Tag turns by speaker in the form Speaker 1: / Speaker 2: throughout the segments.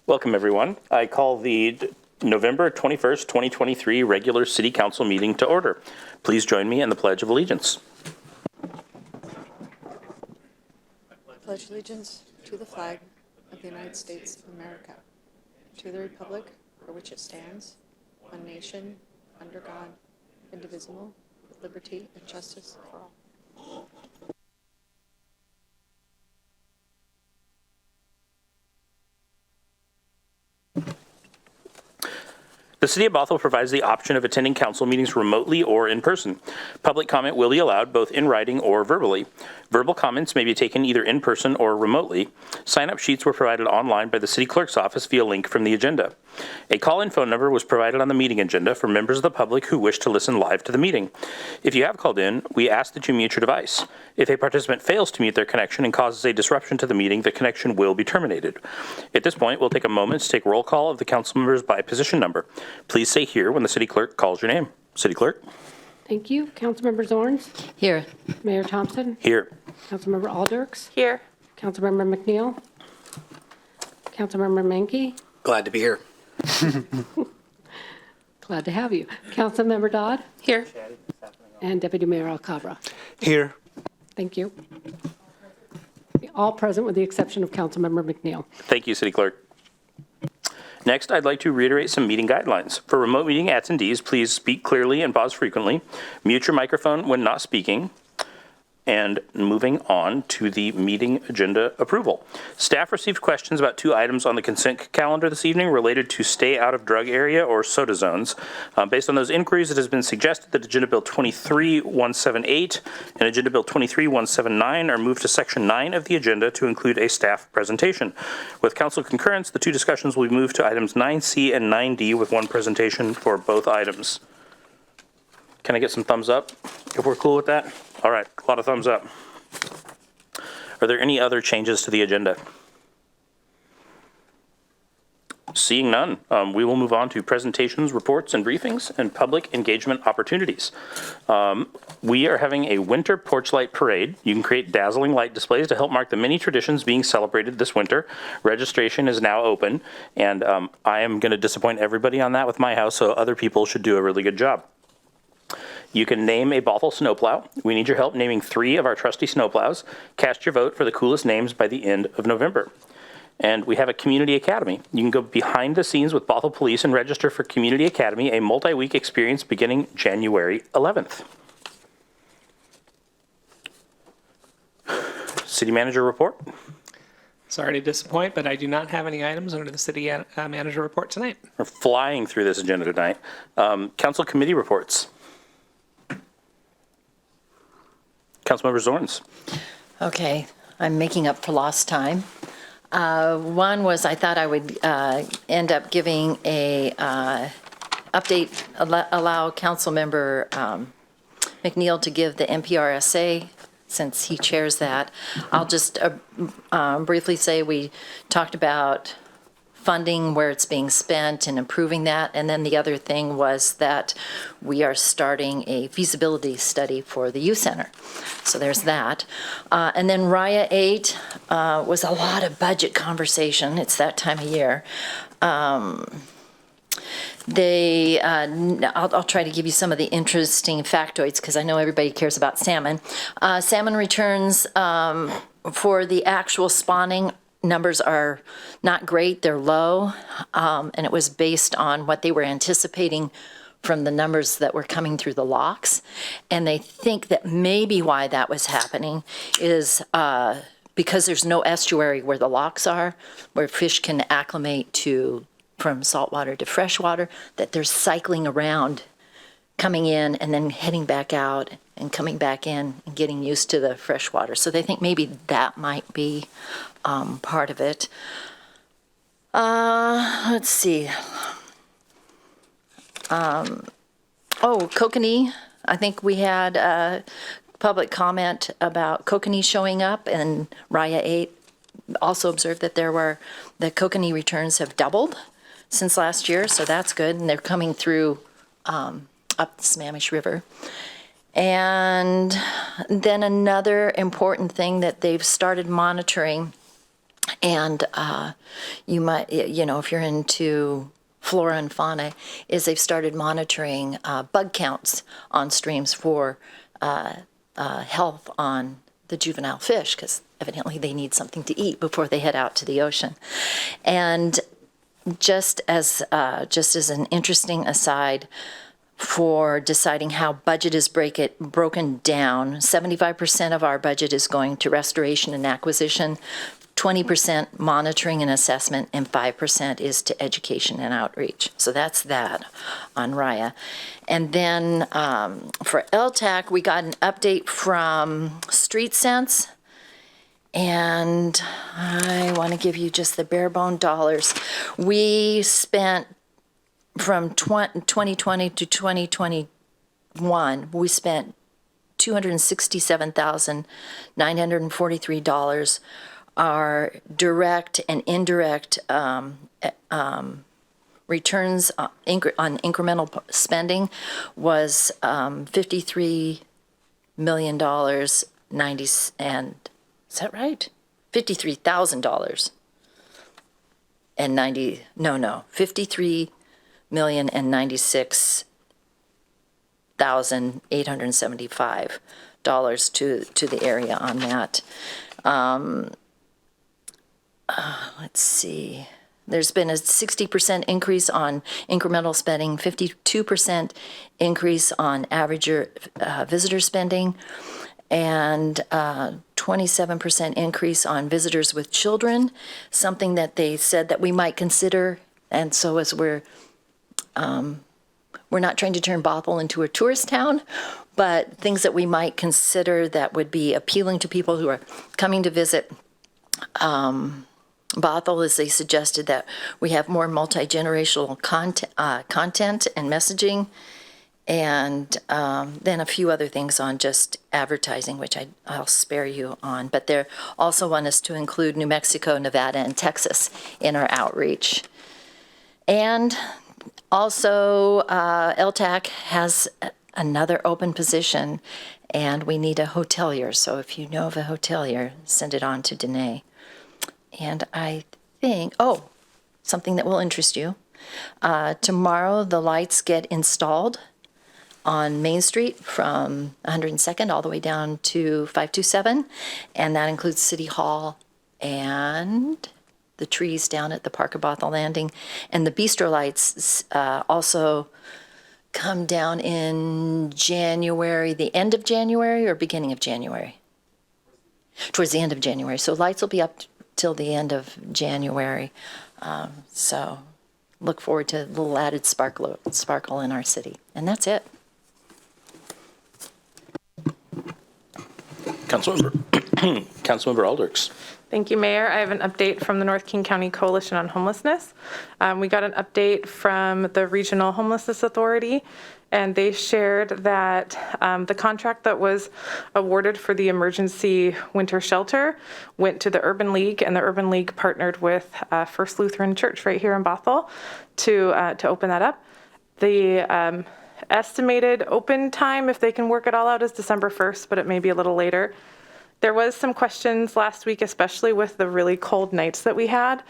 Speaker 1: Welcome, everyone. I call the November 21st, 2023 regular City Council meeting to order. Please join me in the Pledge of Allegiance.
Speaker 2: Pledge allegiance to the flag of the United States of America, to the republic for which it stands, one nation, under God, indivisible, with liberty and justice for all.
Speaker 1: The City of Bothell provides the option of attending council meetings remotely or in person. Public comment will be allowed both in writing or verbally. Verbal comments may be taken either in person or remotely. Sign-up sheets were provided online by the City Clerk's office via link from the agenda. A call-in phone number was provided on the meeting agenda for members of the public who wish to listen live to the meeting. If you have called in, we ask that you mute your device. If a participant fails to mute their connection and causes a disruption to the meeting, the connection will be terminated. At this point, we'll take a moment to take roll call of the council members by position number. Please say here when the City Clerk calls your name. City Clerk?
Speaker 3: Thank you. Councilmember Zorns?
Speaker 4: Here.
Speaker 3: Mayor Thompson?
Speaker 1: Here.
Speaker 3: Councilmember Alders?
Speaker 4: Here.
Speaker 3: Councilmember McNeil? Councilmember Menke?
Speaker 5: Glad to be here.
Speaker 3: Glad to have you. Councilmember Dodd?
Speaker 4: Here.
Speaker 3: And Deputy Mayor Alcabra.
Speaker 5: Here.
Speaker 3: Thank you. All present with the exception of Councilmember McNeil.
Speaker 1: Thank you, City Clerk. Next, I'd like to reiterate some meeting guidelines. For remote meeting attendees, please speak clearly and pause frequently. Mute your microphone when not speaking. And moving on to the meeting agenda approval. Staff received questions about 2 items on the consent calendar this evening related to stay out of drug area or soda zones. Based on those inquiries, it has been suggested that Agenda Bill 23178 and Agenda Bill 23179 are moved to Section 9 of the agenda to include a staff presentation. With council concurrence, the 2 discussions will be moved to items 9C and 9D with 1 presentation for both items. Can I get some thumbs up if we're cool with that? All right, a lot of thumbs up. Are there any other changes to the agenda? Seeing none, we will move on to presentations, reports, and briefings, and public engagement opportunities. We are having a winter porch light parade. You can create dazzling light displays to help mark the many traditions being celebrated this winter. Registration is now open, and I am going to disappoint everybody on that with my house, so other people should do a really good job. You can name a Bothell snowplow. We need your help naming 3 of our trusty snowplows. Cast your vote for the coolest names by the end of November. And we have a Community Academy. You can go behind the scenes with Bothell Police and register for Community Academy, a multi-week experience beginning January 11th. City Manager report.
Speaker 6: Sorry to disappoint, but I do not have any items under the City Manager report tonight.
Speaker 1: We're flying through this agenda tonight. Council Committee reports. Councilmember Zorns.
Speaker 4: Okay, I'm making up for lost time. One was I thought I would end up giving a update, allow Councilmember McNeil to give the NPRSA since he chairs that. I'll just briefly say we talked about funding, where it's being spent and improving that. And then the other thing was that we are starting a feasibility study for the youth center. So there's that. And then RIA 8 was a lot of budget conversation. It's that time of year. I'll try to give you some of the interesting factoids because I know everybody cares about salmon. Salmon returns for the actual spawning numbers are not great, they're low, and it was based on what they were anticipating from the numbers that were coming through the locks. And they think that maybe why that was happening is because there's no estuary where the locks are, where fish can acclimate from saltwater to freshwater, that they're cycling around, coming in and then heading back out and coming back in and getting used to the freshwater. So they think maybe that might be part of it. Let's see. Kokanee. I think we had public comment about kokanee showing up, and RIA 8 also observed that the kokanee returns have doubled since last year, so that's good, and they're coming through up the Snohomish River. And then another important thing that they've started monitoring And you might, if you're into flora and fauna, is they've started monitoring bug counts on streams for health on the juvenile fish, because evidently they need something to eat before they head out to the ocean. And just as an interesting aside, for deciding how budget is broken down, 75% of our budget is going to restoration and acquisition, 20% monitoring and assessment, and 5% is to education and outreach. So that's that on RIA. And then for LTAC, we got an update from Street Sense. And I want to give you just the bare bone dollars. We spent from 2020 to 2021, we spent $267,943. Our direct and indirect returns on incremental spending was $53 million, is that right? $53,000 and $53,096,875 to the area on that. Let's see. There's been a 60% increase on incremental spending, 52% increase on average visitor spending, and 27% increase on visitors with children, something that they said that we might consider. And so as we're not trying to turn Bothell into a tourist town, but things that we might consider that would be appealing to people who are coming to visit Bothell, is they suggested that we have more multi-generational content and messaging, and then a few other things on just advertising, which I'll spare you on. But they also want us to include New Mexico, Nevada, and Texas in our outreach. And also, LTAC has another open position, and we need a hotelier. So if you know of a hotelier, send it on to Danae. And I think, something that will interest you. Tomorrow, the lights get installed on Main Street from 102nd all the way down to 527. And that includes City Hall and the trees down at the Park of Bothell Landing. And the bistro lights also come down in January, the end of January or beginning of January? Towards the end of January. So lights will be up till the end of January. So look forward to a little added sparkle in our city. And that's it.
Speaker 1: Councilmember Alders.
Speaker 5: Thank you, Mayor. I have an update from the North King County Coalition on Homelessness. We got an update from the Regional Homelessness Authority, and they shared that the contract that was awarded for the emergency winter shelter went to the Urban League, and the Urban League partnered with First Lutheran Church right here in Bothell to open that up. The estimated open time, if they can work it all out, is December 1st, but it may be a little later. There was some questions last week, especially with the really cold nights that we had.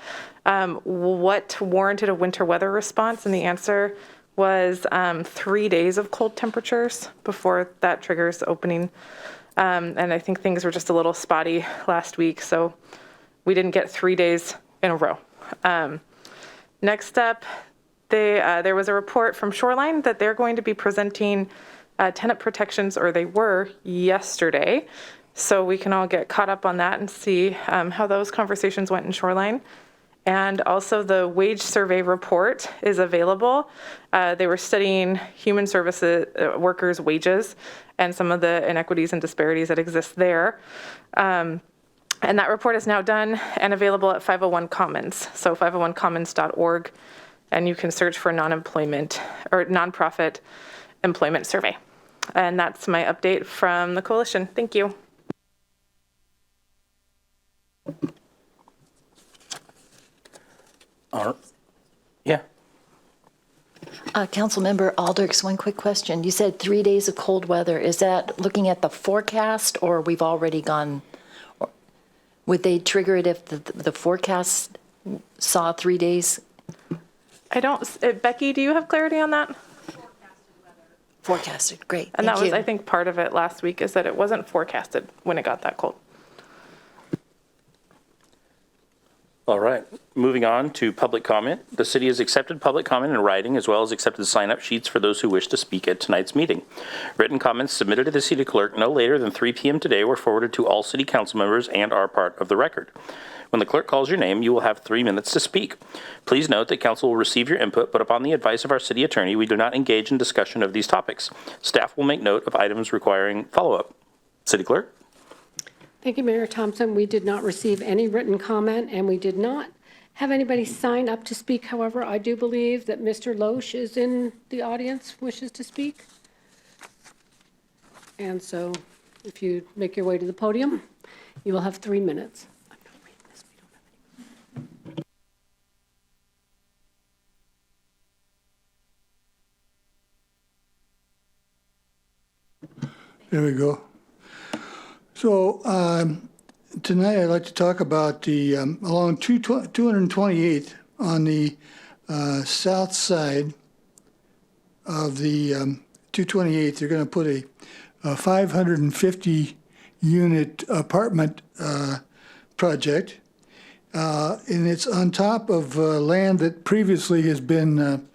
Speaker 5: What warranted a winter weather response? And the answer was 3 days of cold temperatures before that triggers opening. And I think things were just a little spotty last week, so we didn't get 3 days in a row. Next up, there was a report from Shoreline that they're going to be presenting tenant protections, or they were yesterday. So we can all get caught up on that and see how those conversations went in Shoreline. And also the wage survey report is available. They were studying human services workers' wages and some of the inequities and disparities that exist there. And that report is now done and available at 501 Commons. So 501commons.org, and you can search for non-employment or nonprofit employment survey. And that's my update from the coalition. Thank you.
Speaker 1: Yeah.
Speaker 4: Councilmember Alders, one quick question. You said 3 days of cold weather. Is that looking at the forecast, or we've already gone? Would they trigger it if the forecast saw 3 days?
Speaker 5: I don't, Becky, do you have clarity on that?
Speaker 4: Forecasted, great.
Speaker 5: And that
Speaker 4: Thank
Speaker 5: was,
Speaker 4: you.
Speaker 5: I think, part of it last week is that it wasn't forecasted when it got that cold.
Speaker 1: All right, moving on to public comment. The city has accepted public comment in writing as well as accepted sign-up sheets for those who wish to speak at tonight's meeting. Written comments submitted to the city clerk no later than 3 p.m. today were forwarded to all city council members and are part of the record. When the clerk calls your name, you will have 3 minutes to speak. Please note that council will receive your input, but upon the advice of our city attorney, we do not engage in discussion of these topics. Staff will make note of items requiring follow-up. City clerk?
Speaker 3: Thank you, Mayor Thompson. We did not receive any written comment, and we did not have anybody sign up to speak. However, I do believe that Mr. Loesch is in the audience, wishes to speak. And so if you make your way to the podium, you will have 3 minutes. I'm not reading this. We don't have any.
Speaker 7: There we go. So tonight I'd like to talk about the along 228th on the south side of the 228th. They're going to put a 550 unit apartment project, and it's on top of land that previously has been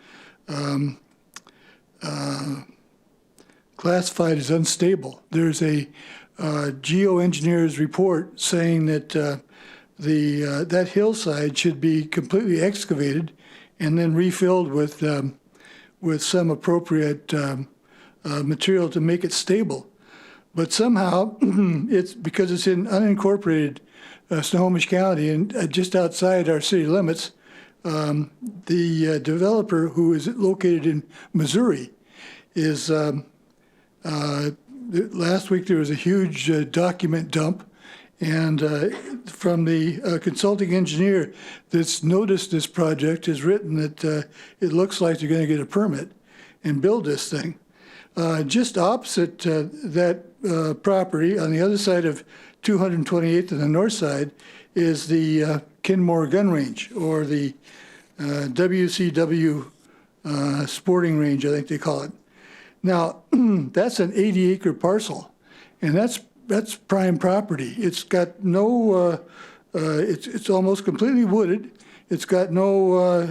Speaker 7: classified as unstable. There's a geoengineer's report saying that that hillside should be completely excavated and then refilled with some appropriate material to make it stable. But somehow, it's because it's in unincorporated Snohomish County and just outside our city limits, the developer, who is located in Missouri, is last week there was a huge document dump, and from the consulting engineer that's noticed this project has written that it looks like they're going to get a permit and build this thing. Just opposite that property, on the other side of 228th on the north side, is the Kenmore Gun Range, or the WCW sporting range, I think they call it. Now, that's an 80-acre parcel, and that's prime property. It's got no, it's almost completely wooded. It's got no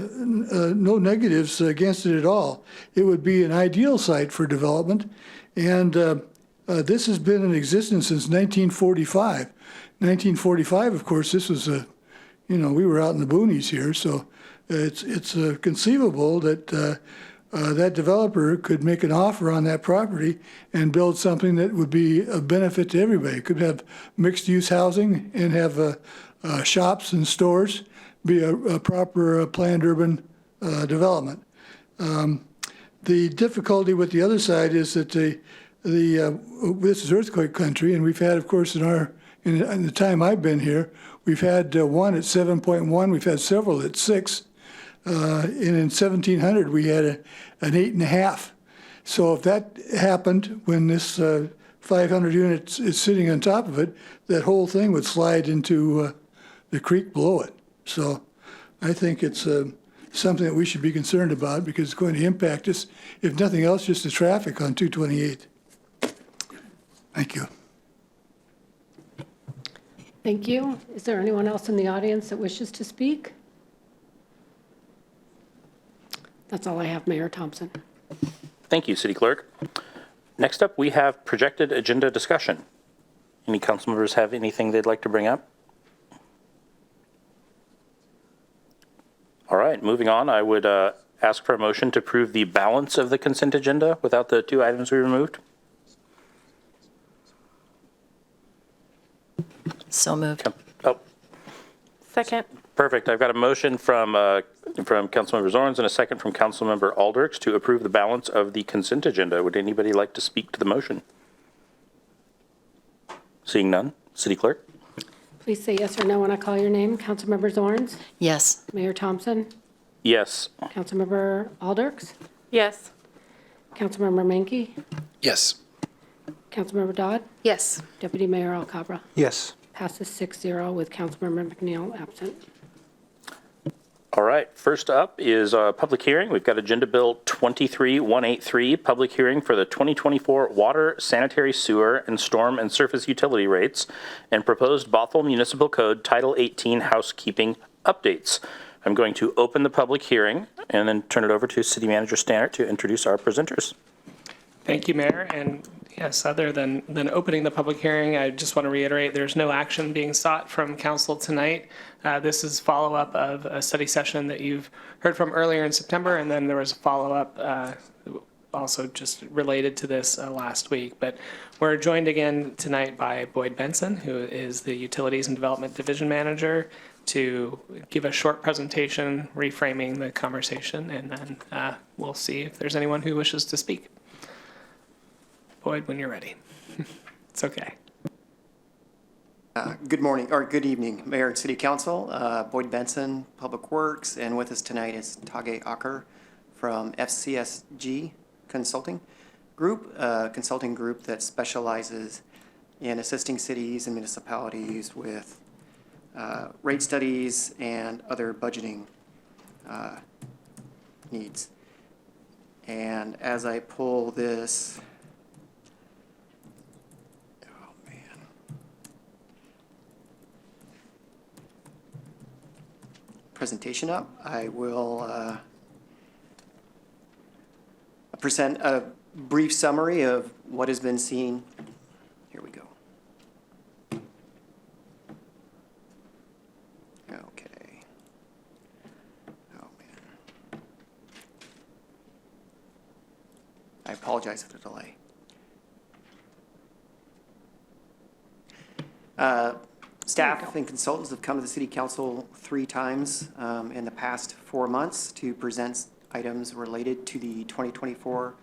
Speaker 7: negatives against it at all. It would be an ideal site for development, and this has been in existence since 1945. 1945, of course, this was we were out in the boonies here, so it's conceivable that that developer could make an offer on that property and build something that would be a benefit to everybody. It could have mixed-use housing and have shops and stores, be a proper planned urban development. The difficulty with the other side is that this is earthquake country, and we've had, of course, in the time I've been here, we've had one at 7.1, we've had several at 6. And in 1700, we had an 8.5. So if that happened when this 500 units is sitting on top of it, that whole thing would slide into the creek below it. So I think it's something that we should be concerned about because it's going to impact us, if nothing else, just the traffic on 228. Thank you.
Speaker 3: Thank you. Is there anyone else in the audience that wishes to speak? That's all I have, Mayor Thompson.
Speaker 1: Thank you, City Clerk. Next up, we have projected agenda discussion. Any council members have anything they'd like to bring up? All right, moving on, I would ask for a motion to approve the balance of the consent agenda without the 2 items we removed.
Speaker 4: So moved.
Speaker 1: Oh,
Speaker 5: Second.
Speaker 1: perfect. I've got a motion from Councilmember Zorns and a second from Councilmember Aldrichs to approve the balance of the consent agenda. Would anybody like to speak to the motion? Seeing none, City Clerk?
Speaker 3: Please say yes or no when I call your name. Councilmember Zorns,
Speaker 4: Yes.
Speaker 3: Mayor Thompson,
Speaker 1: Yes.
Speaker 3: Councilmember Aldrichs,
Speaker 5: Yes.
Speaker 3: Councilmember Menke,
Speaker 8: Yes.
Speaker 3: Councilmember Dodd,
Speaker 9: Yes.
Speaker 3: Deputy Mayor Alcabra.
Speaker 8: Yes.
Speaker 3: Passes 6-0 with Councilmember McNeil absent.
Speaker 1: All right, first up is a public hearing. We've got Agenda Bill 23183, public hearing for the 2024 water, sanitary, sewer, and storm and surface utility rates and proposed Bothell Municipal Code Title 18 housekeeping updates. I'm going to open the public hearing and then turn it over to City Manager Stannard to introduce our presenters.
Speaker 6: Thank you, Mayor. And yes, other than opening the public hearing, I just want to reiterate there's no action being sought from council tonight. This is follow-up of a study session that you've heard from earlier in September, and then there was a follow-up also just related to this last week. But we're joined again tonight by Boyd Benson, who is the Utilities and Development Division Manager, to give a short presentation reframing the conversation, and then we'll see if there's anyone who wishes to speak. Boyd, when you're ready. It's okay.
Speaker 8: Good morning, or good evening, Mayor and City Council. Boyd Benson, Public Works, and with us tonight is Tage Acker from FCSG Consulting Group, a consulting group that specializes in assisting cities and municipalities with rate studies and other budgeting needs. And as I pull this presentation up, I will present a brief summary of what has been seen. Here we go. Okay. Oh, man. I apologize for the delay. Staff and consultants have come to the City Council 3 times in the past 4 months to present items related to the 2024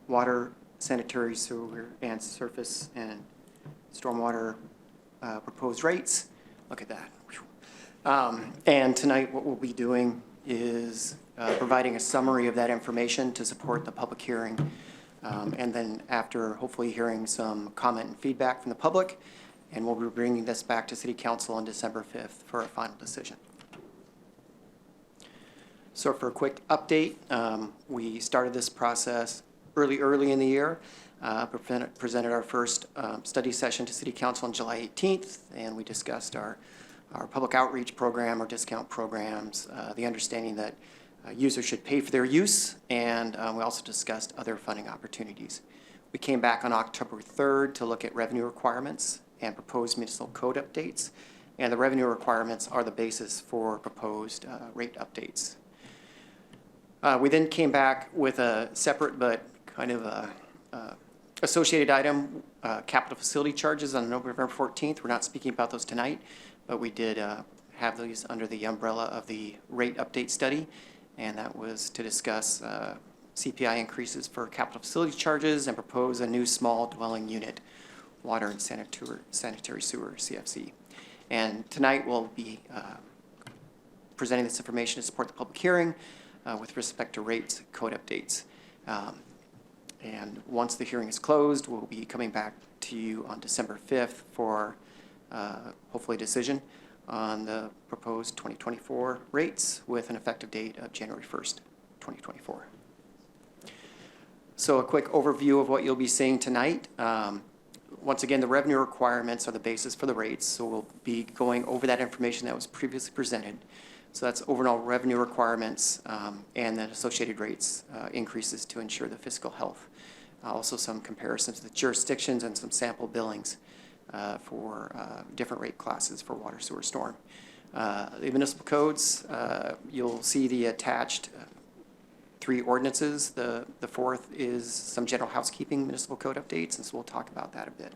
Speaker 8: water, sanitary, sewer, and surface and stormwater proposed rates. Look at that. And tonight what we'll be doing is providing a summary of that information to support the public hearing. And then after hopefully hearing some comment and feedback from the public, and we'll be bringing this back to City Council on December 5th for a final decision. So for a quick update, we started this process early in the year, presented our first study session to City Council on July 18th, and we discussed our public outreach program, our discount programs, the understanding that users should pay for their use, and we also discussed other funding opportunities. We came back on October 3rd to look at revenue requirements and proposed municipal code updates, and the revenue requirements are the basis for proposed rate updates. We then came back with a separate but kind of associated item, capital facility charges on November 14th. We're not speaking about those tonight, but we did have these under the umbrella of the rate update study, and that was to discuss CPI increases for capital facility charges and propose a new small dwelling unit water and sanitary sewer, CFC. And tonight we'll be presenting this information to support the public hearing with respect to rates, code updates. And once the hearing is closed, we'll be coming back to you on December 5th for hopefully a decision on the proposed 2024 rates with an effective date of January 1st, 2024. So a quick overview of what you'll be seeing tonight. Once again, the revenue requirements are the basis for the rates, so we'll be going over that information that was previously presented. So that's overall revenue requirements and then associated rates increases to ensure the fiscal health. Also some comparisons with jurisdictions and some sample billings for different rate classes for water, sewer, storm. The municipal codes, you'll see the attached 3 ordinances. The 4th is some general housekeeping municipal code updates, and so we'll talk about that a bit.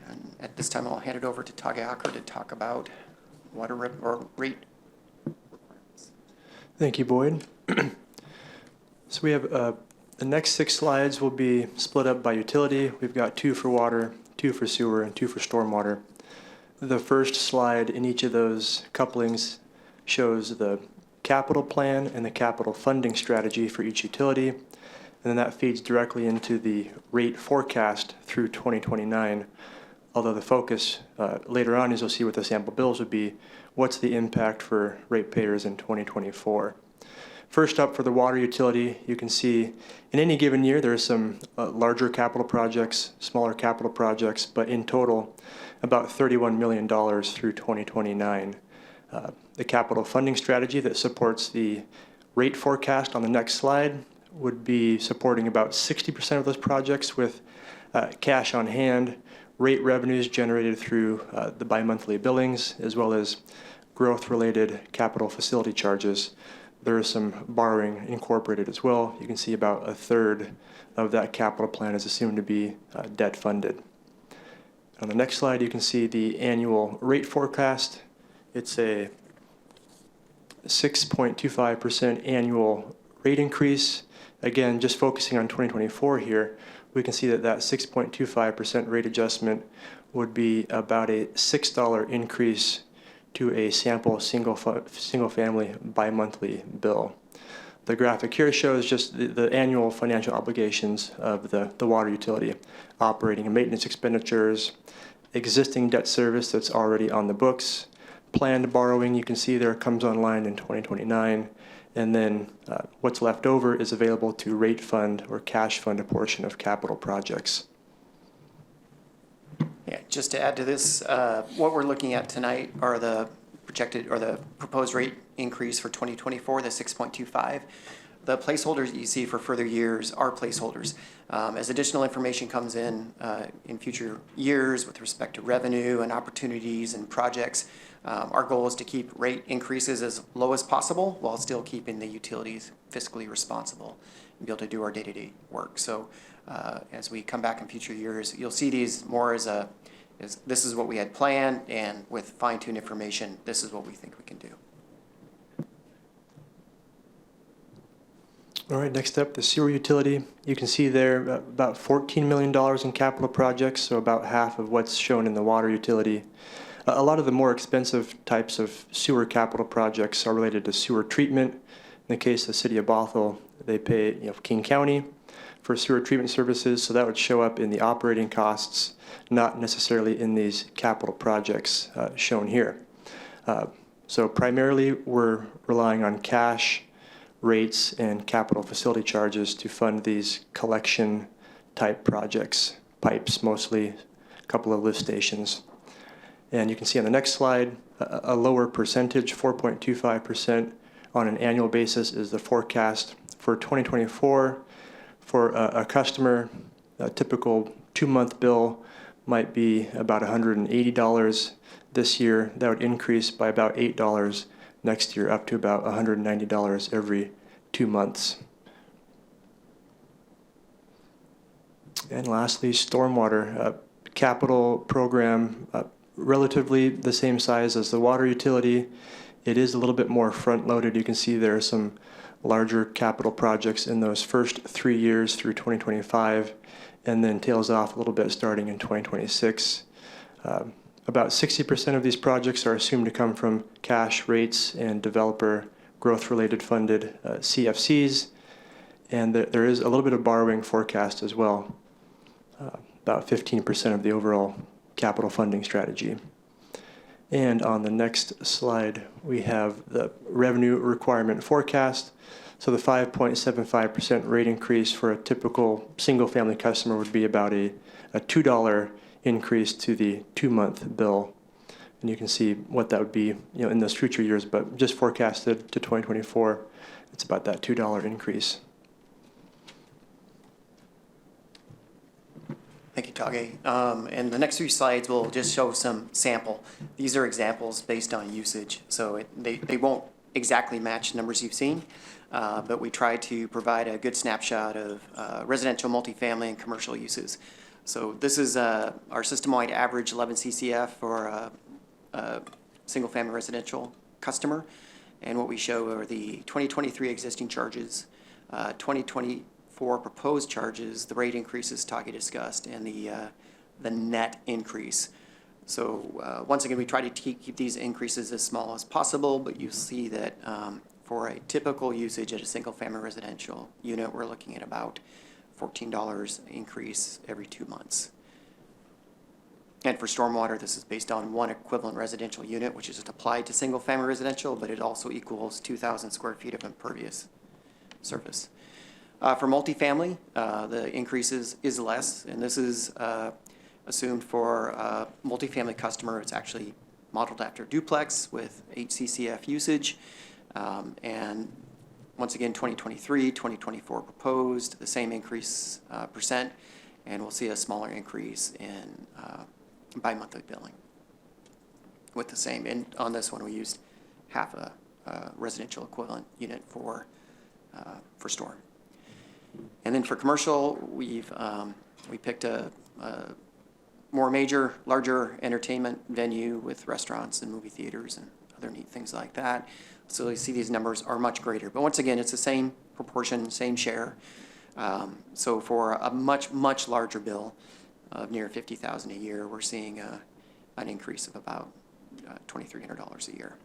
Speaker 8: And at this time, I'll hand it over to Tage Acker to talk about water rate requirements.
Speaker 9: Thank you, Boyd. So we have the next 6 slides will be split up by utility. We've got 2 for water, 2 for sewer, and 2 for stormwater. The first slide in each of those couplings shows the capital plan and the capital funding strategy for each utility, and then that feeds directly into the rate forecast through 2029, although the focus later on, as you'll see with the sample bills, would be what's the impact for ratepayers in 2024. First up, for the water utility, you can see in any given year there are some larger capital projects, smaller capital projects, but in total about $31 million through 2029. The capital funding strategy that supports the rate forecast on the next slide would be supporting about 60% of those projects with cash on hand, rate revenues generated through the bi-monthly billings, as well as growth-related capital facility charges. There is some borrowing incorporated as well. You can see about a third of that capital plan is assumed to be debt funded. On the next slide, you can see the annual rate forecast. It's a 6.25% annual rate increase. Again, just focusing on 2024 here, we can see that that 6.25% rate adjustment would be about a $6 increase to a sample single-family bi-monthly bill. The graphic here shows just the annual financial obligations of the water utility, operating and maintenance expenditures, existing debt service that's already on the books, planned borrowing, you can see there, comes online in 2029, and then what's left over is available to rate fund or cash fund a portion of capital projects.
Speaker 8: Yeah, just to add to this, what we're looking at tonight are the projected or the proposed rate increase for 2024, the 6.25. The placeholders that you see for further years are placeholders. As additional information comes in future years with respect to revenue and opportunities and projects, our goal is to keep rate increases as low as possible while still keeping the utilities fiscally responsible and be able to do our day-to-day work. So as we come back in future years, you'll see these more as this is what we had planned, and with fine-tuned information, this is what we think we can do.
Speaker 9: All right, next up, the sewer utility. You can see there about $14 million in capital projects, so about half of what's shown in the water utility. A lot of the more expensive types of sewer capital projects are related to sewer treatment. In the case of the city of Bothell, they pay King County for sewer treatment services, so that would show up in the operating costs, not necessarily in these capital projects shown here. So primarily we're relying on cash, rates, and capital facility charges to fund these collection type projects, pipes mostly, a couple of lift stations. And you can see on the next slide, a lower percentage, 4.25% on an annual basis is the forecast for 2024. For a customer, a typical 2-month bill might be about $180 this year. That would increase by about $8 next year, up to about $190 every 2 months. And lastly, stormwater capital program, relatively the same size as the water utility. It is a little bit more front-loaded. You can see there are some larger capital projects in those first 3 years through 2025, and then tails off a little bit starting in 2026. About 60% of these projects are assumed to come from cash, rates, and developer growth-related funded CFCs, and there is a little bit of borrowing forecast as well, about 15% of the overall capital funding strategy. And on the next slide, we have the revenue requirement forecast. So the 5.75% rate increase for a typical single-family customer would be about a $2 increase to the 2-month bill. And you can see what that would be in those future years, but just forecasted to 2024, it's about that $2 increase.
Speaker 8: Thank you, Tage. And the next 3 slides will just show some sample. These are examples based on usage, so they won't exactly match numbers you've seen, but we try to provide a good snapshot of residential, multifamily, and commercial uses. So this is our system-wide average 11 CCF for a single-family residential customer, and what we show are the 2023 existing charges, 2024 proposed charges, the rate increases Tage discussed, and the net increase. So once again, we try to keep these increases as small as possible, but you see that for a typical usage at a single-family residential unit, we're looking at about $14 increase every 2 months. And for stormwater, this is based on one equivalent residential unit, which is applied to single-family residential, but it also equals 2,000 square feet of impervious surface. For multifamily, the increase is less, and this is assumed for a multifamily customer. It's actually modeled after duplex with HCCF usage. And once again, 2023, 2024 proposed, the same increase percent, and we'll see a smaller increase in bi-monthly billing with the same. And on this one, we used half a residential equivalent unit for storm. And then for commercial, we picked a more major, larger entertainment venue with restaurants and movie theaters and other neat things like that. So you see these numbers are much greater. But once again, it's the same proportion, same share. So for a much, much larger bill of near $50,000 a year, we're seeing an increase of about $2,300 a year.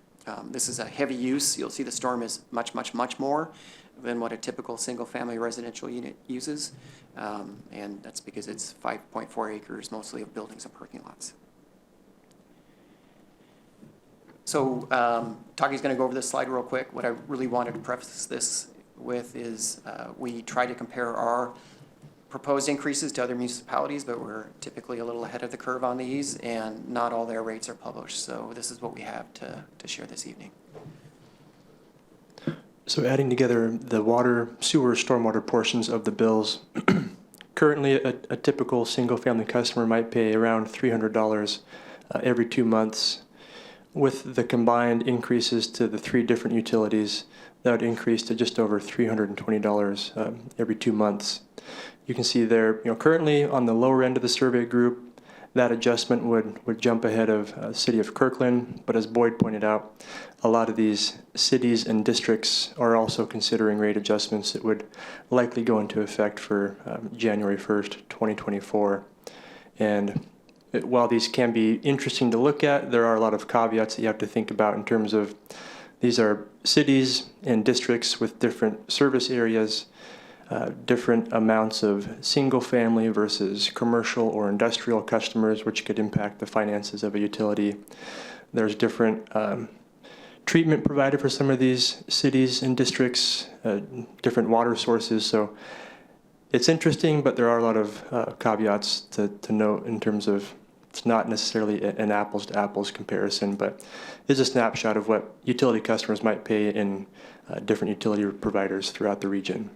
Speaker 8: This is a heavy use. You'll see the storm is much, much, much more than what a typical single-family residential unit uses. And that's because it's 5.4 acres, mostly of buildings and parking lots. So Taki's going to go over this slide real quick. What I really wanted to preface this with is we try to compare our proposed increases to other municipalities, but we're typically a little ahead of the curve on these, and not all their rates are published. So this is what we have to share this evening.
Speaker 9: So adding together the water, sewer, stormwater portions of the bills, currently a typical single-family customer might pay around $300 every 2 months. With the combined increases to the 3 different utilities, that would increase to just over $320 every 2 months. You can see there, currently on the lower end of the survey group, that adjustment would jump ahead of the city of Kirkland. But as Boyd pointed out, a lot of these cities and districts are also considering rate adjustments that would likely go into effect for January 1st, 2024. And while these can be interesting to look at, there are a lot of caveats that you have to think about in terms of these are cities and districts with different service areas, different amounts of single-family versus commercial or industrial customers, which could impact the finances of a utility. There's different treatment provided for some of these cities and districts, different water sources. So it's interesting, but there are a lot of caveats to note in terms of it's not necessarily an apples-to-apples comparison, but it's a snapshot of what utility customers might pay in different utility providers throughout the region.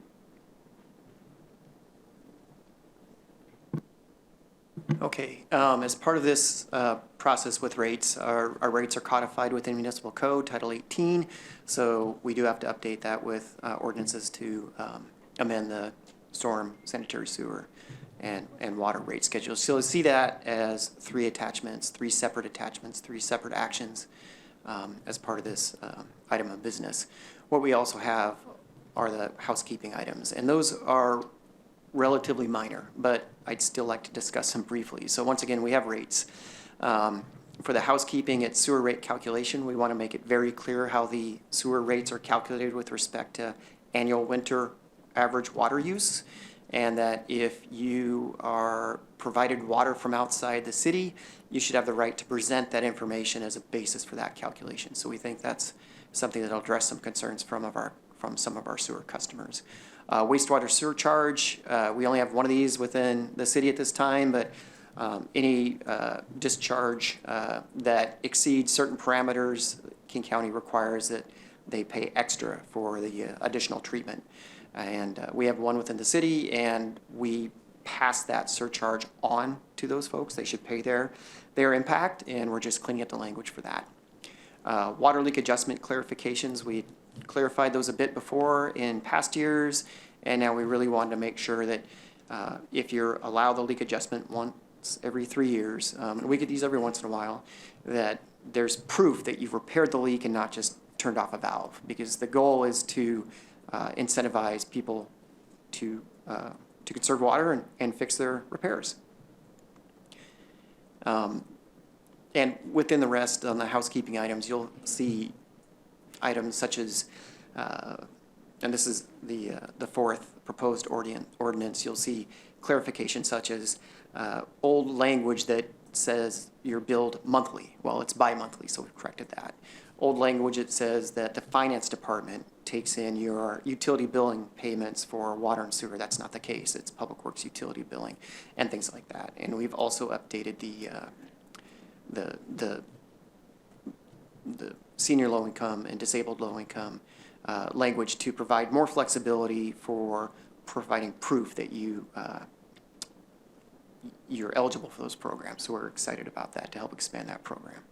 Speaker 8: Okay, as part of this process with rates, our rates are codified within Municipal Code, Title 18, so we do have to update that with ordinances to amend the storm, sanitary sewer, and water rate schedules. So you'll see that as 3 attachments, 3 separate attachments, 3 separate actions as part of this item of business. What we also have are the housekeeping items, and those are relatively minor, but I'd still like to discuss them briefly. So once again, we have rates. For the housekeeping, it's sewer rate calculation. We want to make it very clear how the sewer rates are calculated with respect to annual winter average water use, and that if you are provided water from outside the city, you should have the right to present that information as a basis for that calculation. So we think that's something that'll address some concerns from some of our sewer customers. Wastewater surcharge, we only have one of these within the city at this time, but any discharge that exceeds certain parameters, King County requires that they pay extra for the additional treatment. And we have one within the city, and we pass that surcharge on to those folks. They should pay their impact, and we're just cleaning up the language for that. Water leak adjustment clarifications, we clarified those a bit before in past years, and now we really wanted to make sure that if you're allowed the leak adjustment once every 3 years, and we get these every once in a while, that there's proof that you've repaired the leak and not just turned off a valve, because the goal is to incentivize people to conserve water and fix their repairs. And within the rest, on the housekeeping items, you'll see items such as, and this is the 4th proposed ordinance, you'll see clarification such as old language that says you're billed monthly. Well, it's bi-monthly, so we've corrected that. Old language, it says that the finance department takes in your utility billing payments for water and sewer. That's not the case. It's Public Works utility billing and things like that. And we've also updated the senior low income and disabled low income language to provide more flexibility for providing proof that you're eligible for those programs. So we're excited about that to help expand that program.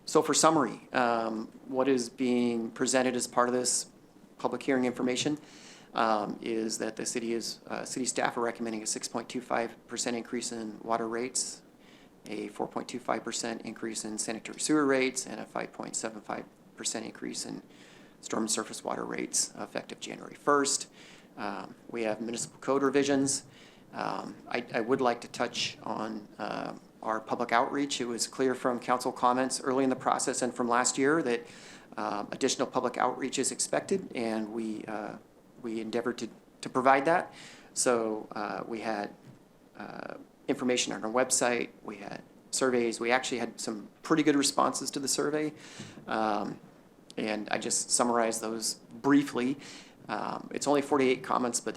Speaker 8: So for summary, what is being presented as part of this public hearing information is that the city staff are recommending a 6.25% increase in water rates, a 4.25% increase in sanitary sewer rates, and a 5.75% increase in storm and surface water rates effective January 1st. We have municipal code revisions. I would like to touch on our public outreach. It was clear from council comments early in the process and from last year that additional public outreach is expected, and we endeavored to provide that. So we had information on our website, we had surveys, we actually had some pretty good responses to the survey, and I just summarized those briefly. It's only 48 comments, but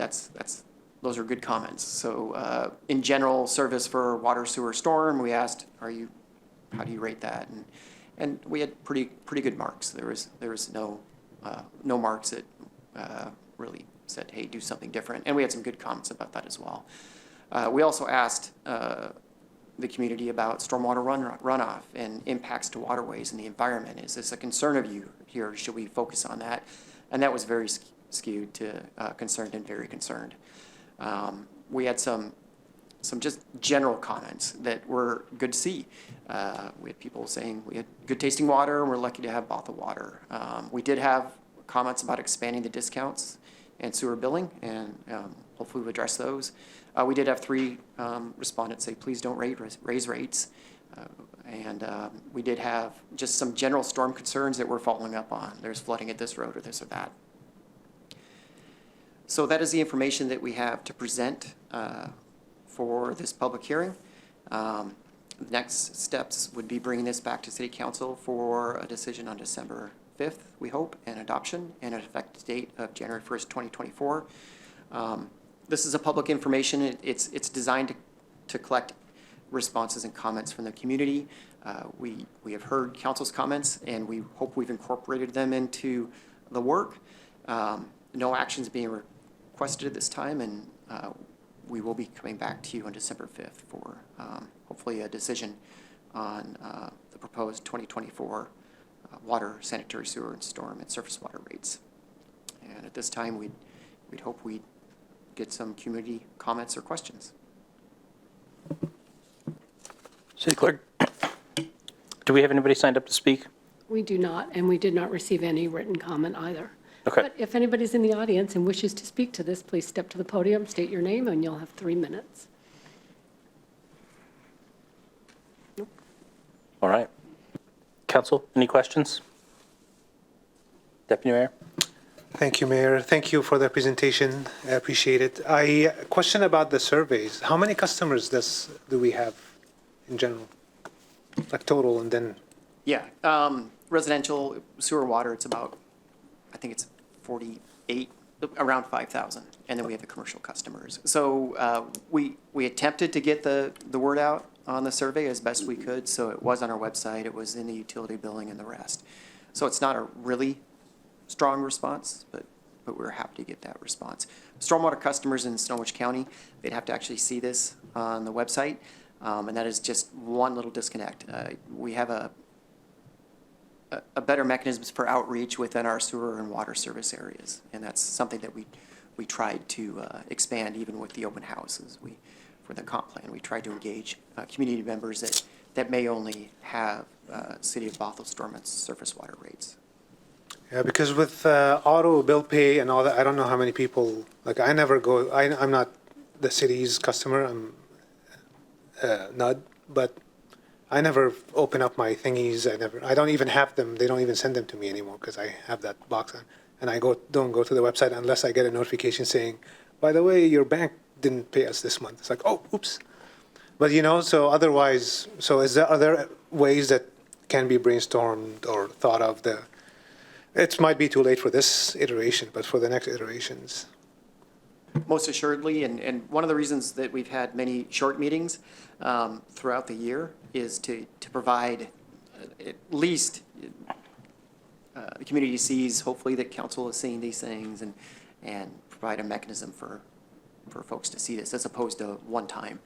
Speaker 8: those are good comments. So in general, service for water, sewer, storm, we asked, how do you rate that? And we had pretty good marks. There was no marks that really said, hey, do something different. And we had some good comments about that as well. We also asked the community about stormwater runoff and impacts to waterways and the environment. Is this a concern of you here? Should we focus on that? And that was very skewed to concerned and very concerned. We had some just general comments that were good to see. We had people saying we had good tasting water and we're lucky to have Bothell water. We did have comments about expanding the discounts and sewer billing, and hopefully we'll address those. We did have 3 respondents say, please don't raise rates. And we did have just some general storm concerns that we're following up on. There's flooding at this road or this or that. So that is the information that we have to present for this public hearing. The next steps would be bringing this back to City Council for a decision on December 5th, we hope, and adoption, and an effective date of January 1st, 2024. This is a public information. It's designed to collect responses and comments from the community. We have heard council's comments, and we hope we've incorporated them into the work. No actions being requested at this time, and we will be coming back to you on December 5th for hopefully a decision on the proposed 2024 water, sanitary sewer, and storm and surface water rates. And at this time, we'd hope we'd get some community comments or questions.
Speaker 1: City Clerk, do we have anybody signed up to speak?
Speaker 3: We do not, and we did not receive any written comment either.
Speaker 1: Okay.
Speaker 3: But if anybody's in the audience and wishes to speak to this, please step to the podium, state your name, and you'll have 3 minutes. Nope.
Speaker 1: All right. Council, any questions? Deputy Mayor?
Speaker 10: Thank you, Mayor. Thank you for the presentation. I appreciate it. Question about the surveys. How many customers do we have in general? Like total, and then?
Speaker 8: Yeah, residential sewer water, it's about, I think it's 48, around 5,000. And then we have the commercial customers. So we attempted to get the word out on the survey as best we could. So it was on our website, it was in the utility billing and the rest. So it's not a really strong response, but we're happy to get that response. Stormwater customers in Snohomish County, they'd have to actually see this on the website, and that is just one little disconnect. We have a better mechanisms for outreach within our sewer and water service areas, and that's something that we tried to expand even with the open houses. For the comp plan, we tried to engage community members that may only have City of Bothell storm and surface water rates.
Speaker 10: Yeah, because with auto bill pay and all that, I don't know how many people, like I never go, I'm not the city's customer, I'm not, but I never open up my thingies. I don't even have them. They don't even send them to me anymore because I have that box on. And I don't go to the website unless I get a notification saying, by the way, your bank didn't pay us this month. It's like, oh, oops. But, so otherwise, are there ways that can be brainstormed or thought of it might be too late for this iteration, but for the next iterations?
Speaker 8: Most assuredly, and one of the reasons that we've had many short meetings throughout the year is to provide at least the community sees, hopefully, that council is seeing these things and provide a mechanism for folks to see this as opposed to one time.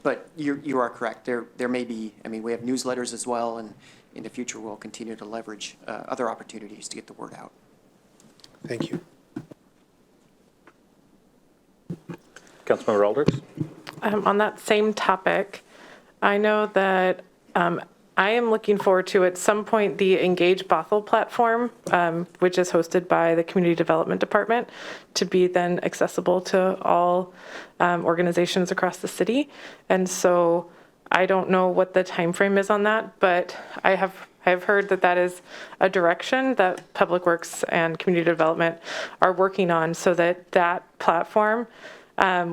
Speaker 8: But you are correct. There may be, we have newsletters as well, and in the future, we'll continue to leverage other opportunities to get the word out.
Speaker 10: Thank you.
Speaker 1: Councilmember Alders?
Speaker 5: On that same topic, I know that I am looking forward to, at some point, the Engage Bothell platform, which is hosted by the Community Development Department, to be then accessible to all organizations across the city. And so I don't know what the time frame is on that, but I have heard that is a direction that Public Works and Community Development are working on, so that platform,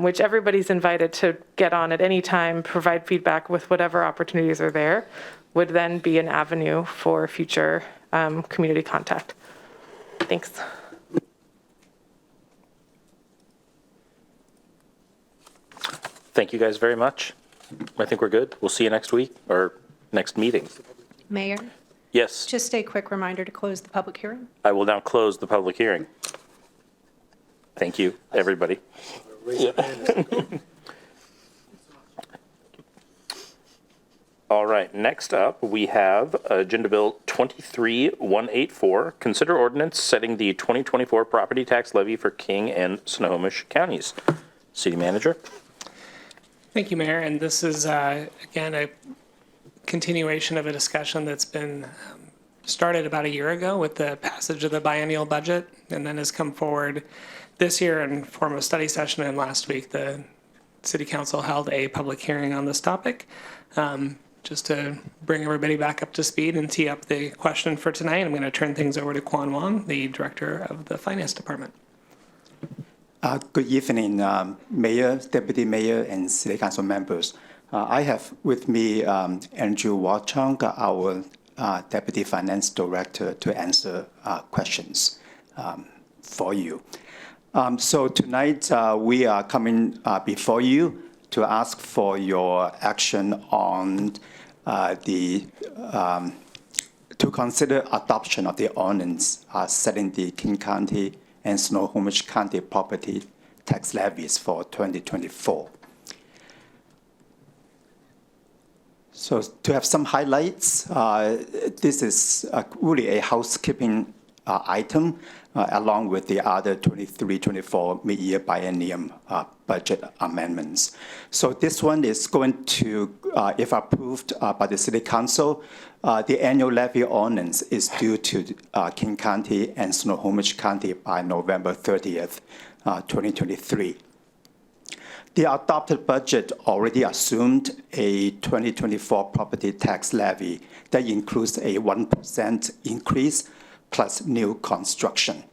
Speaker 5: which everybody's invited to get on at any time, provide feedback with whatever opportunities are there, would then be an avenue for future community contact. Thanks.
Speaker 1: Thank you guys very much. I think we're good. We'll see you next week or next meeting.
Speaker 11: Mayor,
Speaker 1: Yes,
Speaker 11: just a quick reminder to close the public hearing.
Speaker 1: I will now close the public hearing. Thank you, everybody. All right, next up, we have Agenda Bill 23184, consider ordinance setting the 2024 property tax levy for King and Snohomish counties. City Manager?
Speaker 6: Thank you, Mayor. And this is, again, a continuation of a discussion that's been started about a year ago with the passage of the biennial budget, and then has come forward this year in form of a study session. And last week, the City Council held a public hearing on this topic. Just to bring everybody back up to speed and tee up the question for tonight, I'm going to turn things over to Quan Wong, the Director of the Finance Department.
Speaker 12: Good evening, Mayor, Deputy Mayor, and City Council members. I have with me Andrew Watchung, our Deputy Finance Director, to answer questions for you. So tonight we are coming before you to ask for your action on to consider adoption of the ordinance setting the King County and Snohomish County property tax levies for 2024. So to have some highlights, this is really a housekeeping item along with the other 23-24 mid-year biennium budget amendments. So this one is going to, if approved by the City Council, the annual levy ordinance is due to King County and Snohomish County by November 30th, 2023. The adopted budget already assumed a 2024 property tax levy that includes a 1% increase plus new construction.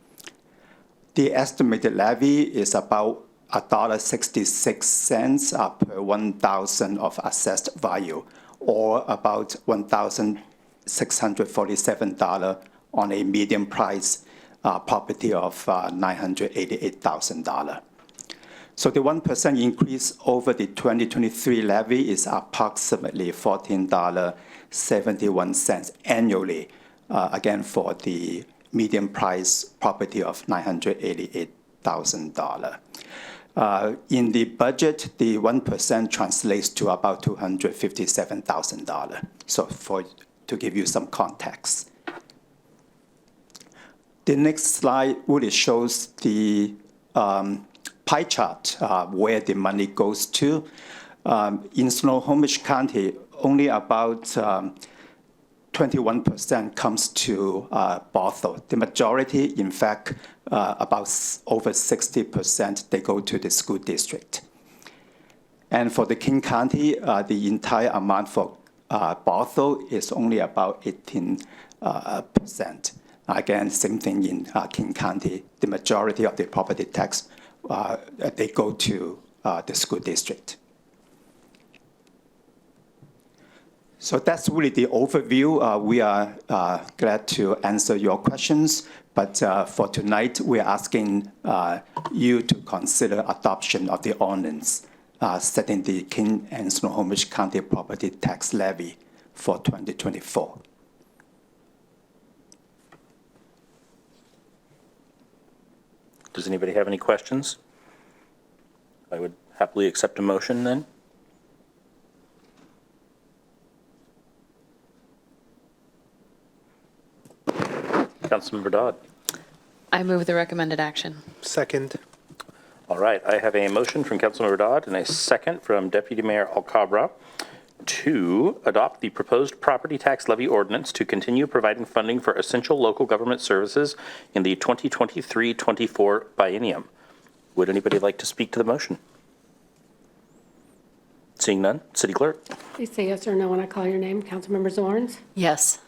Speaker 12: The estimated levy is about $1.66 per 1,000 of assessed value, or about $1,647 on a median price property of $988,000. So the 1% increase over the 2023 levy is approximately $14.71 annually, again for the median price property of $988,000. In the budget, the 1% translates to about $257,000. So to give you some context. The next slide really shows the pie chart where the money goes to. In Snohomish County, only about 21% comes to Bothell. The majority, in fact, about over 60%, they go to the school district. And for the King County, the entire amount for Bothell is only about 18%. Again, same thing in King County. The majority of the property tax, they go to the school district. So that's really the overview. We are glad to answer your questions, but for tonight, we're asking you to consider adoption of the ordinance setting the King and Snohomish County property tax levy for 2024.
Speaker 1: Does anybody have any questions? I would happily accept a motion then. Councilmember Dodd.
Speaker 13: I move the recommended action.
Speaker 10: Second.
Speaker 1: All right, I have a motion from Councilmember Dodd and a second from Deputy Mayor Alcabra to adopt the proposed property tax levy ordinance to continue providing funding for essential local government services in the 2023-24 biennium. Would anybody like to speak to the motion? Seeing none, City Clerk?
Speaker 3: Please say yes or no when I call your name. Councilmember Zorns?
Speaker 4: Yes.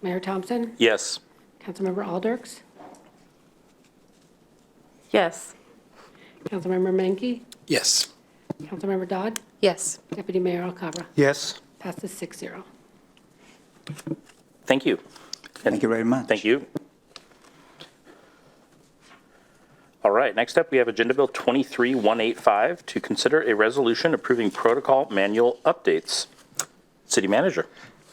Speaker 3: Mayor Thompson?
Speaker 1: Yes.
Speaker 3: Councilmember Alders?
Speaker 5: Yes.
Speaker 3: Councilmember Menke?
Speaker 10: Yes.
Speaker 3: Councilmember Dodd?
Speaker 13: Yes.
Speaker 3: Deputy Mayor Alcabra?
Speaker 10: Yes.
Speaker 3: Passes 6-0.
Speaker 1: Thank you.
Speaker 12: Thank you very much.
Speaker 1: Thank you. All right, next up, we have Agenda Bill 23185 to consider a resolution approving protocol manual updates. City Manager.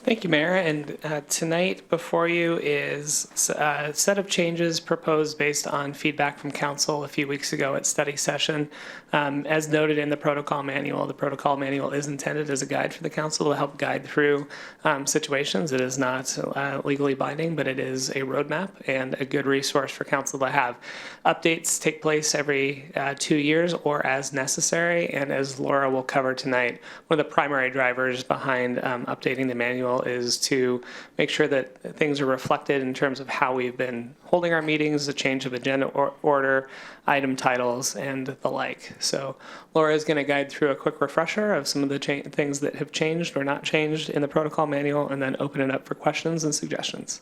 Speaker 6: Thank you, Mayor. And tonight before you is a set of changes proposed based on feedback from council a few weeks ago at study session. As noted in the protocol manual is intended as a guide for the council to help guide through situations. It is not legally binding, but it is a roadmap and a good resource for council to have. Updates take place every 2 years or as necessary. And as Laura will cover tonight, one of the primary drivers behind updating the manual is to make sure that things are reflected in terms of how we've been holding our meetings, the change of agenda order, item titles, and the like. So Laura is going to guide through a quick refresher of some of the things that have changed or not changed in the protocol manual, and then open it up for questions and suggestions.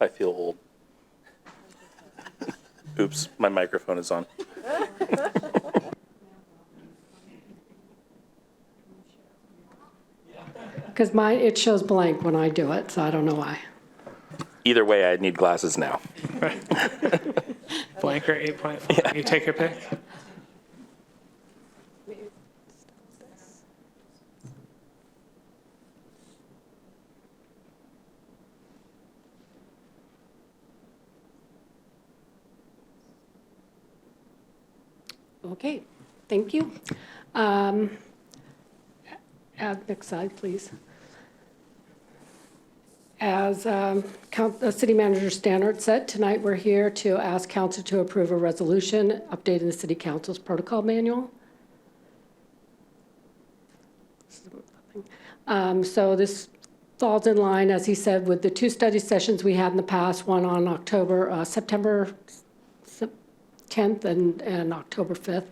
Speaker 1: I feel old. Oops, my microphone is on.
Speaker 3: Because it shows blank when I do it, so I don't know why.
Speaker 1: Either way, I need glasses now.
Speaker 6: Blank or 8.5, yeah. You take your pick.
Speaker 3: Okay, thank you. Next slide, please. As the City Manager Standard said, tonight we're here to ask Council to approve a resolution updating the City Council's protocol manual. So this falls in line, as he said, with the 2 study sessions we had in the past, one on September 10th and October 5th.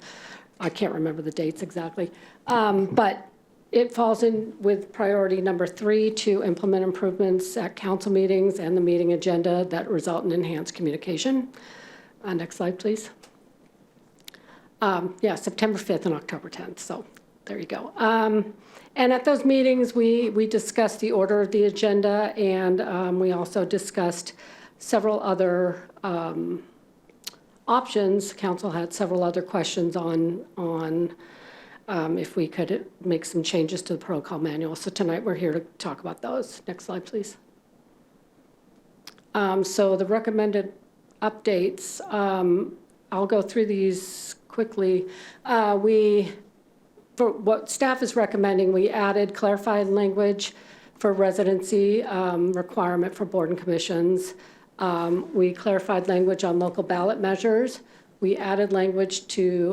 Speaker 3: I can't remember the dates exactly. But it falls in with priority number 3 to implement improvements at council meetings and the meeting agenda that result in enhanced communication. Next slide, please. Yeah, September 5th and October 10th. So there you go. And at those meetings, we discussed the order of the agenda, and we also discussed several other options. Council had several other questions on if we could make some changes to the protocol manual. So tonight we're here to talk about those. Next slide, please. So the recommended updates, I'll go through these quickly. For what staff is recommending, we added clarified language for residency requirement for board and commissions. We clarified language on local ballot measures. We added language to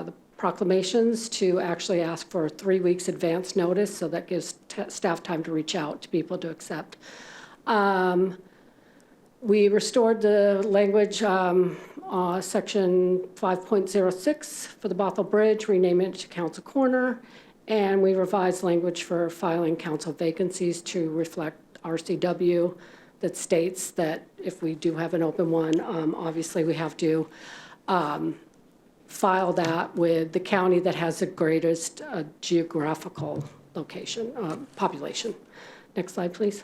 Speaker 3: the proclamations to actually ask for 3 weeks advance notice, so that gives staff time to reach out to people to accept. We restored the language, section 5.06 for the Bothell Bridge, renaming it to Council Corner, and we revised language for filing council vacancies to reflect RCW. that states that if we do have an open one, obviously we have to file that with the county that has the greatest geographical population. Next slide, please.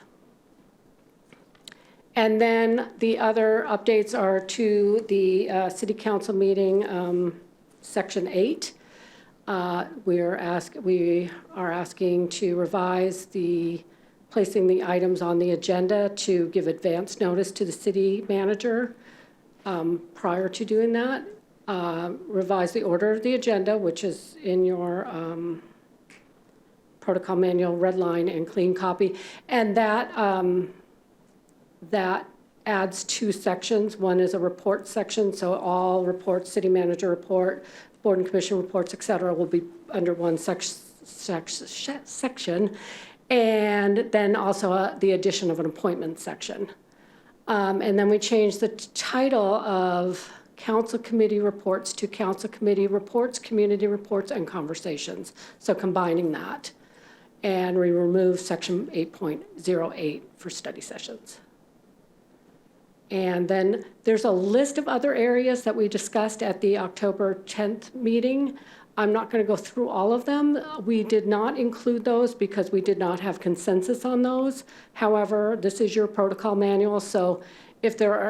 Speaker 3: And then the other updates are to the city council meeting, section 8. We are asking to revise placing the items on the agenda to give advance notice to the city manager prior to doing that. Revise the order of the agenda, which is in your protocol manual, red line and clean copy. And that adds 2 sections. One is a report section, so all reports, city manager report, board and commission reports, et cetera, will be under one section. And then also the addition of an appointment section. And then we changed the title of council committee reports to council committee reports, community reports, and conversations. So combining that. And we removed section 8.08 for study sessions. And then there's a list of other areas that we discussed at the October 10th meeting. I'm not going to go through all of them. We did not include those because we did not have consensus on those. However, this is your protocol manual, so if there are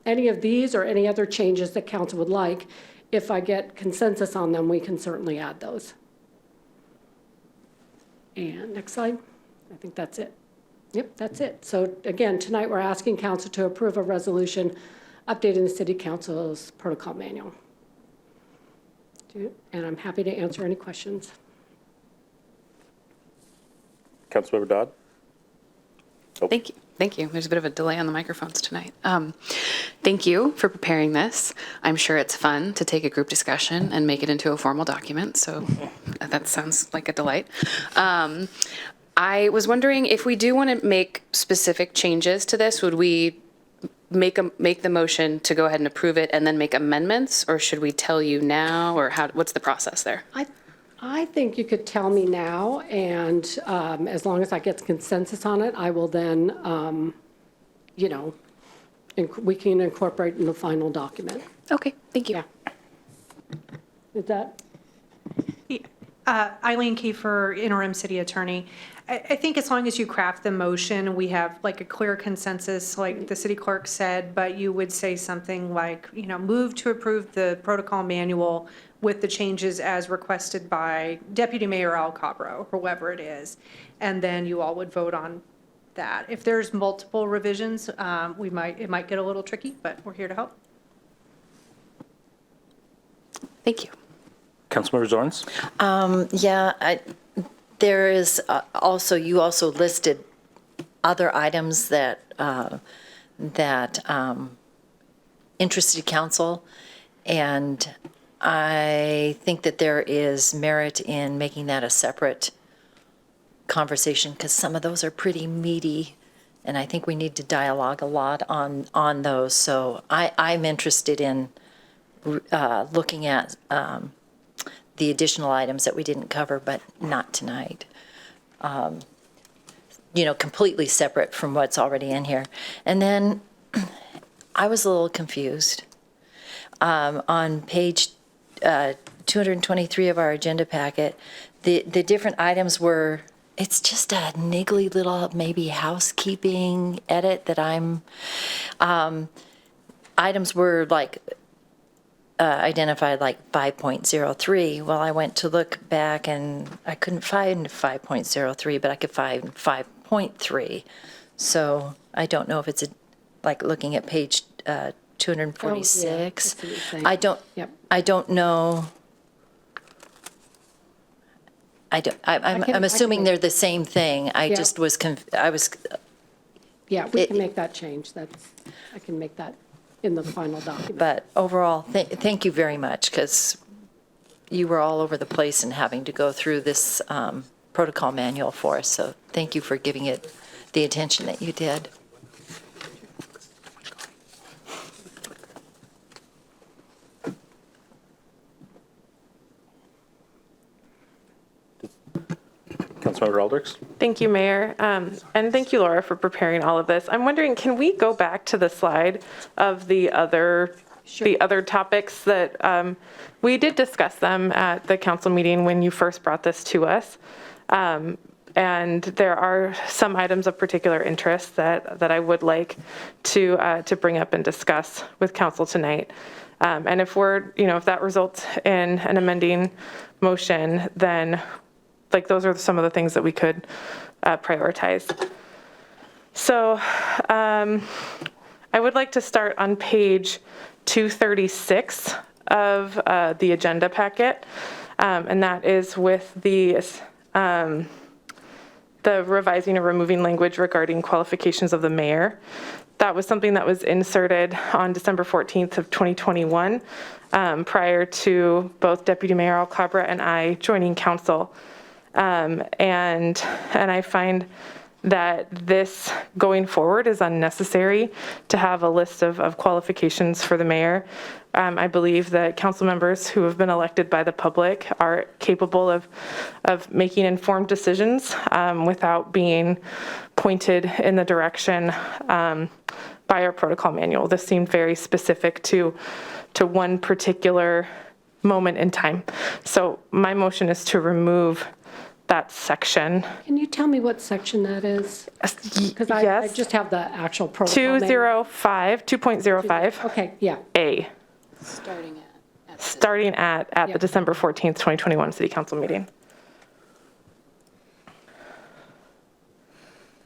Speaker 3: any of these or any other changes that council would like, if I get consensus on them, we can certainly add those. And next slide. I think that's it. Yep, that's it. So again, tonight we're asking council to approve a resolution updating the city council's protocol manual. And I'm happy to answer any questions.
Speaker 1: Councilmember Dodd?
Speaker 13: Thank you. Thank you. There's a bit of a delay on the microphones tonight. Thank you for preparing this. I'm sure it's fun to take a group discussion and make it into a formal document, so that sounds like a delight. I was wondering if we do want to make specific changes to this, would we make the motion to go ahead and approve it and then make amendments, or should we tell you now, or what's the process there?
Speaker 3: I think you could tell me now, and as long as I get consensus on it, I will then, we can incorporate in the final document.
Speaker 13: Okay, thank you.
Speaker 3: Yeah. Is that?
Speaker 11: Eileen Kiefer, interim city attorney. I think as long as you craft the motion, we have like a clear consensus, like the city clerk said, but you would say something like, move to approve the protocol manual with the changes as requested by Deputy Mayor Al Cabro, whoever it is. And then you all would vote on that. If there's multiple revisions, it might get a little tricky, but we're here to help.
Speaker 13: Thank you.
Speaker 1: Councilmember Zorns?
Speaker 4: There is you also listed other items that interested council, and I think that there is merit in making that a separate conversation because some of those are pretty meaty, and I think we need to dialogue a lot on those. So I'm interested in looking at the additional items that we didn't cover, but not tonight. Completely separate from what's already in here. And then I was a little confused. On page 223 of our agenda packet, the different items were, it's just a niggly little maybe housekeeping edit that items were like, identified like 5.03. Well, I went to look back and I couldn't find 5.03, but I could find 5.3. So I don't know if it's like looking at page 246. I don't know. I'm assuming they're the same thing. I just was
Speaker 3: Yeah, we can make that change. I can make that in the final document.
Speaker 4: But overall, thank you very much, because you were all over the place and having to go through this protocol manual for us. So thank you for giving it the attention that you did.
Speaker 1: Councilmember Alders?
Speaker 5: Thank you, Mayor. And thank you, Laura, for preparing all of this. I'm wondering, can we go back to the slide of the other topics that we did discuss them at the council meeting when you first brought this to us? And there are some items of particular interest that I would like to bring up and discuss with council tonight. And if if that results in an amending motion, then those are some of the things that we could prioritize. So I would like to start on page 236 of the agenda packet, and that is with the revising or removing language regarding qualifications of the mayor. That was something that was inserted on December 14th of 2021, prior to both Deputy Mayor Alcabra and I joining council. And I find that this going forward is unnecessary to have a list of qualifications for the mayor. I believe that council members who have been elected by the public are capable of making informed decisions without being pointed in the direction by our protocol manual. This seemed very specific to one particular moment in time. So my motion is to remove that section.
Speaker 3: Can you tell me what section that is? Because I just have the actual protocol.
Speaker 5: 2.05.
Speaker 3: Okay, yeah.
Speaker 5: A. Starting at the December 14th, 2021 City Council meeting.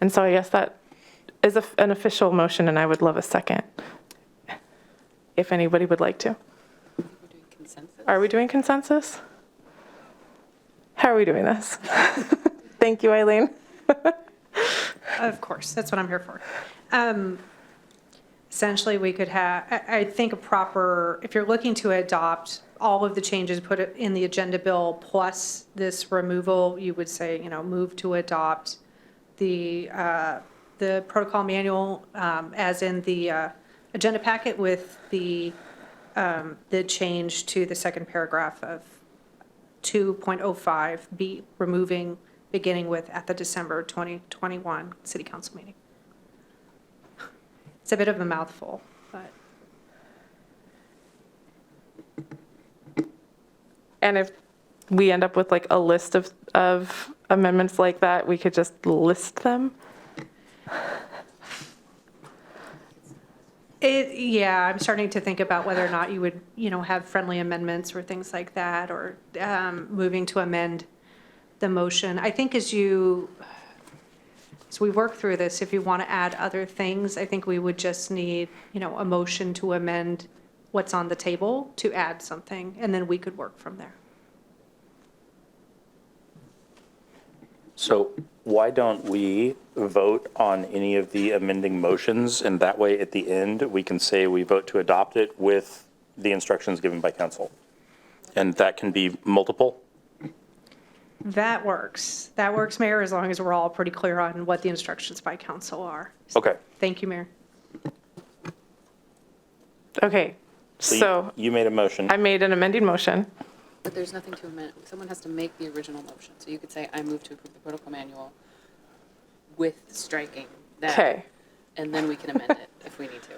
Speaker 5: And so I guess that is an official motion, and I would love a second, if anybody would like to. Are we doing consensus? How are we doing this? Thank you, Eileen.
Speaker 11: Of course, that's what I'm here for. Essentially, we could have, I think if you're looking to adopt all of the changes put in the agenda bill plus this removal, you would say, move to adopt the protocol manual as in the agenda packet with the change to the second paragraph of 2.05B, removing beginning with at the December 2021 City Council meeting. It's a bit of a mouthful, but.
Speaker 5: And if we end up with a list of amendments like that, we could just list them?
Speaker 11: I'm starting to think about whether or not you would, have friendly amendments or things like that, or moving to amend the motion. I think as we work through this, if you want to add other things, I think we would just need, a motion to amend what's on the table to add something, and then we could work from there.
Speaker 1: So why don't we vote on any of the amending motions, and that way at the end, we can say we vote to adopt it with the instructions given by council? And that can be multiple?
Speaker 11: That works. That works, Mayor, as long as we're all pretty clear on what the instructions by council are.
Speaker 1: Okay.
Speaker 11: Thank you, Mayor.
Speaker 5: Okay, so
Speaker 1: you made a motion.
Speaker 5: I made an amending motion.
Speaker 13: But there's nothing to amend. Someone has to make the original motion. So you could say, I move to approve the protocol manual with striking that.
Speaker 5: Okay.
Speaker 13: And then we can amend it if we need to.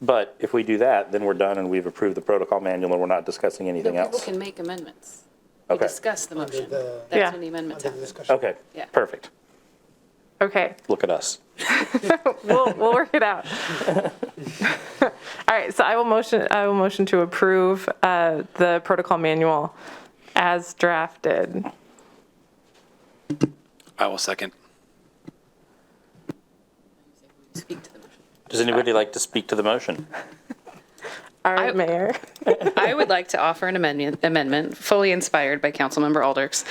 Speaker 1: But if we do that, then we're done and we've approved the protocol manual and we're not discussing anything
Speaker 13: People
Speaker 1: else.
Speaker 13: can make amendments. We
Speaker 1: Okay.
Speaker 13: discuss the motion.
Speaker 11: Yeah.
Speaker 13: That's when the amendments happen.
Speaker 1: Okay,
Speaker 13: Yeah.
Speaker 1: perfect.
Speaker 5: Okay,
Speaker 1: Look at us.
Speaker 5: we'll work it out. All right, so I will motion to approve the protocol manual as drafted.
Speaker 14: I will second.
Speaker 13: Speak to the motion.
Speaker 1: Does anybody like to speak to the motion?
Speaker 5: All right, Mayor.
Speaker 13: I would like to offer an amendment fully inspired by Councilmember Alders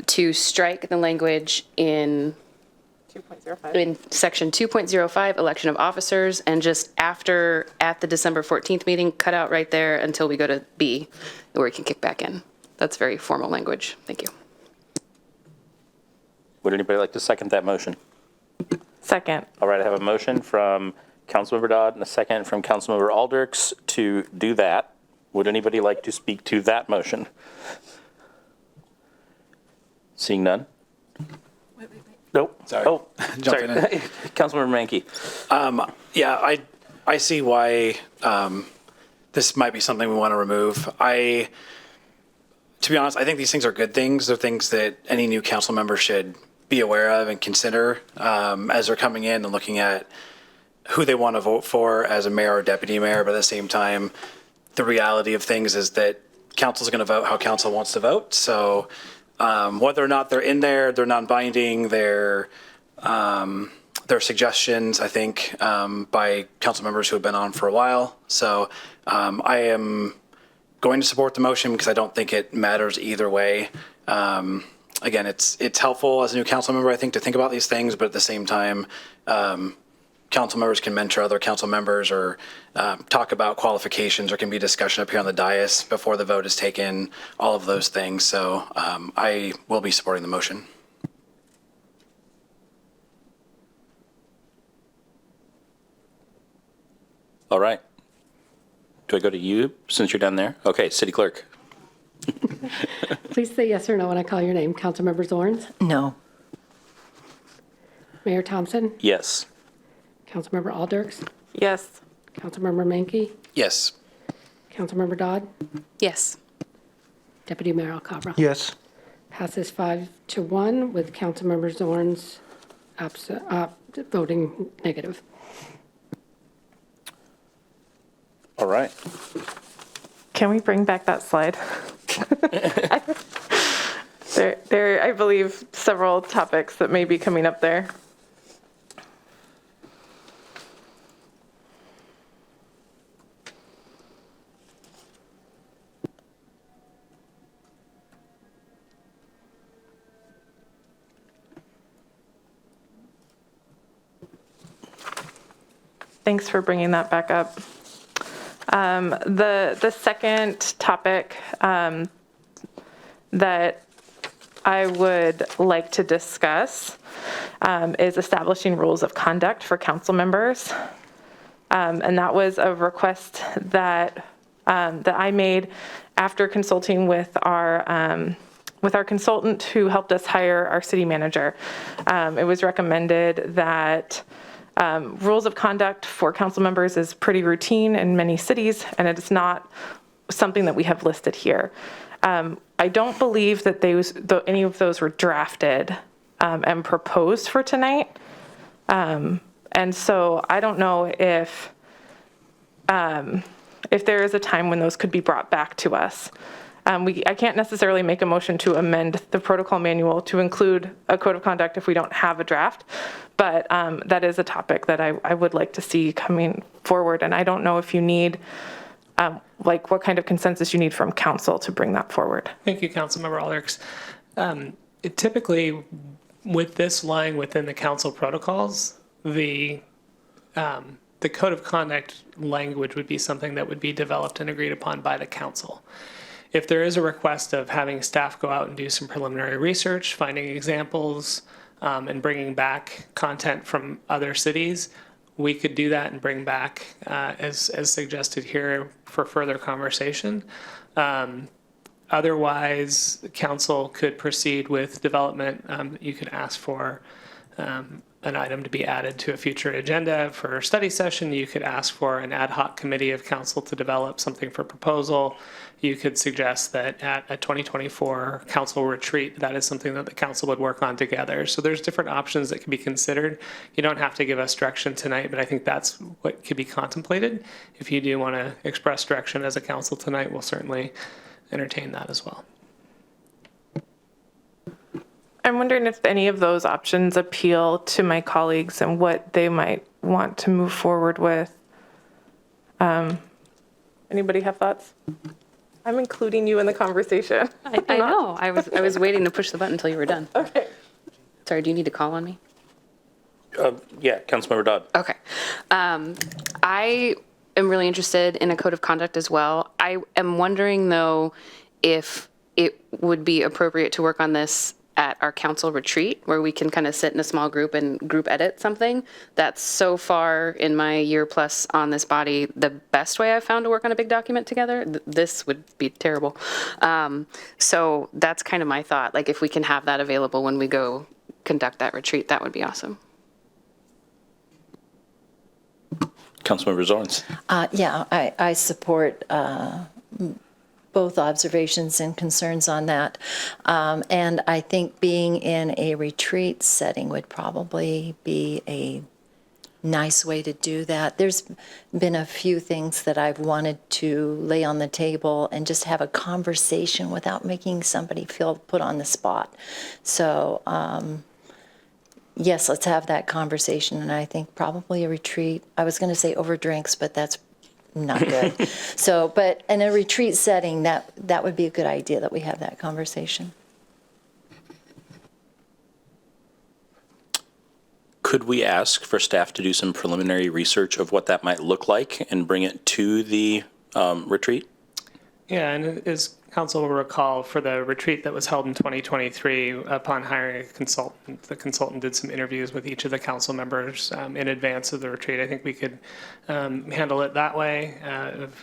Speaker 13: to strike the language in
Speaker 5: 2.05.
Speaker 13: in section 2.05, election of officers, and just at the December 14th meeting, cut out right there until we go to B, where we can kick back in. That's very formal language. Thank you.
Speaker 1: Would anybody like to second that motion?
Speaker 5: Second.
Speaker 1: All right, I have a motion from Councilmember Dodd and a second from Councilmember Alders to do that. Would anybody like to speak to that motion? Seeing none? Nope.
Speaker 14: Sorry.
Speaker 1: Oh, sorry.
Speaker 14: Jumping in.
Speaker 1: Councilmember Mankey.
Speaker 14: Yeah, I see why this might be something we want to remove. To be honest, I think these things are good things. They're things that any new council member should be aware of and consider as they're coming in and looking at who they want to vote for as a mayor or deputy mayor. But at the same time, the reality of things is that council is going to vote how council wants to vote. So whether or not they're in there, they're non-binding, they're suggestions, I think, by council members who have been on for a while. So I am going to support the motion because I don't think it matters either way. Again, it's helpful as a new council member, I think, to think about these things, but at the same time, council members can mentor other council members or talk about qualifications. There can be discussion up here on the dais before the vote is taken, all of those things. So I will be supporting the motion.
Speaker 1: All right. Do I go to you since you're down there? Okay, City Clerk.
Speaker 3: Please say yes or no when I call your name. Councilmember Zorns?
Speaker 4: No.
Speaker 3: Mayor Thompson?
Speaker 1: Yes.
Speaker 3: Councilmember Alders?
Speaker 5: Yes.
Speaker 3: Councilmember Mankey?
Speaker 14: Yes.
Speaker 3: Councilmember Dodd?
Speaker 13: Yes.
Speaker 3: Deputy Mayor Alcabra?
Speaker 10: Yes.
Speaker 3: Passes 5-1 with Councilmember Zorns voting negative.
Speaker 1: All right.
Speaker 5: Can we bring back that slide? There, I believe, several topics that may be coming up there. Thanks for bringing that back up. The second topic that I would like to discuss is establishing rules of conduct for council members. And that was a request that I made after consulting with our consultant who helped us hire our city manager. It was recommended that rules of conduct for council members is pretty routine in many cities, and it is not something that we have listed here. I don't believe that any of those were drafted and proposed for tonight. And so I don't know if there is a time when those could be brought back to us. I can't necessarily make a motion to amend the protocol manual to include a code of conduct if we don't have a draft, but that is a topic that I would like to see coming forward. And I don't know if you need, what kind of consensus you need from council to bring that forward.
Speaker 6: Thank you, Councilmember Alders. Typically, with this lying within the council protocols, the code of conduct language would be something that would be developed and agreed upon by the council. If there is a request of having staff go out and do some preliminary research, finding examples, and bringing back content from other cities, we could do that and bring back, as suggested here, for further conversation. Otherwise, the council could proceed with development. You could ask for an item to be added to a future agenda for a study session. You could ask for an ad hoc committee of council to develop something for proposal. You could suggest that at a 2024 council retreat, that is something that the council would work on together. So there's different options that can be considered. You don't have to give us direction tonight, but I think that's what could be contemplated. If you do want to express direction as a council tonight, we'll certainly entertain that as well.
Speaker 5: I'm wondering if any of those options appeal to my colleagues and what they might want to move forward with. Anybody have thoughts? I'm including you in the conversation.
Speaker 13: I know. I was waiting to push the button until you were done.
Speaker 5: Okay.
Speaker 13: Sorry, do you need to call on me?
Speaker 1: Yeah, Councilmember Dodd.
Speaker 13: Okay. I am really interested in a code of conduct as well. I am wondering, though, if it would be appropriate to work on this at our council retreat, where we can kind of sit in a small group and group edit something. That's so far in my year plus on this body, the best way I've found to work on a big document together. This would be terrible. So that's kind of my thought. Like if we can have that available when we go conduct that retreat, that would be awesome.
Speaker 1: Councilmember Zorns.
Speaker 4: Yeah, I support both observations and concerns on that. And I think being in a retreat setting would probably be a nice way to do that. There's been a few things that I've wanted to lay on the table and just have a conversation without making somebody feel put on the spot. So, yes, let's have that conversation. And I think probably a retreat. I was going to say over drinks, but that's not good. So, but in a retreat setting, that would be a good idea that we have that conversation.
Speaker 1: Could we ask for staff to do some preliminary research of what that might look like and bring it to the retreat?
Speaker 6: Yeah, and as council will recall, for the retreat that was held in 2023, upon hiring a consultant, the consultant did some interviews with each of the council members in advance of the retreat. I think we could handle it that way.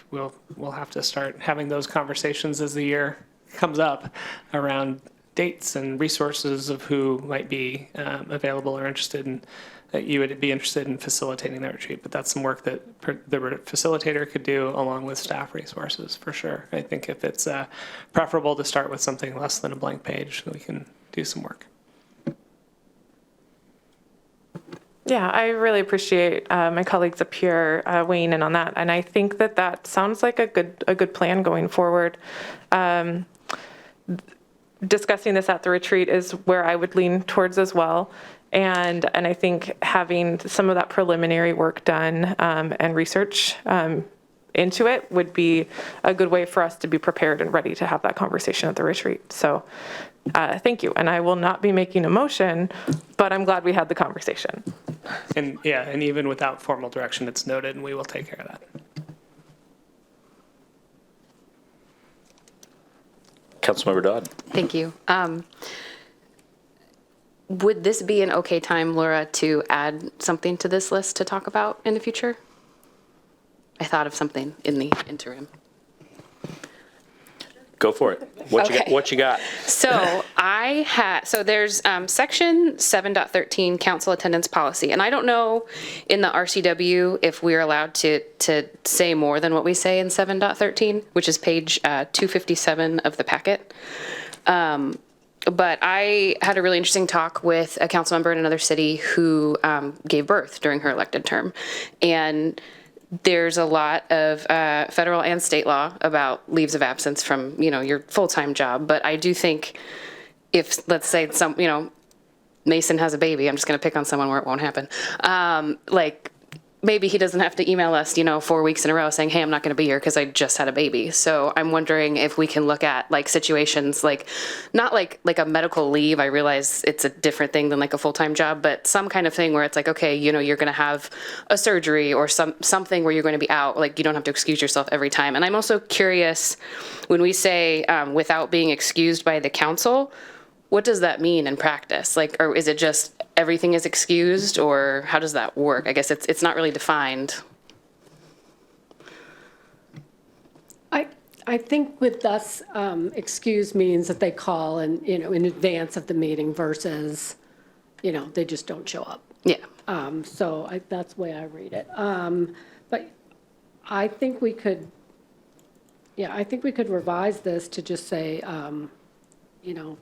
Speaker 6: We'll have to start having those conversations as the year comes up around dates and resources of who might be available or interested in, that you would be interested in facilitating that retreat. But that's some work that the facilitator could do along with staff resources for sure. I think if it's preferable to start with something less than a blank page, we can do some work.
Speaker 5: Yeah, I really appreciate my colleagues up here weighing in on that. And I think that sounds like a good plan going forward. Discussing this at the retreat is where I would lean towards as well. And I think having some of that preliminary work done and research into it would be a good way for us to be prepared and ready to have that conversation at the retreat. So thank you. And I will not be making a motion, but I'm glad we had the conversation.
Speaker 6: And yeah, and even without formal direction, it's noted and we will take care of that.
Speaker 1: Councilmember Dodd.
Speaker 13: Thank you. Would this be an okay time, Laura, to add something to this list to talk about in the future? I thought of something in the interim.
Speaker 1: Go for it. What you got?
Speaker 13: So there's section 7.13 council attendance policy, and I don't know in the RCW if we're allowed to say more than what we say in 7.13, which is page 257 of the packet. But I had a really interesting talk with a council member in another city who gave birth during her elected term, and there's a lot of federal and state law about leaves of absence from, your full-time job. But I do think if, let's say, Mason has a baby, I'm just going to pick on someone where it won't happen. Maybe he doesn't have to email us, 4 weeks in a row saying, hey, I'm not going to be here because I just had a baby. So I'm wondering if we can look at situations not like a medical leave. I realize it's a different thing than a full-time job, but some kind of thing where it's okay, you're going to have a surgery or something where you're going to be out. You don't have to excuse yourself every time. And I'm also curious when we say without being excused by the council, what does that mean in practice? Or is it just everything is excused, or how does that work? I guess it's not really defined.
Speaker 3: I think with us, excuse means that they call and, in advance of the meeting versus, they just don't show up.
Speaker 13: Yeah.
Speaker 3: So that's the way I read it. But I think we could revise this to just say,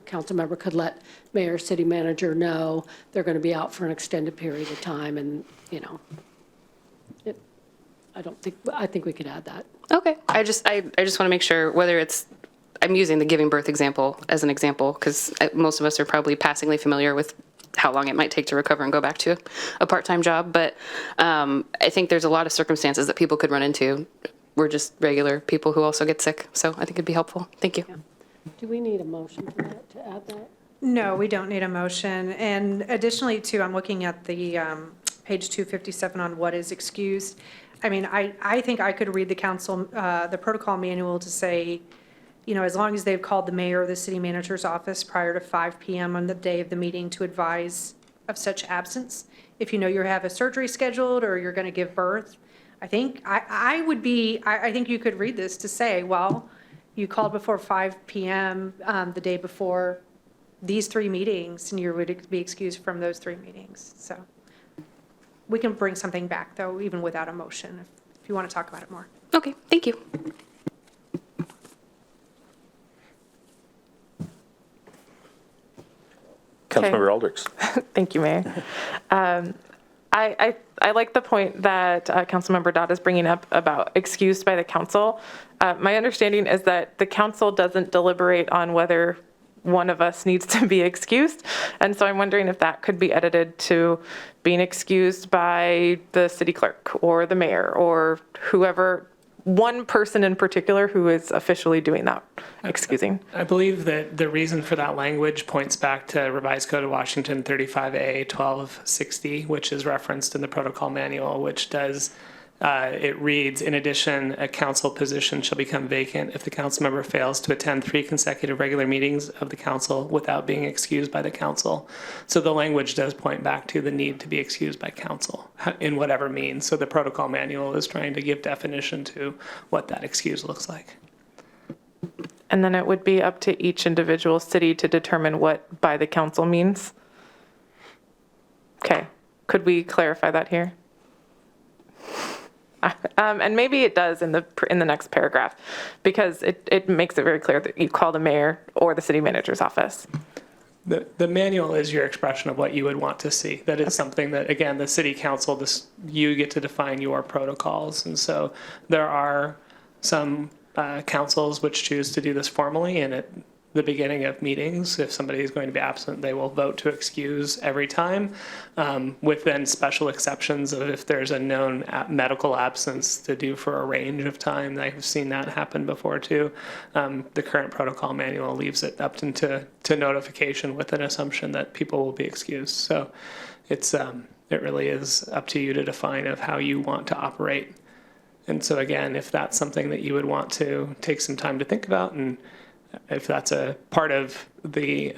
Speaker 3: council member could let mayor, city manager know they're going to be out for an extended period of time, and I think we could add that.
Speaker 13: Okay. I just want to make sure whether I'm using the giving birth example as an example because most of us are probably passingly familiar with how long it might take to recover and go back to a part-time job. But I think there's a lot of circumstances that people could run into. We're just regular people who also get sick. So I think it'd be helpful. Thank you.
Speaker 3: Yeah. Do we need a motion for that, to add that?
Speaker 11: No, we don't need a motion. And additionally, too, I'm looking at the page 257 on what is excused. I mean, I think I could read the council, the protocol manual to say, as long as they've called the mayor or the city manager's office prior to 5 PM on the day of the meeting to advise of such absence. If you know you have a surgery scheduled or you're going to give birth, I think I think you could read this to say, well, you called before 5 PM the day before these 3 meetings, and you would be excused from those 3 meetings. So we can bring something back, though, even without a motion, if you want to talk about it more.
Speaker 13: Okay, thank you.
Speaker 1: Councilmember Alders.
Speaker 5: Thank you, Mayor. I like the point that Councilmember Dodd is bringing up about excused by the council. My understanding is that the council doesn't deliberate on whether one of us needs to be excused. And so I'm wondering if that could be edited to being excused by the city clerk or the mayor or whoever, one person in particular who is officially doing that excusing.
Speaker 6: I believe that the reason for that language points back to Revised Code of Washington 35A 1260, which is referenced in the protocol manual, which does, it reads, in addition, a council position shall become vacant if the council member fails to attend 3 consecutive regular meetings of the council without being excused by the council. So the language does point back to the need to be excused by council in whatever means. So the protocol manual is trying to give definition to what that excuse looks like.
Speaker 5: And then it would be up to each individual city to determine what by the council means. Okay, could we clarify that here? And maybe it does in the next paragraph, because it makes it very clear that you call the mayor or the city manager's office.
Speaker 6: The manual is your expression of what you would want to see. That is something that, again, the city council, you get to define your protocols. And so there are some councils which choose to do this formally, and at the beginning of meetings, if somebody is going to be absent, they will vote to excuse every time, with then special exceptions of if there's a known medical absence to do for a range of time. I've seen that happen before too. The current protocol manual leaves it up to notification with an assumption that people will be excused. So it really is up to you to define of how you want to operate. And so again, if that's something that you would want to take some time to think about, and if that's a part of the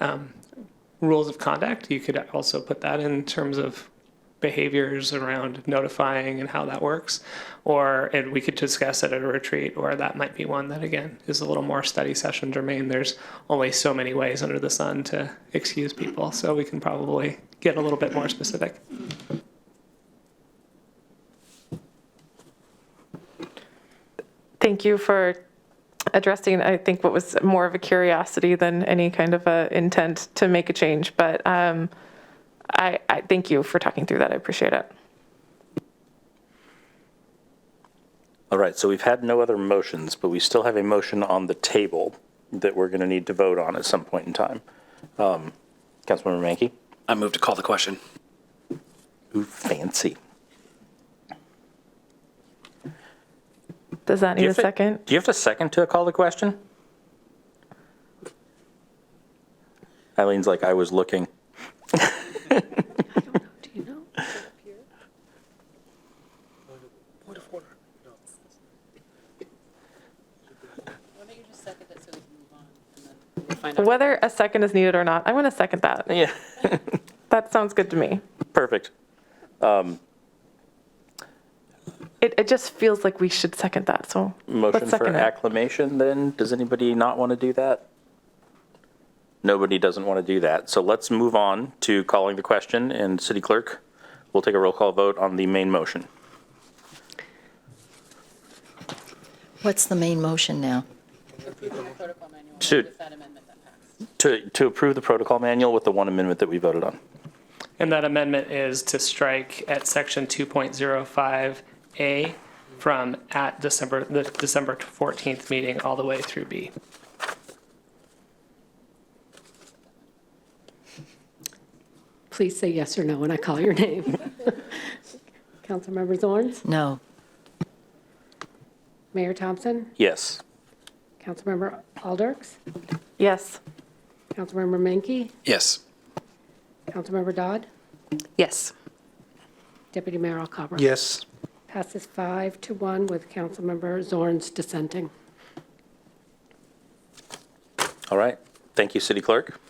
Speaker 6: rules of conduct, you could also put that in terms of behaviors around notifying and how that works. And we could discuss it at a retreat, or that might be one that, again, is a little more study session germane. There's only so many ways under the sun to excuse people, so we can probably get a little bit more specific.
Speaker 5: Thank you for addressing, I think, what was more of a curiosity than any kind of a intent to make a change. But I thank you for talking through that. I appreciate it.
Speaker 1: All right, so we've had no other motions, but we still have a motion on the table that we're going to need to vote on at some point in time. Councilmember Mankey?
Speaker 14: I move to call the question.
Speaker 1: Ooh, fancy.
Speaker 5: Does that need a second?
Speaker 1: Do you have a second to call the question? Eileen's like, I was looking.
Speaker 3: Do you know?
Speaker 14: Point of order. No.
Speaker 13: Why don't you just second it so we can move on, and then we'll find out.
Speaker 5: Whether a second is needed or not, I'm going to second that.
Speaker 1: Yeah.
Speaker 5: That sounds good to me.
Speaker 1: Perfect.
Speaker 5: It just feels like we should second that, so
Speaker 1: Motion
Speaker 5: let's
Speaker 1: for
Speaker 5: second it.
Speaker 1: acclamation then. Does anybody not want to do that? Nobody doesn't want to do that. So let's move on to calling the question, and City Clerk will take a roll call vote on the main motion.
Speaker 4: What's the main motion now?
Speaker 1: To approve the protocol manual with the one amendment that we voted on.
Speaker 6: And that amendment is to strike at section 2.05A from the December 14th meeting all the way through B.
Speaker 3: Please say yes or no when I call your name. Councilmember Zorns?
Speaker 4: No.
Speaker 3: Mayor Thompson?
Speaker 1: Yes.
Speaker 3: Councilmember Alders?
Speaker 5: Yes.
Speaker 3: Councilmember Mankey?
Speaker 14: Yes.
Speaker 3: Councilmember Dodd?
Speaker 13: Yes.
Speaker 3: Deputy Mayor Alcabra?
Speaker 10: Yes.
Speaker 3: Passes 5-1 with Councilmember Zorns dissenting.
Speaker 1: All right. Thank you, City Clerk.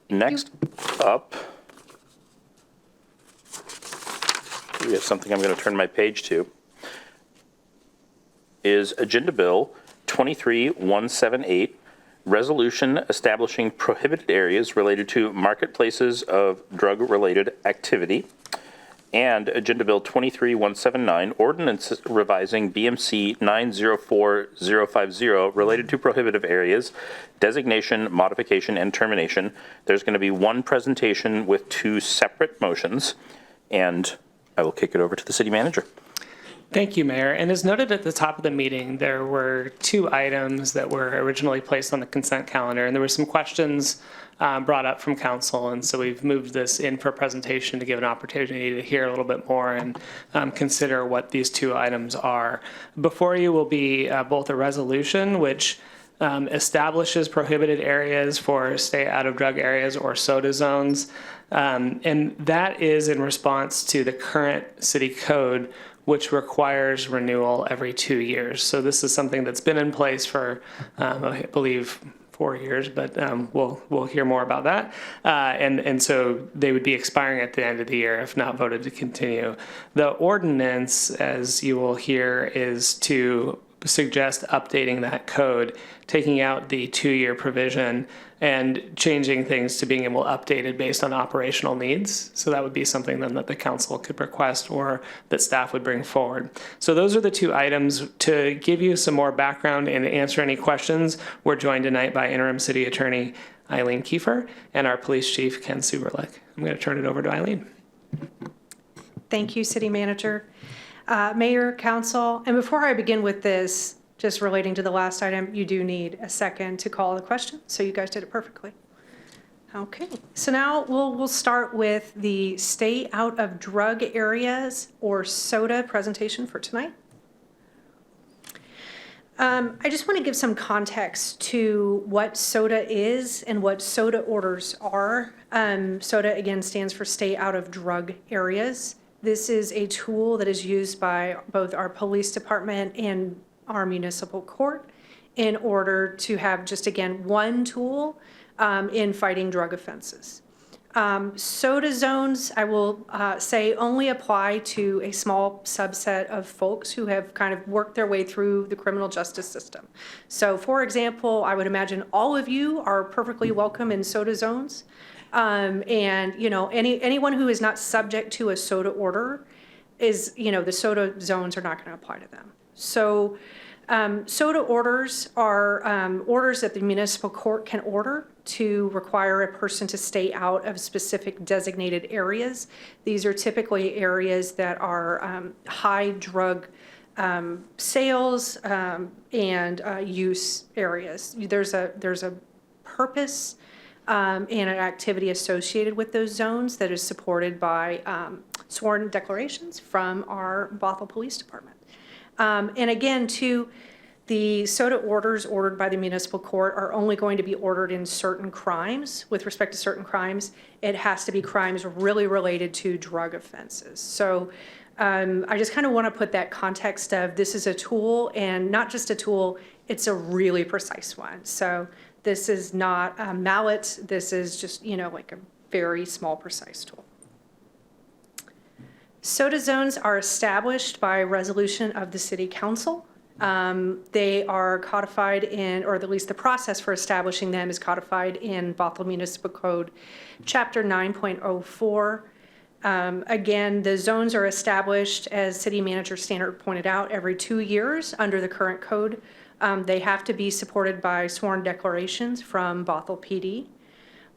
Speaker 1: Next up, we have something I'm going to turn my page to, is Agenda Bill 23178, Resolution Establishing Prohibited Areas Related to Marketplaces of Drug-Related Activity, and Agenda Bill 23179, Ordinance Revising BMC 904050 related to prohibitive areas, designation, modification, and termination. There's going to be one presentation with two separate motions, and I will kick it over to the city manager.
Speaker 6: Thank you, Mayor. And as noted at the top of the meeting, there were two items that were originally placed on the consent calendar, and there were some questions brought up from council, and so we've moved this in for a presentation to give an opportunity to hear a little bit more and consider what these two items are. Before you will be both a resolution which establishes prohibited areas for stay out of drug areas or soda zones, and that is in response to the current city code, which requires renewal every 2 years. So this is something that's been in place for, I believe, 4 years, but we'll hear more about that. And so they would be expiring at the end of the year if not voted to continue. The ordinance, as you will hear, is to suggest updating that code, taking out the 2-year provision and changing things to being able to update it based on operational needs. So that would be something then that the council could request or that staff would bring forward. So those are the two items. To give you some more background and answer any questions, we're joined tonight by Interim City Attorney Eileen Kiefer and our Police Chief Ken Suberlick. I'm going to turn it over to Eileen.
Speaker 11: Thank you, City Manager. Mayor, Council, and before I begin with this, just relating to the last item, you do need a second to call the question, so you guys did it perfectly. Okay, so now we'll start with the stay out of drug areas or SODA presentation for tonight. I just want to give some context to what SODA is and what SODA orders are. SODA, again, stands for Stay Out of Drug Areas. This is a tool that is used by both our police department and our municipal court in order to have just, again, one tool in fighting drug offenses. SODA zones, I will say, only apply to a small subset of folks who have kind of worked their way through the criminal justice system. So, for example, I would imagine all of you are perfectly welcome in SODA zones. And, you know, anyone who is not subject to a SODA order is, you know, the SODA zones are not going to apply to them. So SODA orders are orders that the municipal court can order to require a person to stay out of specific designated areas. These are typically areas that are high drug sales and use areas. There's a purpose and an activity associated with those zones that is supported by sworn declarations from our Bothell Police Department. And again, too, the SODA orders ordered by the municipal court are only going to be ordered in certain crimes. With respect to certain crimes, it has to be crimes really related to drug offenses. So I just kind of want to put that context of this is a tool, and not just a tool, it's a really precise one. So this is not a mallet. This is just, you know, like a very small, precise tool. SODA zones are established by resolution of the City Council. They are codified in, or at least the process for establishing them is codified in Bothell Municipal Code, Chapter 9.04. Again, the zones are established, as City Manager Standard pointed out, every 2 years under the current code. They have to be supported by sworn declarations from Bothell PD.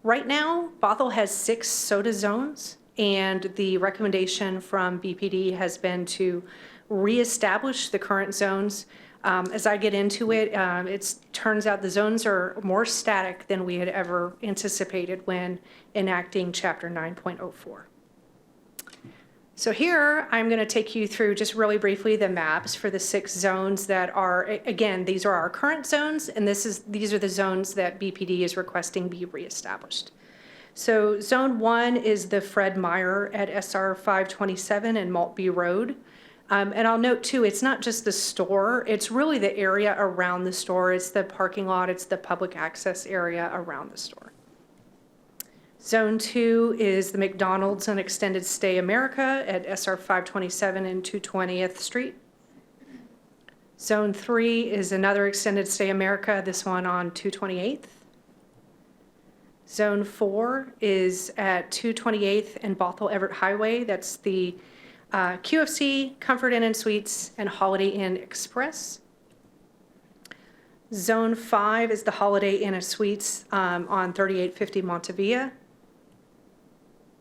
Speaker 11: Right now, Bothell has 6 SODA zones, and the recommendation from BPD has been to reestablish the current zones. As I get into it, it turns out the zones are more static than we had ever anticipated when enacting Chapter 9.04. So here, I'm going to take you through just really briefly the maps for the 6 zones that are, again, these are our current zones, and these are the zones that BPD is requesting be reestablished. So Zone 1 is the Fred Meyer at SR 527 and Maltby Road. And I'll note too, it's not just the store, it's really the area around the store. It's the parking lot, it's the public access area around the store. Zone 2 is the McDonald's and Extended Stay America at SR 527 and 220th Street. Zone 3 is another Extended Stay America, this one on 228th. Zone 4 is at 228th and Bothell Everett Highway. That's the QFC, Comfort Inn and Suites, and Holiday Inn Express. Zone 5 is the Holiday Inn and Suites on 3850 Montevilla.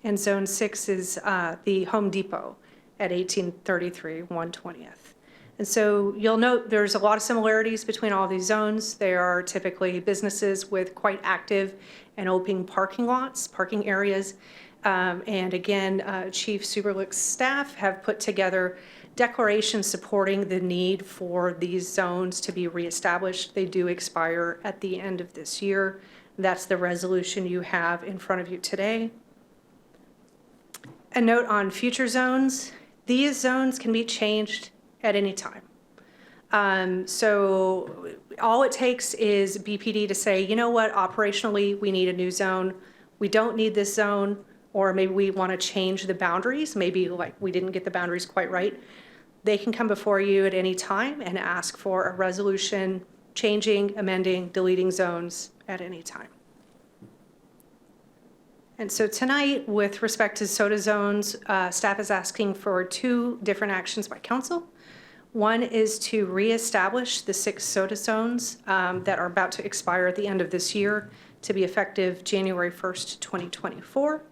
Speaker 11: And Zone 6 is the Home Depot at 1833 120th. And so you'll note there's a lot of similarities between all these zones. They are typically businesses with quite active and open parking lots, parking areas. And again, Chief Superlick's staff have put together declarations supporting the need for these zones to be reestablished. They do expire at the end of this year. That's the resolution you have in front of you today. A note on future zones, these zones can be changed at any time. So all it takes is BPD to say, you know what, operationally, we need a new zone. We don't need this zone, or maybe we want to change the boundaries. Maybe like we didn't get the boundaries quite right. They can come before you at any time and ask for a resolution changing, amending, deleting zones at any time. And so tonight, with respect to SOTA zones, staff is asking for 2 different actions by council. One is to reestablish the 6 SOTA zones that are about to expire at the end of this year to be effective January 1st, 2024.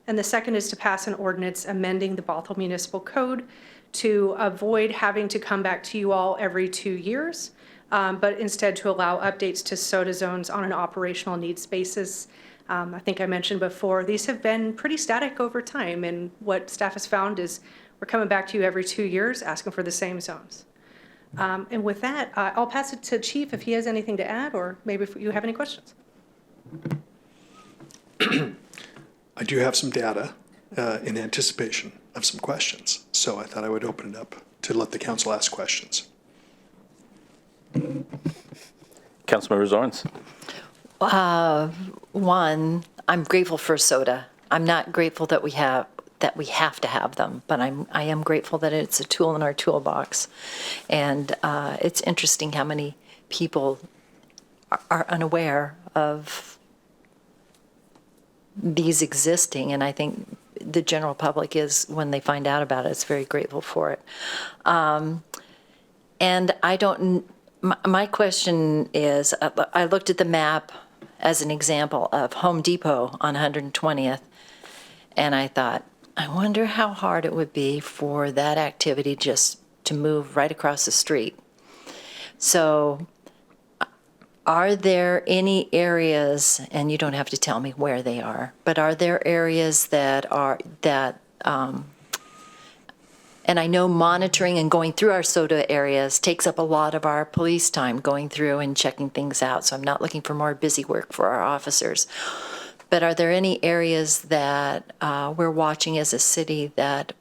Speaker 11: And the second is to pass an ordinance amending the Bothell Municipal Code to avoid having to come back to you all every 2 years, but instead to allow updates to SOTA zones on an operational needs basis. I think I mentioned before, these have been pretty static over time, and what staff has found is we're coming back to you every 2 years asking for the same zones. And with that, I'll pass it to Chief if he has anything to add, or maybe if you have any questions.
Speaker 15: I do have some data in anticipation of some questions, so I thought I would open it up to let the council ask questions.
Speaker 1: Councilmember Zorns.
Speaker 4: One, I'm grateful for SOTA. I'm not grateful that we have to have them, but I am grateful that it's a tool in our toolbox. And it's interesting how many people are unaware of these existing, and I think the general public is, when they find out about it, it's very grateful for it. And my question is, I looked at the map as an example of Home Depot on 120th, and I thought, I wonder how hard it would be for that activity just to move right across the street. So are there any areas, and you don't have to tell me where they are, but are there areas and I know monitoring and going through our SOTA areas takes up a lot of our police time, going through and checking things out, so I'm not looking for more busy work for our officers. But are there any areas that we're watching as a city that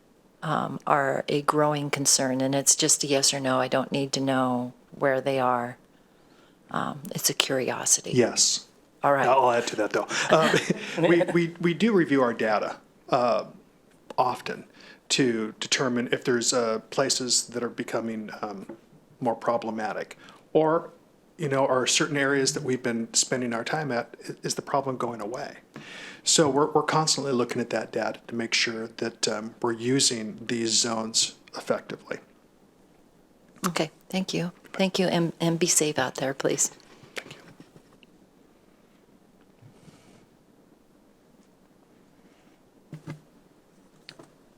Speaker 4: are a growing concern? And it's just a yes or no. I don't need to know where they are. It's a curiosity.
Speaker 15: Yes.
Speaker 4: All right.
Speaker 15: I'll add to that, though. We do review our data often to determine if there's places that are becoming more problematic, or are certain areas that we've been spending our time at, is the problem going away? So we're constantly looking at that data to make sure that we're using these zones effectively.
Speaker 4: Okay, thank you. Thank you, and be safe out there, please.
Speaker 15: Thank you.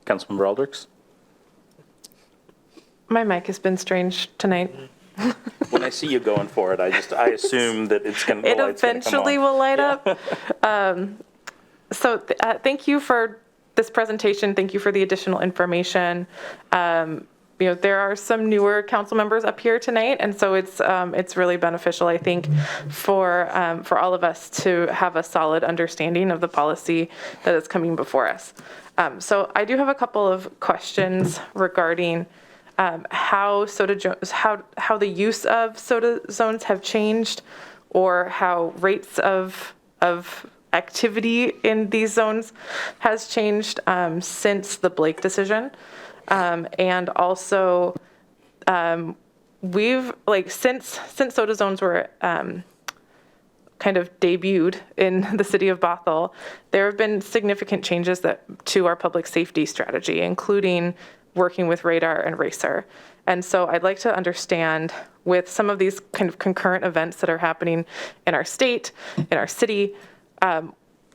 Speaker 1: Councilmember Aldrichs.
Speaker 5: My mic has been strange tonight.
Speaker 1: When I see you going for it, I assume that it's going to.
Speaker 5: It eventually will light up. So thank you for this presentation. Thank you for the additional information. There are some newer council members up here tonight, and so it's really beneficial, I think, for all of us to have a solid understanding of the policy that is coming before us. So I do have a couple of questions regarding how how the use of soda zones have changed, or how rates of activity in these zones has changed since the Blake decision. And also, we've, like, since soda zones were kind of debuted in the city of Bothell, there have been significant changes to our public safety strategy, including working with radar and racer. And so I'd like to understand, with some of these kind of concurrent events that are happening in our state, in our city,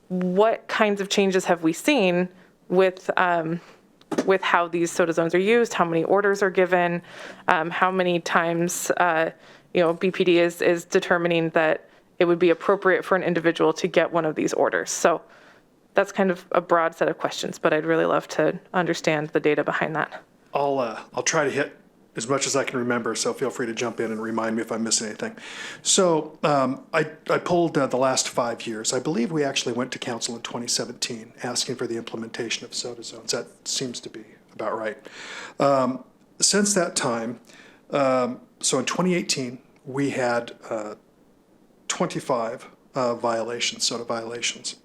Speaker 5: what kinds of changes have we seen with how these soda zones are used, how many orders are given, how many times BPD is determining that it would be appropriate for an individual to get one of these orders. So that's kind of a broad set of questions, but I'd really love to understand the data behind that.
Speaker 15: I'll try to hit as much as I can remember, so feel free to jump in and remind me if I'm missing anything. So I pulled the last 5 years. I believe we actually went to council in 2017 asking for the implementation of soda zones. That seems to be about right. Since that time, so in 2018, we had 25 violations, soda violations.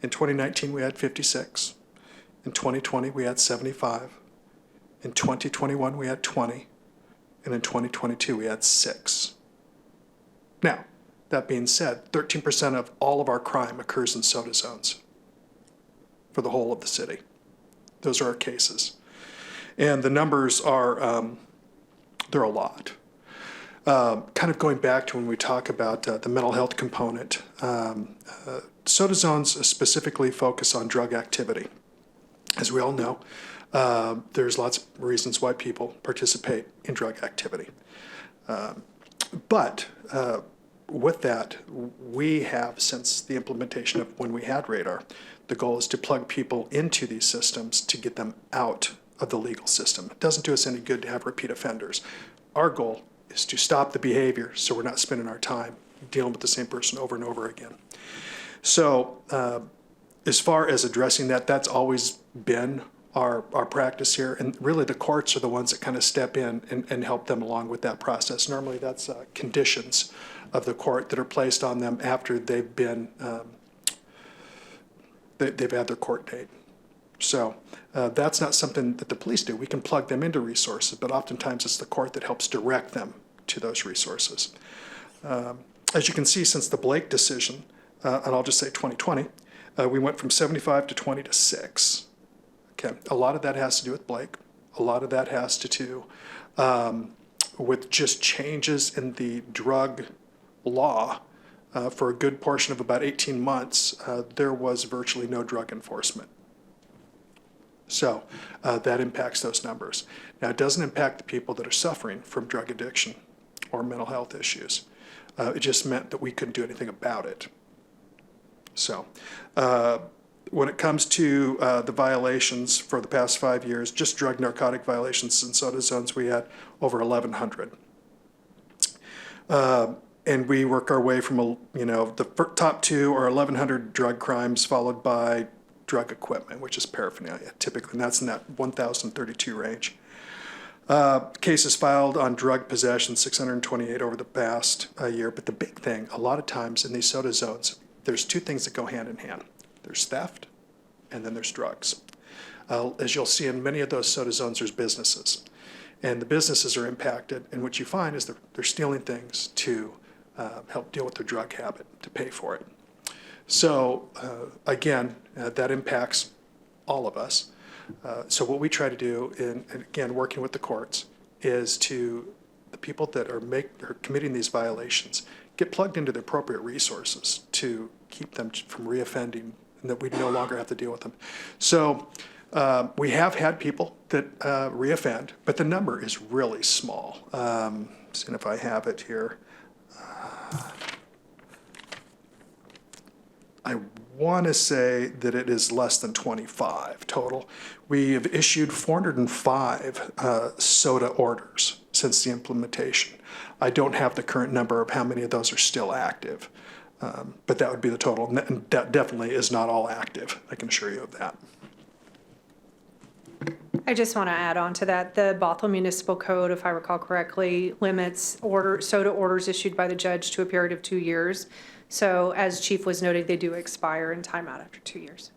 Speaker 15: In 2019, we had 56. In 2020, we had 75. In 2021, we had 20. And in 2022, we had 6. Now, that being said, 13% of all of our crime occurs in soda zones for the whole of the city. Those are our cases. And the numbers are, they're a lot. Kind of going back to when we talk about the mental health component, soda zones specifically focus on drug activity. As we all know, there's lots of reasons why people participate in drug activity. But with that, we have, since the implementation of when we had radar, the goal is to plug people into these systems to get them out of the legal system. It doesn't do us any good to have repeat offenders. Our goal is to stop the behavior so we're not spending our time dealing with the same person over and over again. So as far as addressing that, that's always been our practice here. And really the courts are the ones that kind of step in and help them along with that process. Normally that's conditions of the court that are placed on them after they've been, they've had their court date. So that's not something that the police do. We can plug them into resources, but oftentimes it's the court that helps direct them to those resources. As you can see, since the Blake decision, and I'll just say 2020, we went from 75 to 20 to 6. Okay, a lot of that has to do with Blake. A lot of that has to do with just changes in the drug law. For a good portion of about 18 months, there was virtually no drug enforcement. So that impacts those numbers. Now, it doesn't impact the people that are suffering from drug addiction or mental health issues. It just meant that we couldn't do anything about it. So when it comes to the violations for the past 5 years, just drug narcotic violations in soda zones, we had over 1,100. And we work our way from, the top 2 are 1,100 drug crimes, followed by drug equipment, which is paraphernalia, typically, and that's in that 1,032 range. Cases filed on drug possession, 628 over the past year. But the big thing, a lot of times in these soda zones, there's 2 things that go hand in hand. There's theft, and then there's drugs. As you'll see in many of those soda zones, there's businesses. And the businesses are impacted, and what you find is they're stealing things to help deal with their drug habit, to pay for it. So again, that impacts all of us. So what we try to do, and again, working with the courts, is to the people that are committing these violations get plugged into the appropriate resources to keep them from reoffending, and that we no longer have to deal with them. So we have had people that reoffend, but the number is really small. Seeing if I have it here. I want to say that it is less than 25 total. We have issued 405 soda orders since the implementation. I don't have the current number of how many of those are still active, but that would be the total. And that definitely is not all active, I can assure you of that.
Speaker 11: I just want to add on to that. The Bothell Municipal Code, if I recall correctly, limits soda orders issued by the judge to a period of 2 years. So as Chief was noting, they do expire and time out after 2 years.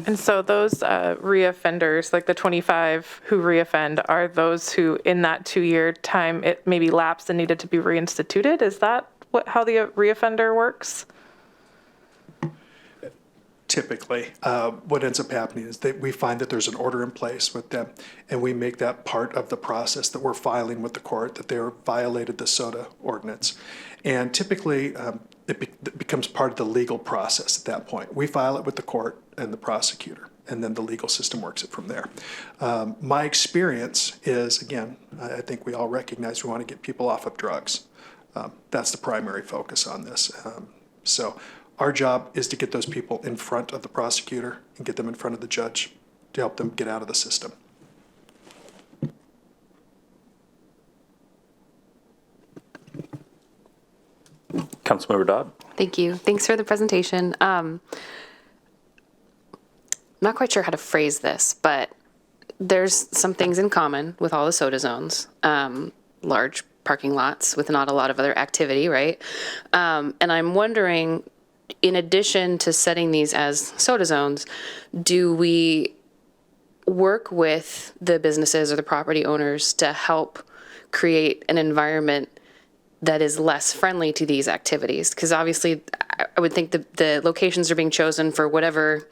Speaker 5: And so those reoffenders, like the 25 who reoffend, are those who in that 2-year time it maybe lapsed and needed to be reinstituted? Is that how the reoffender works?
Speaker 15: Typically, what ends up happening is that we find that there's an order in place with them, and we make that part of the process that we're filing with the court, that they violated the soda ordinance. And typically, it becomes part of the legal process at that point. We file it with the court and the prosecutor, and then the legal system works it from there. My experience is, again, I think we all recognize we want to get people off of drugs. That's the primary focus on this. So our job is to get those people in front of the prosecutor and get them in front of the judge to help them get out of the system.
Speaker 1: Councilmember Dodd.
Speaker 13: Thank you. Thanks for the presentation. I'm not quite sure how to phrase this, but there's some things in common with all the soda zones. Large parking lots with not a lot of other activity, right? And I'm wondering, in addition to setting these as soda zones, do we work with the businesses or the property owners to help create an environment that is less friendly to these activities? Because obviously, I would think the locations are being chosen for whatever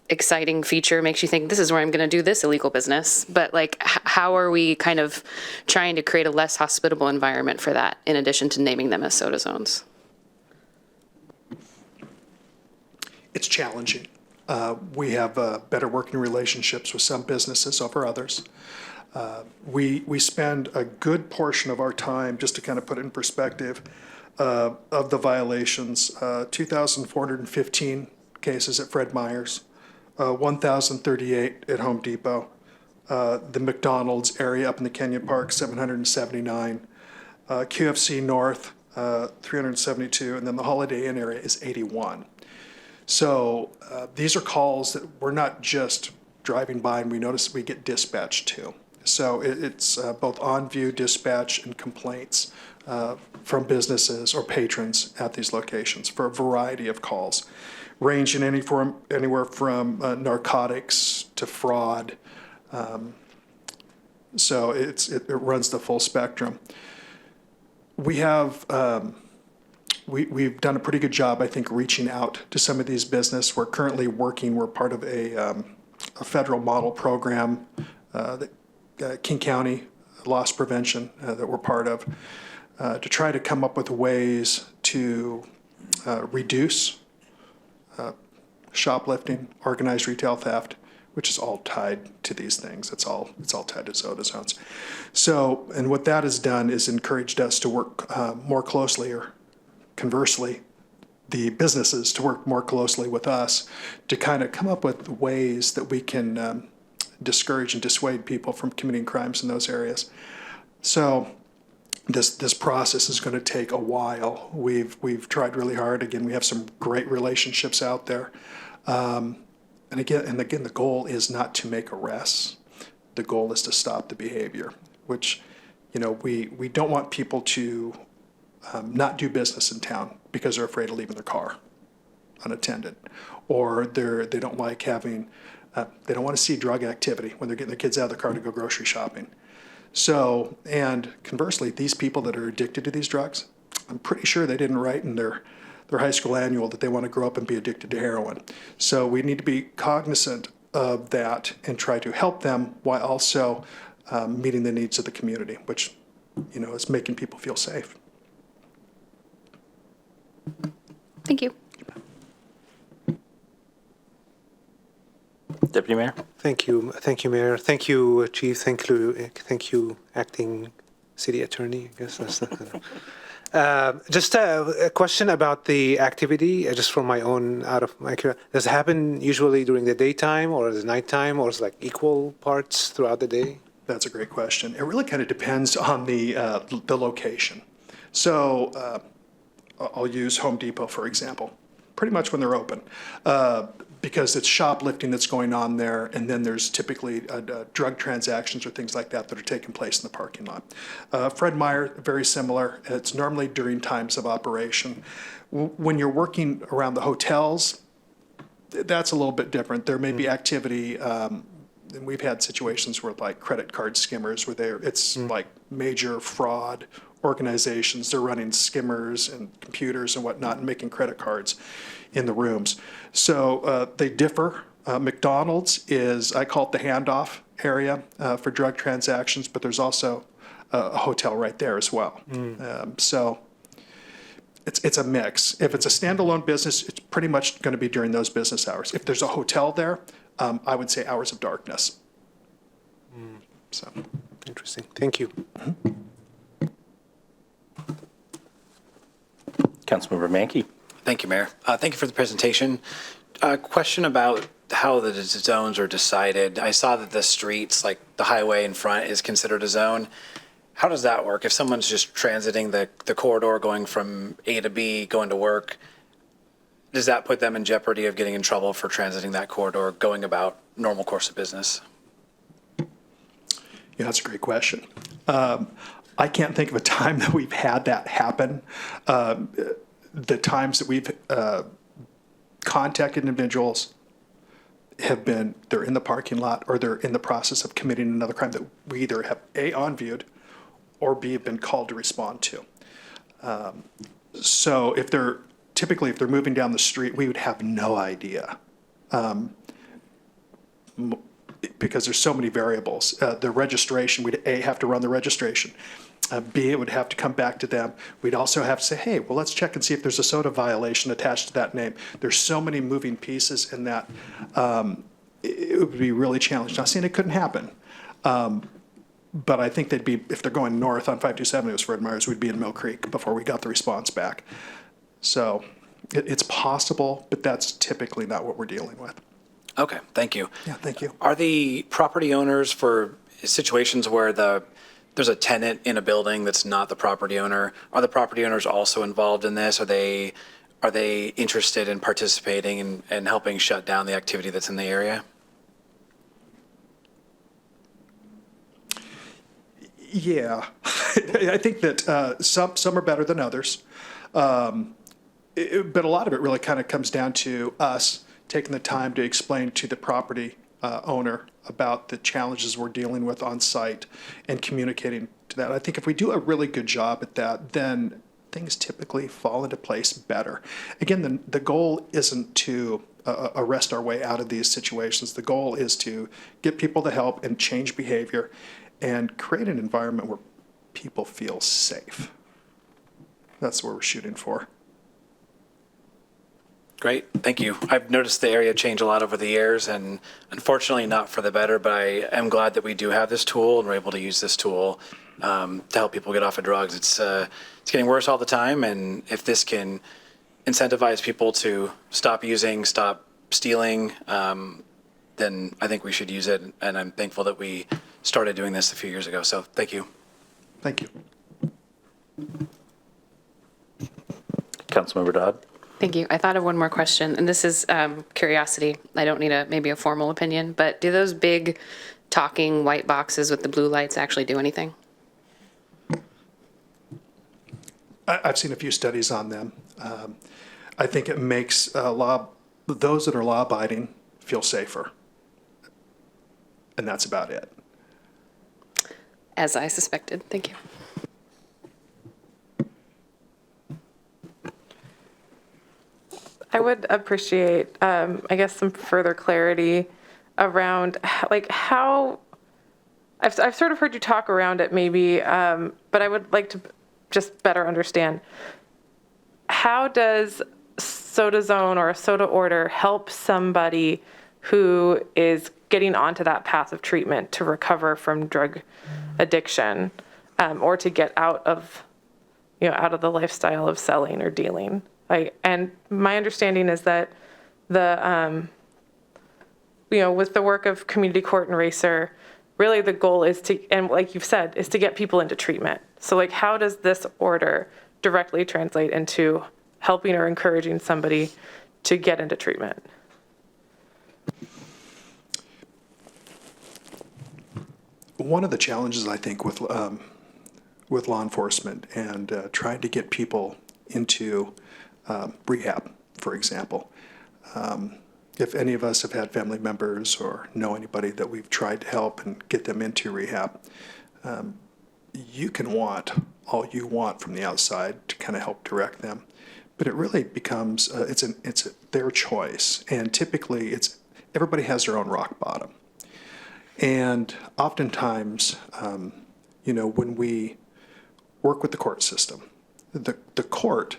Speaker 13: exciting feature makes you think this is where I'm going to do this illegal business. But like, how are we kind of trying to create a less hospitable environment for that, in addition to naming them as soda zones?
Speaker 15: It's challenging. We have better working relationships with some businesses over others. We spend a good portion of our time, just to kind of put it in perspective, of the violations, 2,415 cases at Fred Meyer's, 1,038 at Home Depot, the McDonald's area up in the Kenyon Park, 779, QFC North, 372, and then the Holiday Inn area is 81. So these are calls that we're not just driving by and we notice we get dispatched to. So it's both on-view dispatch and complaints from businesses or patrons at these locations for a variety of calls, ranging anywhere from narcotics to fraud. So it runs the full spectrum. We have we've done a pretty good job, I think, reaching out to some of these businesses. We're currently working. We're part of a federal model program that King County Loss Prevention that we're part of to try to come up with ways to reduce shoplifting, organized retail theft, which is all tied to these things. It's all tied to soda zones. So, and what that has done is encouraged us to work more closely, or conversely, the businesses to work more closely with us to kind of come up with ways that we can discourage and dissuade people from committing crimes in those areas. So this process is going to take a while. We've tried really hard. Again, we have some great relationships out there. And again, the goal is not to make arrests. The goal is to stop the behavior, which, we don't want people to not do business in town because they're afraid of leaving their car unattended, or they don't like having, they don't want to see drug activity when they're getting their kids out of the car to go grocery shopping. So, and conversely, these people that are addicted to these drugs, I'm pretty sure they didn't write in their high school annual that they want to grow up and be addicted to heroin. So we need to be cognizant of that and try to help them while also meeting the needs of the community, which, is making people feel safe.
Speaker 13: Thank you.
Speaker 1: Deputy Mayor.
Speaker 10: Thank you, Mayor. Thank you, Chief. Thank you, Acting City Attorney. I guess that's just a question about the activity, just from my own, does it happen usually during the daytime or the nighttime, or is it like equal parts throughout the day?
Speaker 15: That's a great question. It really kind of depends on the location. So I'll use Home Depot, for example. pretty much when they're open, because it's shoplifting that's going on there, and then there's typically drug transactions or things like that that are taking place in the parking lot. Fred Meyer, very similar. It's normally during times of operation. When you're working around the hotels, that's a little bit different. There may be activity, and we've had situations where like credit card skimmers where it's like major fraud organizations. They're running skimmers and computers and whatnot and making credit cards in the rooms. So they differ. McDonald's is, I call it the handoff area for drug transactions, but there's also a hotel right there as well. So it's a mix. If it's a standalone business, it's pretty much going to be during those business hours. If there's a hotel there, I would say hours of darkness. So
Speaker 10: Interesting. Thank you.
Speaker 1: Councilmember Mankey.
Speaker 14: Thank you, Mayor. Thank you for the presentation. Question about how the zones are decided. I saw that the streets, like the highway in front, is considered a zone. How does that work? If someone's just transiting the corridor going from A to B, going to work, does that put them in jeopardy of getting in trouble for transiting that corridor, going about normal course of business?
Speaker 15: Yeah, that's a great question. I can't think of a time that we've had that happen. The times that we've contacted individuals have been, they're in the parking lot or they're in the process of committing another crime that we either have A, on viewed, or B, have been called to respond to. So if they're moving down the street, we would have no idea. Because there's so many variables. The registration, we'd A, have to run the registration. B, it would have to come back to them. We'd also have to say, hey, well, let's check and see if there's a SOTA violation attached to that name. There's so many moving pieces in that it would be really challenging. Not saying it couldn't happen, but I think they'd be, if they're going north on 527, it was Fred Meyer's, we'd be in Mill Creek before we got the response back. So it's possible, but that's typically not what we're dealing with.
Speaker 14: Okay, thank you.
Speaker 15: Yeah, thank you.
Speaker 14: Are the property owners, for situations where there's a tenant in a building that's not the property owner, are the property owners also involved in this? Are they interested in participating and helping shut down the activity that's in the area?
Speaker 15: Yeah, I think that some are better than others, but a lot of it really kind of comes down to us taking the time to explain to the property owner about the challenges we're dealing with on site and communicating to that. I think if we do a really good job at that, then things typically fall into place better. Again, the goal isn't to arrest our way out of these situations. The goal is to get people the help and change behavior and create an environment where people feel safe. That's what we're shooting for.
Speaker 14: Great, thank you. I've noticed the area change a lot over the years, and unfortunately not for the better, but I am glad that we do have this tool and we're able to use this tool to help people get off of drugs. It's getting worse all the time, and if this can incentivize people to stop using, stop stealing, then I think we should use it, and I'm thankful that we started doing this a few years ago, so thank you.
Speaker 15: Thank you.
Speaker 1: Councilmember Dodd.
Speaker 13: Thank you. I thought of one more question, and this is curiosity. I don't need maybe a formal opinion, but do those big talking white boxes with the blue lights actually do anything?
Speaker 15: I've seen a few studies on them. I think it makes those that are law-abiding feel safer, and that's about it.
Speaker 13: As I suspected. Thank you.
Speaker 5: I would appreciate, I guess, some further clarity around, like, how, I've sort of heard you talk around it maybe, but I would like to just better understand. How does SOTA zone or a SOTA order help somebody who is getting onto that path of treatment to recover from drug addiction, or to get out of the lifestyle of selling or dealing? And my understanding is that with the work of community court and RACER, really the goal is to, and like you've said, is to get people into treatment. So like, how does this order directly translate into helping or encouraging somebody to get into treatment?
Speaker 15: One of the challenges, I think, with law enforcement and trying to get people into rehab, for example. If any of us have had family members or know anybody that we've tried to help and get them into rehab, you can want all you want from the outside to kind of help direct them, but it really becomes it's their choice, and typically everybody has their own rock bottom. And oftentimes, when we work with the court system, the court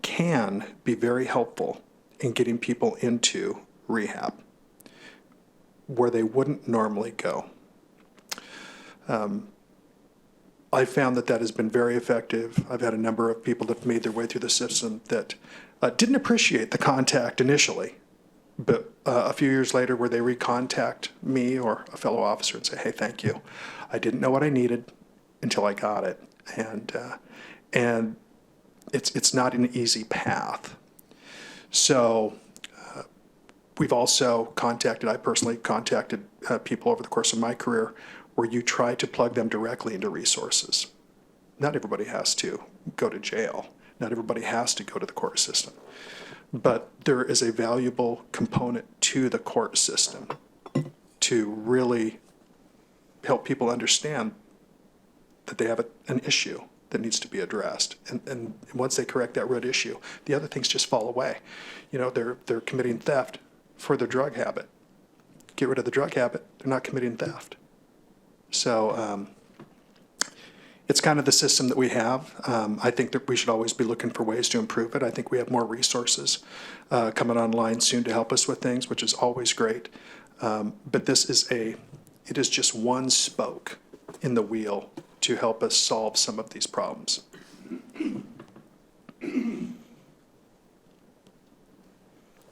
Speaker 15: can be very helpful in getting people into rehab where they wouldn't normally go. I found that has been very effective. I've had a number of people that have made their way through the system that didn't appreciate the contact initially, but a few years later where they recontact me or a fellow officer and say, hey, thank you. I didn't know what I needed until I got it. And it's not an easy path. So we've also I personally contacted people over the course of my career where you try to plug them directly into resources. Not everybody has to go to jail. Not everybody has to go to the court system. But there is a valuable component to the court system to really help people understand that they have an issue that needs to be addressed. And once they correct that root issue, the other things just fall away. They're committing theft for their drug habit. Get rid of the drug habit, they're not committing theft. So it's kind of the system that we have. I think that we should always be looking for ways to improve it. I think we have more resources coming online soon to help us with things, which is always great. But it is just one spoke in the wheel to help us solve some of these problems.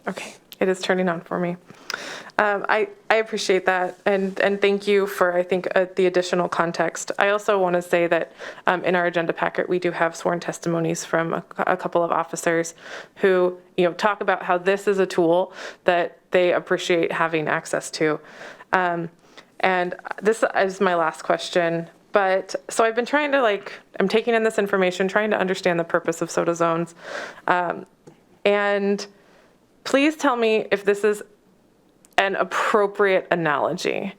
Speaker 5: Okay, it is turning on for me. I appreciate that, and thank you for, I think, the additional context. I also want to say that in our agenda packet, we do have sworn testimonies from a couple of officers who, talk about how this is a tool that they appreciate having access to. And this is my last question. But so I've been trying to I'm taking in this information, trying to understand the purpose of soda zones. And please tell me if this is an appropriate analogy.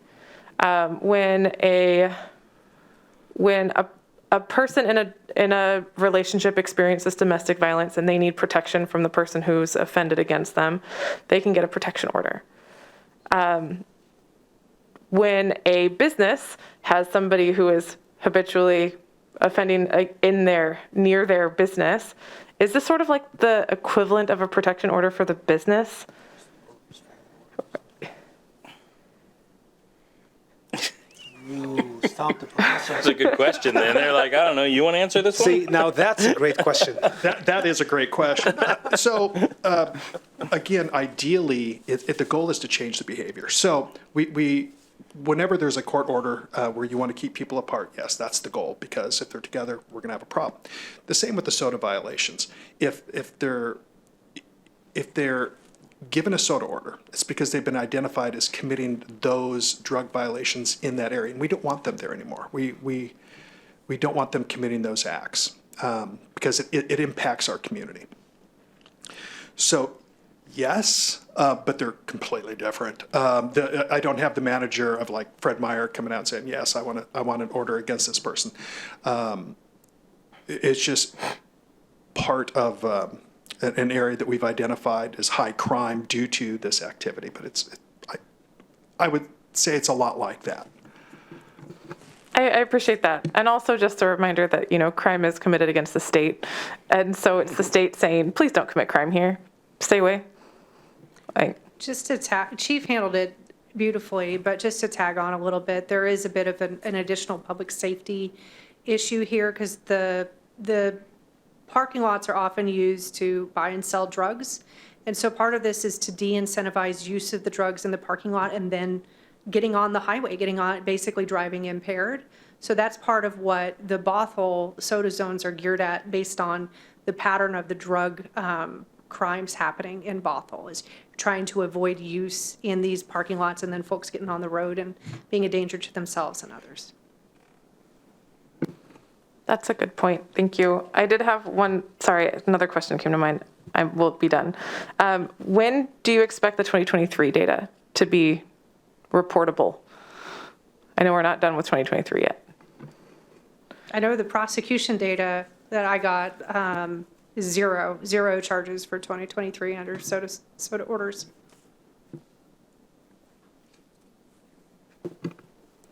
Speaker 5: When a person in a relationship experiences domestic violence and they need protection from the person who's offended against them, they can get a protection order. When a business has somebody who is habitually offending near their business, is this sort of like the equivalent of a protection order for the business?
Speaker 10: Stop the process.
Speaker 1: That's a good question. Then they're like, I don't know. You want to answer this one?
Speaker 10: See, now that's a great question.
Speaker 15: That is a great question. So, again, ideally, the goal is to change the behavior. So whenever there's a court order where you want to keep people apart, yes, that's the goal, because if they're together, we're going to have a problem. The same with the soda violations. If they're given a soda order, it's because they've been identified as committing those drug violations in that area, and we don't want them there anymore. We don't want them committing those acts because it impacts our community. So yes, but they're completely different. I don't have the manager of Fred Meyer coming out and saying, yes, I want an order against this person. It's just part of an area that we've identified as high crime due to this activity, but I would say it's a lot like that.
Speaker 5: I appreciate that. And also just a reminder that, crime is committed against the state. And so it's the state saying, please don't commit crime here. Stay away.
Speaker 11: Just to Chief handled it beautifully, but just to tag on a little bit, there is a bit of an additional public safety issue here because the parking lots are often used to buy and sell drugs. And so part of this is to de-incentivize use of the drugs in the parking lot and then getting on the highway, basically driving impaired. So that's part of what the Bothell soda zones are geared at based on the pattern of the drug crimes happening in Bothell, is trying to avoid use in these parking lots and then folks getting on the road and being a danger to themselves and others.
Speaker 5: That's a good point. Thank you. I did have another question came to mind. I will be done. When do you expect the 2023 data to be reportable? I know we're not done with 2023 yet.
Speaker 11: I know the prosecution data that I got is zero charges for 2023 under soda orders.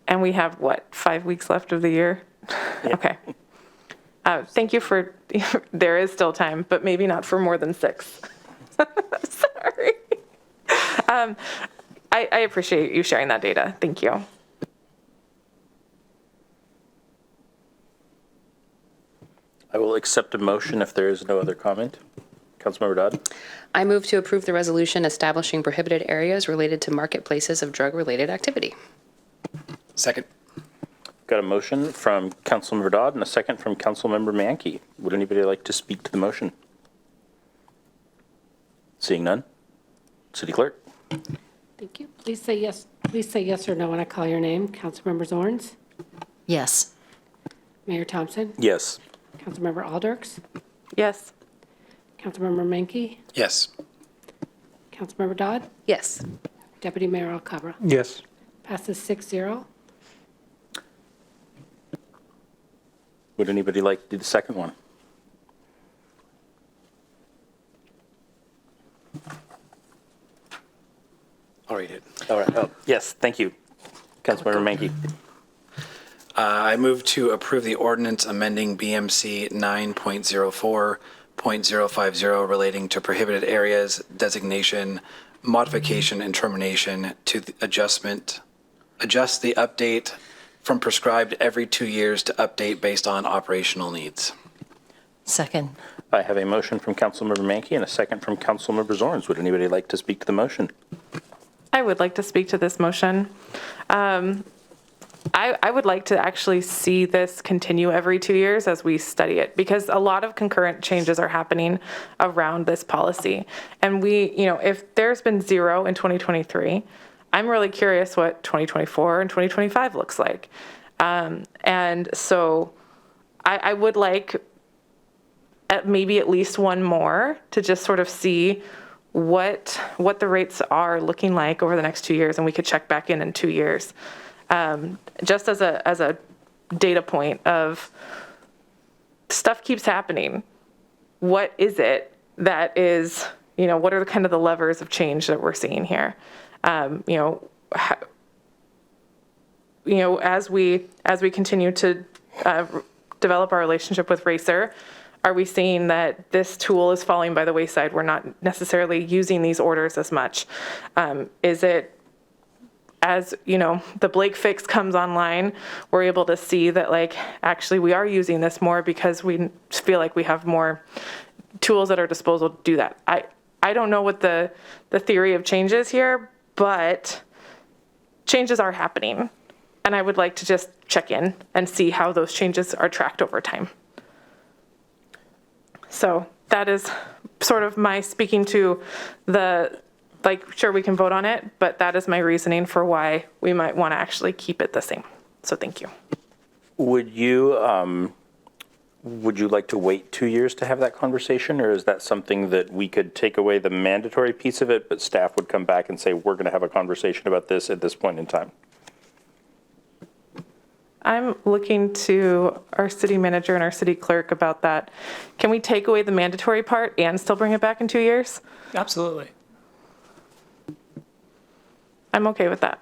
Speaker 5: And we have, 5 weeks left of the year? Yeah. Okay. Thank you for, there is still time, but maybe not for more than 6. Sorry. I appreciate you sharing that data. Thank you.
Speaker 1: I will accept a motion if there is no other comment. Councilmember Dodd?
Speaker 13: I move to approve the resolution establishing prohibited areas related to marketplaces of drug-related activity.
Speaker 14: Second.
Speaker 1: Got a motion from Councilmember Dodd and a second from Councilmember Mankey. Would anybody like to speak to the motion? Seeing none. City Clerk?
Speaker 3: Thank you. Please say yes. Please say yes or no when I call your name. Councilmember Zorns?
Speaker 4: Yes.
Speaker 3: Mayor Thompson?
Speaker 1: Yes.
Speaker 3: Councilmember Alders?
Speaker 5: Yes.
Speaker 3: Councilmember Mankey?
Speaker 14: Yes.
Speaker 3: Councilmember Dodd?
Speaker 13: Yes.
Speaker 3: Deputy Mayor Alcabra?
Speaker 10: Yes.
Speaker 3: Passes 6-0.
Speaker 1: Would anybody like to do the second one?
Speaker 14: I'll read it.
Speaker 1: All right. Oh, yes, thank you. Councilmember Mankey.
Speaker 14: I move to approve the ordinance amending BMC 9.04.050 relating to prohibited areas, designation, modification, and termination to adjust the update from prescribed every 2 years to update based on operational needs.
Speaker 4: Second.
Speaker 1: I have a motion from Councilmember Mankey and a second from Councilmember Zorns. Would anybody like to speak to the motion?
Speaker 5: I would like to speak to this motion. I would like to actually see this continue every 2 years as we study it, because a lot of concurrent changes are happening around this policy. And if there's been 0 in 2023, I'm really curious what 2024 and 2025 looks like. And so I would like maybe at least one more to just sort of see what the rates are looking like over the next 2 years, and we could check back in 2 years. Just as a data point of stuff keeps happening. What is it that is, what are kind of the levers of change that we're seeing here? As we continue to develop our relationship with Racer, are we seeing that this tool is falling by the wayside? We're not necessarily using these orders as much. Is it, as the Blake fix comes online, we're able to see that actually we are using this more because we feel like we have more tools at our disposal to do that. I don't know what the theory of change is here, but changes are happening. And I would like to just check in and see how those changes are tracked over time. So that is sort of my speaking to sure, we can vote on it, but that is my reasoning for why we might want to actually keep it the same. So thank you.
Speaker 1: Would you like to wait 2 years to have that conversation, or is that something that we could take away the mandatory piece of it, but staff would come back and say, we're going to have a conversation about this at this point in time?
Speaker 5: I'm looking to our city manager and our city clerk about that. Can we take away the mandatory part and still bring it back in 2 years?
Speaker 6: Absolutely.
Speaker 5: I'm okay with that.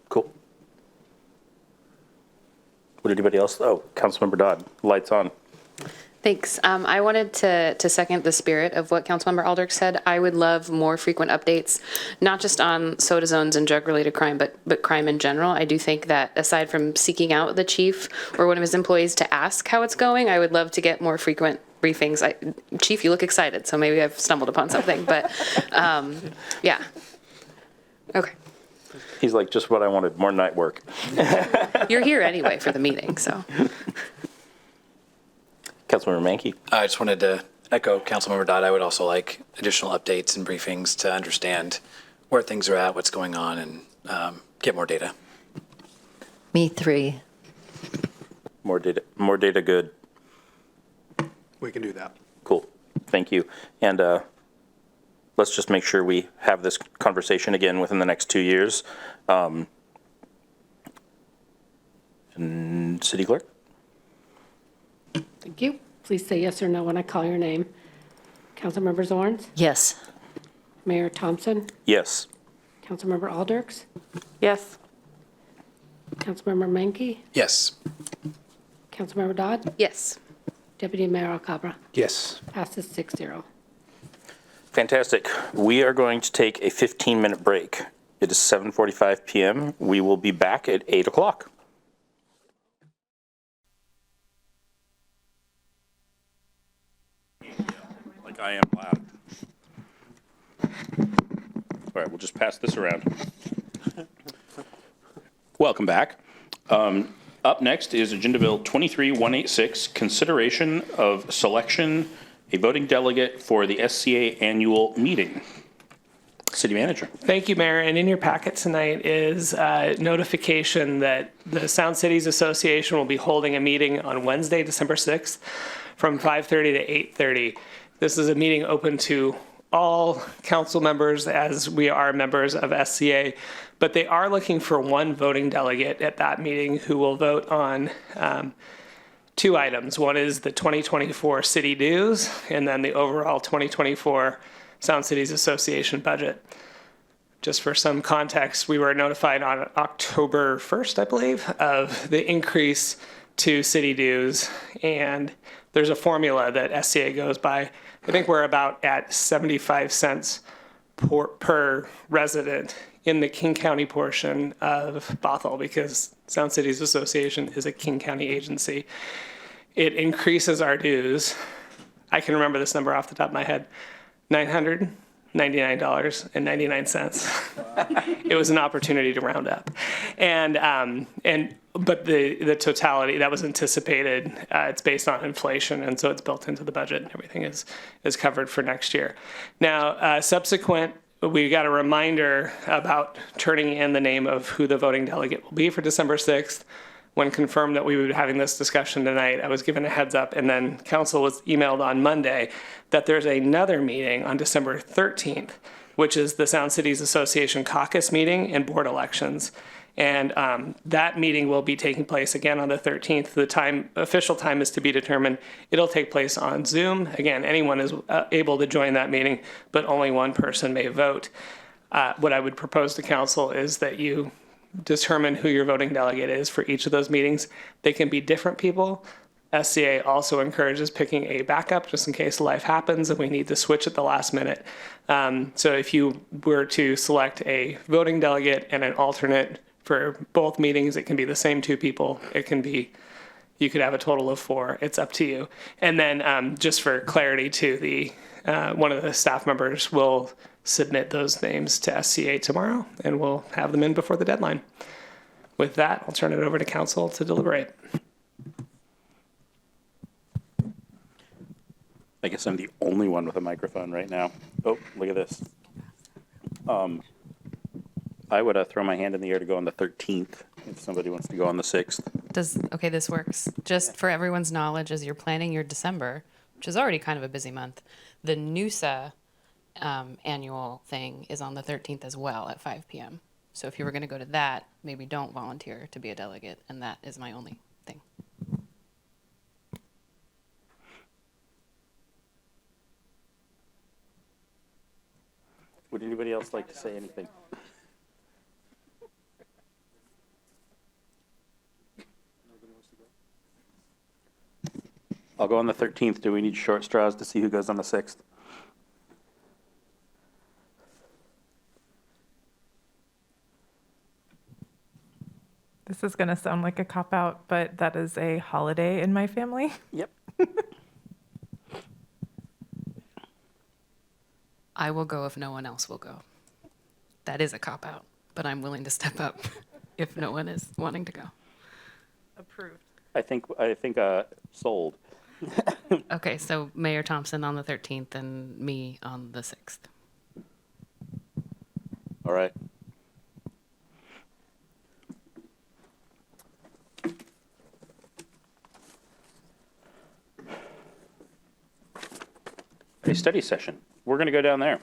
Speaker 1: Cool. Would anybody else? Oh, Councilmember Dodd, lights on.
Speaker 13: Thanks. I wanted to second the spirit of what Councilmember Aldrich said. I would love more frequent updates, not just on soda zones and drug-related crime, but crime in general. I do think that aside from seeking out the chief or one of his employees to ask how it's going, I would love to get more frequent briefings. Chief, you look excited, so maybe I've stumbled upon something, but yeah. Okay.
Speaker 1: He's like, just what I wanted, more night work.
Speaker 13: You're here anyway for the meeting, so.
Speaker 1: Councilmember Mankey.
Speaker 14: I just wanted to echo Councilmember Dodd. I would also like additional updates and briefings to understand where things are at, what's going on, and get more data.
Speaker 4: Me three.
Speaker 1: More data good.
Speaker 15: We can do that.
Speaker 1: Cool. Thank you. And let's just make sure we have this conversation again within the next 2 years. And City Clerk?
Speaker 3: Thank you. Please say yes or no when I call your name. Councilmember Zorns?
Speaker 4: Yes.
Speaker 3: Mayor Thompson?
Speaker 1: Yes.
Speaker 3: Councilmember Alders?
Speaker 5: Yes.
Speaker 3: Councilmember Menke?
Speaker 14: Yes.
Speaker 3: Councilmember Dodd?
Speaker 13: Yes.
Speaker 3: Deputy Mayor Alcabra?
Speaker 10: Yes.
Speaker 3: Passes 6-0.
Speaker 1: Fantastic. We are going to take a 15-minute break. It is 7:45 p.m. We will be back at 8 o'clock. Like I am loud. All right, we'll just pass this around. Welcome back. Up next is Agenda Bill 23186, consideration of selection a voting delegate for the SCA Annual Meeting. City Manager.
Speaker 6: Thank you, Mayor. And in your packet tonight is notification that the Sound Cities Association will be holding a meeting on Wednesday, December 6th from 5:30 to 8:30. This is a meeting open to all council members as we are members of SCA, but they are looking for one voting delegate at that meeting who will vote on two items. One is the 2024 city dues, and then the overall 2024 Sound Cities Association budget. Just for some context, we were notified on October 1st, I believe, of the increase to city dues, and there's a formula that SCA goes by. I think we're about at 75 cents per resident in the King County portion of Bothell, because Sound Cities Association is a King County agency. It increases our dues. I can remember this number off the top of my head. $999.99. It was an opportunity to round up. But the totality that was anticipated, it's based on inflation, and so it's built into the budget, and everything is covered for next year. Now, subsequent, we got a reminder about turning in the name of who the voting delegate will be for December 6th. When confirmed that we would be having this discussion tonight, I was given a heads up, and then council was emailed on Monday that there's another meeting on December 13th, which is the Sound Cities Association caucus meeting and board elections. And that meeting will be taking place again on the 13th. The official time is to be determined. It'll take place on Zoom. Again, anyone is able to join that meeting, but only one person may vote. What I would propose to council is that you determine who your voting delegate is for each of those meetings. They can be different people. SCA also encourages picking a backup just in case life happens and we need to switch at the last minute. So if you were to select a voting delegate and an alternate for both meetings, it can be the same two people. It can be, you could have a total of 4. It's up to you. And then just for clarity too, one of the staff members will submit those names to SCA tomorrow, and we'll have them in before the deadline. With that, I'll turn it over to council to deliberate.
Speaker 1: I guess I'm the only one with a microphone right now. Oh, look at this. I would throw my hand in the air to go on the 13th if somebody wants to go on the 6th.
Speaker 13: Okay, this works. Just for everyone's knowledge, as you're planning your December, which is already kind of a busy month, the NUSA annual thing is on the 13th as well at 5 p.m. So if you were going to go to that, maybe don't volunteer to be a delegate, and that is my only thing.
Speaker 1: Would anybody else like to say anything? I'll go on the 13th. Do we need short straws to see who goes on the 6th?
Speaker 5: This is going to sound like a cop-out, but that is a holiday in my family.
Speaker 1: Yep.
Speaker 13: I will go if no one else will go. That is a cop-out, but I'm willing to step up if no one is wanting to go.
Speaker 5: Approved.
Speaker 1: I think sold.
Speaker 13: Okay, so Mayor Thompson on the 13th and me on the 6th.
Speaker 1: All right. A study session. We're going to go down there.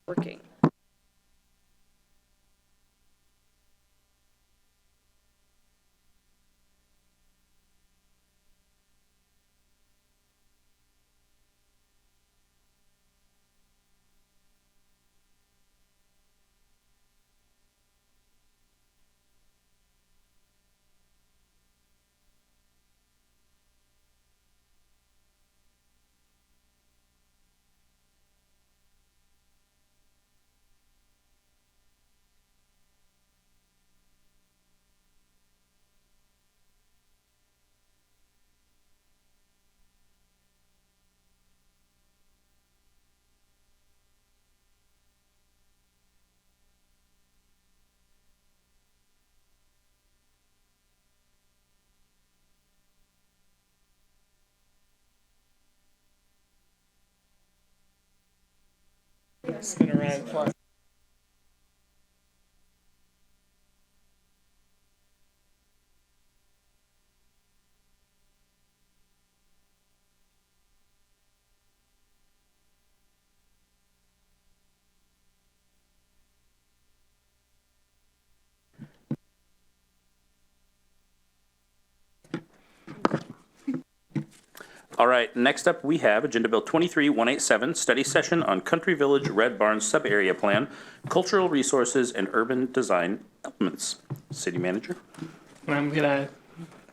Speaker 5: Working.
Speaker 6: Spin around. Fly.
Speaker 1: All right, next up, we have Agenda Bill 23187, Study Session on Country Village Red Barn Sub-Area Plan, Cultural Resources and Urban Design Elements. City Manager?
Speaker 6: I'm gonna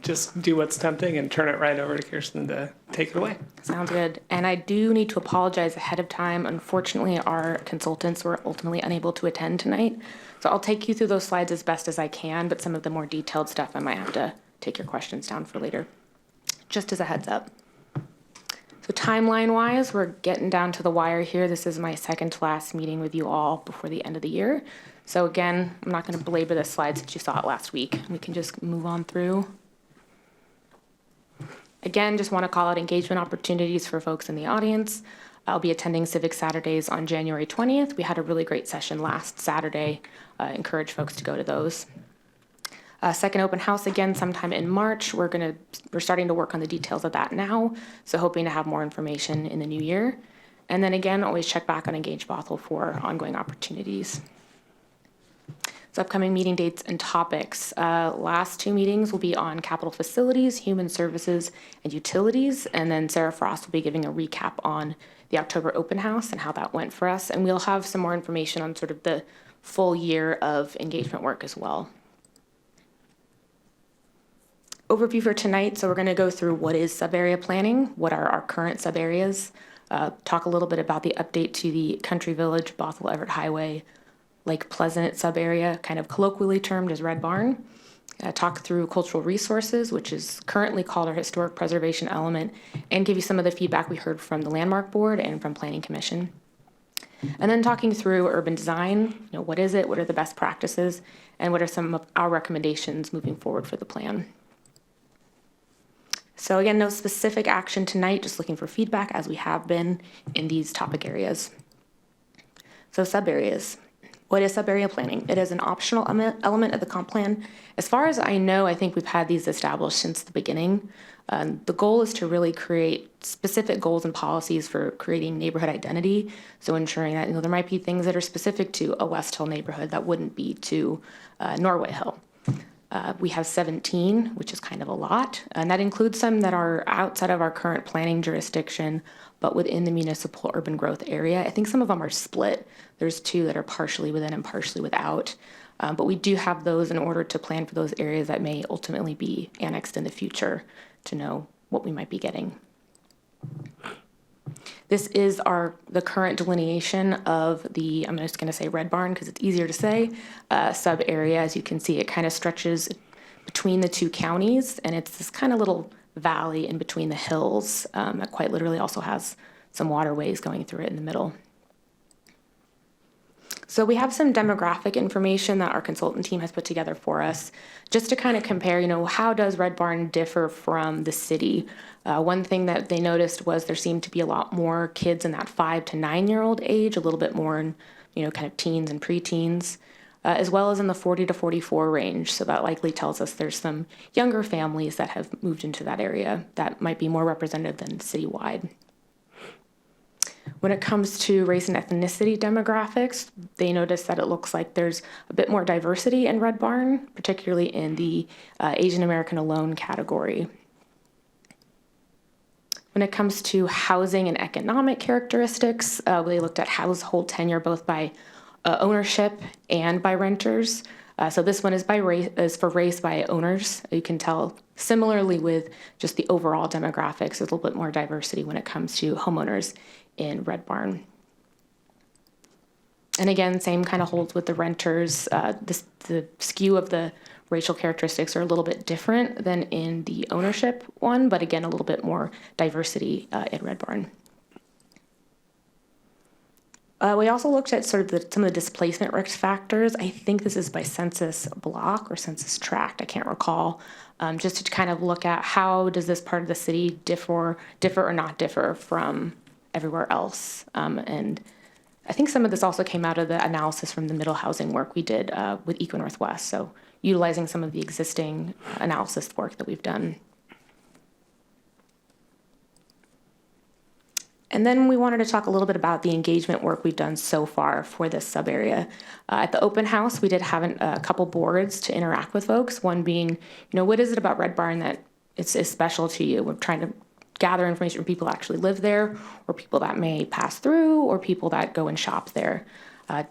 Speaker 6: just do what's tempting and turn it right over to Kirsten to take it away.
Speaker 16: Sounds good. And I do need to apologize ahead of time. Unfortunately, our consultants were ultimately unable to attend tonight. So I'll take you through those slides as best as I can, but some of the more detailed stuff I might have to take your questions down for later. Just as a heads up. So timeline-wise, we're getting down to the wire here. This is my second to last meeting with you all before the end of the year. So again, I'm not going to belabor this slide since you saw it last week. We can just move on through. Again, just want to call out engagement opportunities for folks in the audience. I'll be attending Civic Saturdays on January 20th. We had a really great session last Saturday. Encourage folks to go to those. Second open house again sometime in March. We're starting to work on the details of that now, so hoping to have more information in the new year. And then again, always check back on Engage Bothell for ongoing opportunities. So upcoming meeting dates and topics. Last two meetings will be on capital facilities, human services, and utilities. And then Sarah Frost will be giving a recap on the October open house and how that went for us. And we'll have some more information on sort of the full year of engagement work as well. Overview for tonight, so we're going to go through what is sub-area planning, what are our current sub-areas, talk a little bit about the update to the Country Village, Bothell Everett Highway, Lake Pleasant sub-area, kind of colloquially termed as Red Barn. Talk through cultural resources, which is currently called our historic preservation element, and give you some of the feedback we heard from the Landmark Board and from Planning Commission. And then talking through urban design, what is it, what are the best practices, and what are some of our recommendations moving forward for the plan. So again, no specific action tonight, just looking for feedback as we have been in these topic areas. So sub-areas. What is sub-area planning? It is an optional element of the comp plan. As far as I know, I think we've had these established since the beginning. The goal is to really create specific goals and policies for creating neighborhood identity. So ensuring that there might be things that are specific to a West Hill neighborhood that wouldn't be to Norway Hill. We have 17, which is kind of a lot, and that includes some that are outside of our current planning jurisdiction, but within the municipal urban growth area. I think some of them are split. There's 2 that are partially within and partially without, but we do have those in order to plan for those areas that may ultimately be annexed in the future to know what we might be getting. This is the current delineation of the, I'm just going to say Red Barn because it's easier to say, sub area. As you can see, it kind of stretches between the 2 counties, and it's this kind of little valley in between the hills that quite literally also has some waterways going through it in the middle. So we have some demographic information that our consultant team has put together for us, just to kind of compare, how does Red Barn differ from the city? One thing that they noticed was there seemed to be a lot more kids in that 5 to 9-year-old age, a little bit more in, kind of teens and preteens, as well as in the 40 to 44 range. So that likely tells us there's some younger families that have moved into that area that might be more representative than citywide. When it comes to race and ethnicity demographics, they notice that it looks like there's a bit more diversity in Red Barn, particularly in the Asian American alone category. When it comes to housing and economic characteristics, they looked at household tenure both by ownership and by renters. So this one is for race by owners. You can tell similarly with just the overall demographics, there's a little bit more diversity when it comes to homeowners in Red Barn. And again, same kind of holds with the renters. The skew of the racial characteristics are a little bit different than in the ownership one, but again, a little bit more diversity in Red Barn. We also looked at sort of some of the displacement risk factors. I think this is by census block or census tract, I can't recall, just to kind of look at how does this part of the city differ or not differ from everywhere else. And I think some of this also came out of the analysis from the middle housing work we did with Eco Northwest. So utilizing some of the existing analysis work that we've done. And then we wanted to talk a little bit about the engagement work we've done so far for this sub-area. At the open house, we did have a couple boards to interact with folks. One being, what is it about Red Barn that is special to you? We're trying to gather information from people who actually live there, or people that may pass through, or people that go and shop there.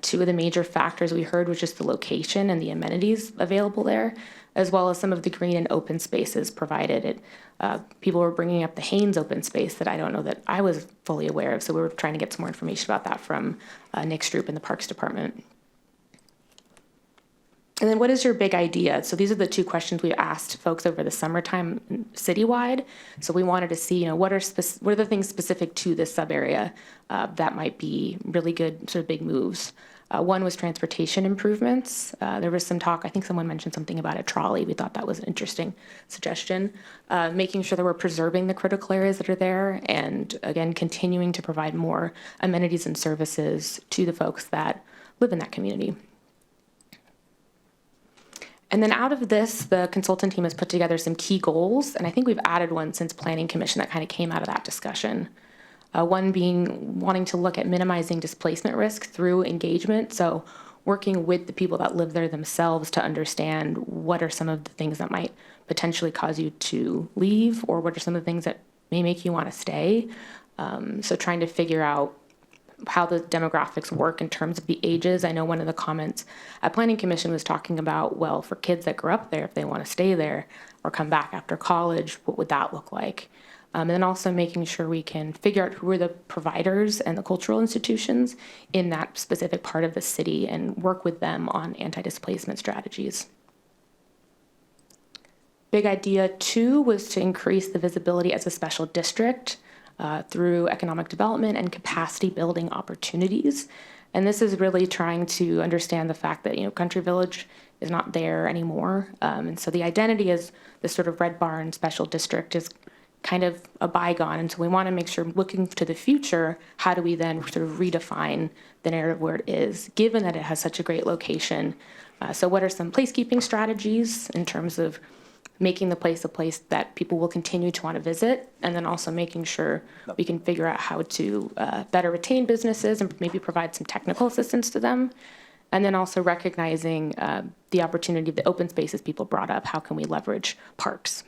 Speaker 16: Two of the major factors we heard was just the location and the amenities available there, as well as some of the green and open spaces provided. People were bringing up the Haynes open space that I don't know that I was fully aware of, so we were trying to get some more information about that from Nick Stroop in the Parks Department. And then what is your big idea? So these are the two questions we asked folks over the summertime citywide. So we wanted to see, what are the things specific to this sub area that might be really good sort of big moves. One was transportation improvements. There was some talk, I think someone mentioned something about a trolley. We thought that was an interesting suggestion. Making sure that we're preserving the critical areas that are there, and again, continuing to provide more amenities and services to the folks that live in that community. And then out of this, the consultant team has put together some key goals, and I think we've added one since Planning Commission that kind of came out of that discussion. One being wanting to look at minimizing displacement risk through engagement, so working with the people that live there themselves to understand what are some of the things that might potentially cause you to leave, or what are some of the things that may make you want to stay. So trying to figure out how the demographics work in terms of the ages. I know one of the comments at Planning Commission was talking about, well, for kids that grew up there, if they want to stay there or come back after college, what would that look like? And then also making sure we can figure out who are the providers and the cultural institutions in that specific part of the city and work with them on anti-displacement strategies. Big idea 2 was to increase the visibility as a special district through economic development and capacity building opportunities. And this is really trying to understand the fact that, Country Village is not there anymore. And so the identity as this sort of Red Barn special district is kind of a bygone. And so we want to make sure, looking to the future, how do we then sort of redefine the narrative where it is, given that it has such a great location? So what are some placekeeping strategies in terms of making the place a place that people will continue to want to visit, and then also making sure we can figure out how to better retain businesses and maybe provide some technical assistance to them. And then also recognizing the opportunity of the open spaces people brought up. How can we leverage parks?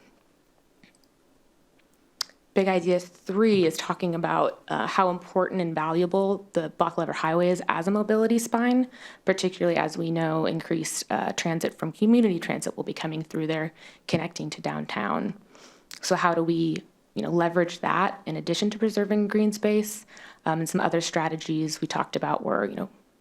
Speaker 16: Big idea 3 is talking about how important and valuable the Bothell Highway is as a mobility spine, particularly as we know increased transit from community transit will be coming through there, connecting to downtown. So how do we leverage that in addition to preserving green space? And some other strategies we talked about were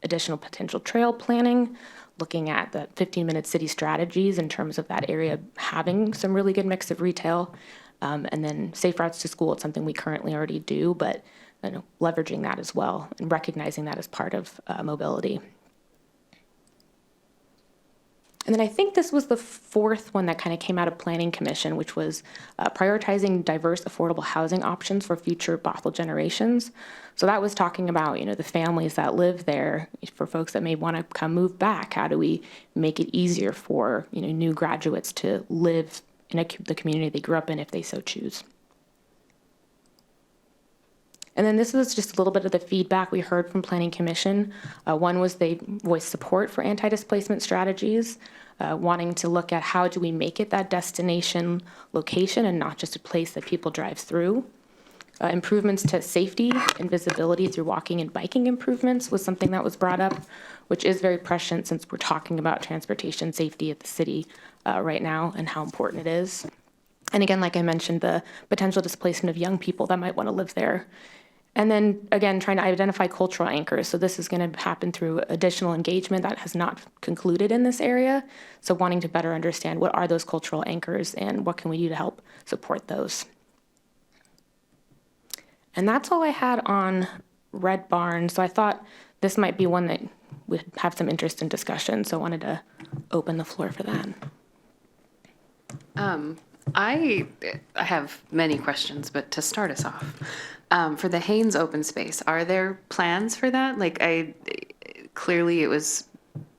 Speaker 16: additional potential trail planning, looking at the 15-minute city strategies in terms of that area having some really good mix of retail, And then safe routes to school, it's something we currently already do, but leveraging that as well and recognizing that as part of mobility. And then I think this was the fourth one that kind of came out of Planning Commission, which was prioritizing diverse, affordable housing options for future Bothell generations. So that was talking about, the families that live there, for folks that may want to come move back. How do we make it easier for, new graduates to live in the community they grew up in if they so choose? And then this was just a little bit of the feedback we heard from Planning Commission. One was they voiced support for anti-displacement strategies, wanting to look at how do we make it that destination location and not just a place that people drive through. Improvements to safety and visibility through walking and biking improvements was something that was brought up, which is very prescient since we're talking about transportation safety at the city right now and how important it is. And again, like I mentioned, the potential displacement of young people that might want to live there. And then, again, trying to identify cultural anchors. So this is going to happen through additional engagement that has not concluded in this area. So wanting to better understand what are those cultural anchors and what can we do to help support those. And that's all I had on Red Barn. So I thought this might be one that would have some interest in discussion. So I wanted to open the floor for that.
Speaker 13: I have many questions, but to start us off, for the Haynes open space, are there plans for that? Clearly it was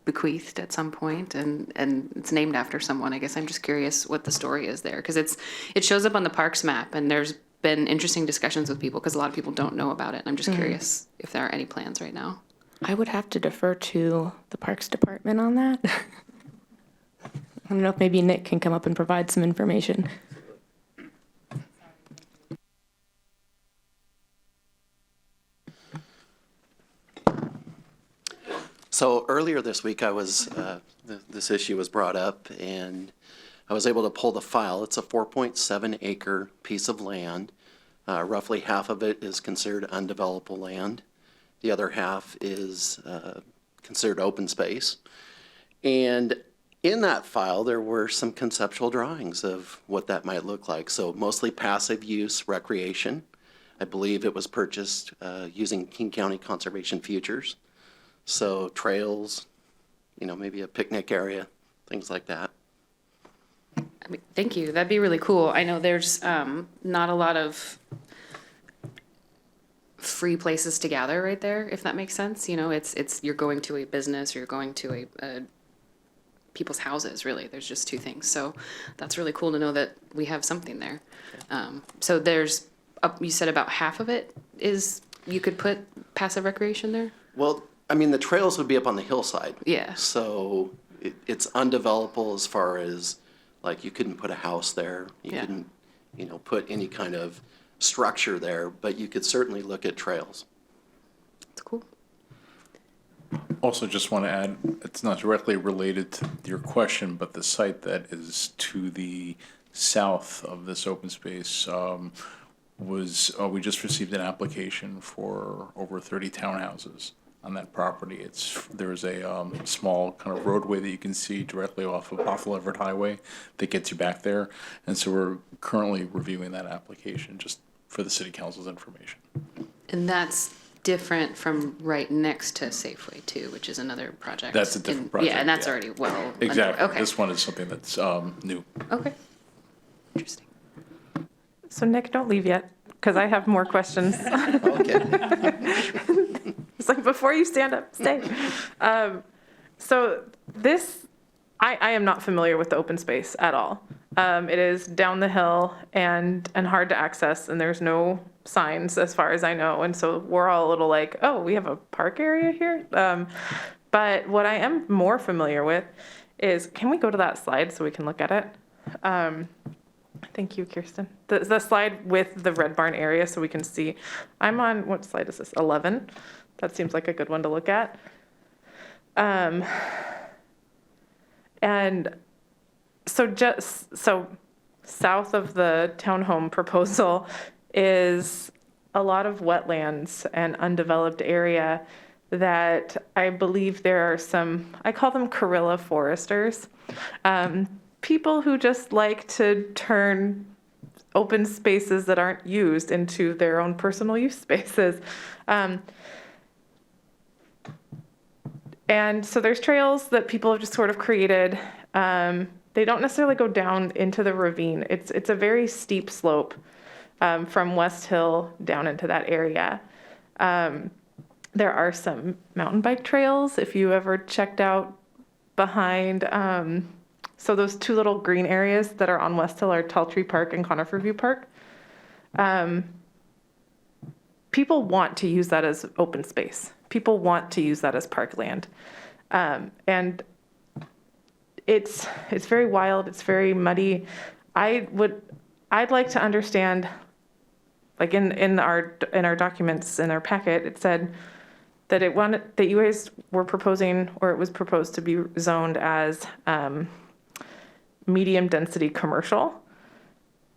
Speaker 13: bequeathed at some point and it's named after someone. I guess I'm just curious what the story is there, because it shows up on the parks map and there's been interesting discussions with people because a lot of people don't know about it. And I'm just curious if there are any plans right now.
Speaker 16: I would have to defer to the Parks Department on that. I don't know if maybe Nick can come up and provide some information.
Speaker 17: So earlier this week, this issue was brought up, and I was able to pull the file. It's a 4.7 acre piece of land. Roughly half of it is considered undevelopable land. The other half is considered open space. And in that file, there were some conceptual drawings of what that might look like. So mostly passive use recreation. I believe it was purchased using King County Conservation Futures. So trails, maybe a picnic area, things like that.
Speaker 13: Thank you. That'd be really cool. I know there's not a lot of free places to gather right there, if that makes sense. It's you're going to a business or you're going to a people's houses, really. There's just two things. So that's really cool to know that we have something there. So there's, you said about half of it is, you could put passive recreation there?
Speaker 17: Well, the trails would be up on the hillside.
Speaker 13: Yeah.
Speaker 17: So it's undevelopable as far as, you couldn't put a house there. You couldn't, put any kind of structure there, but you could certainly look at trails.
Speaker 13: That's cool.
Speaker 18: Also, just want to add, it's not directly related to your question, but the site that is to the south of this open space we just received an application for over 30 townhouses on that property. There's a small kind of roadway that you can see directly off of Bothell Everett Highway that gets you back there. And so we're currently reviewing that application just for the city council's information.
Speaker 13: And that's different from right next to Safeway too, which is another project.
Speaker 18: That's a different project.
Speaker 13: Yeah, and that's already well.
Speaker 18: Exactly.
Speaker 13: Okay.
Speaker 18: This one is something that's new.
Speaker 13: Okay. Interesting.
Speaker 5: So Nick, don't leave yet, because I have more questions.
Speaker 17: Okay.
Speaker 5: It's like, before you stand up, stay. So this, I am not familiar with the open space at all. It is down the hill and hard to access, and there's no signs as far as I know. And so we're all a little like, oh, we have a park area here? But what I am more familiar with is, can we go to that slide so we can look at it? Thank you, Kirsten. The slide with the Red Barn area so we can see. I'm on, what slide is this? 11? That seems like a good one to look at. And so south of the townhome proposal is a lot of wetlands and undeveloped area that I believe there are some, I call them guerrilla foresters. People who just like to turn open spaces that aren't used into their own personal use spaces. And so there's trails that people have just sort of created. They don't necessarily go down into the ravine. It's a very steep slope from West Hill down into that area. There are some mountain bike trails if you ever checked out behind. So those two little green areas that are on West Hill are Tall Tree Park and Conifer View Park. People want to use that as open space. People want to use that as parkland. And it's very wild, it's very muddy. I'd like to understand, like in our documents, in our packet, it said that that you guys were proposing, or it was proposed to be zoned as medium density commercial.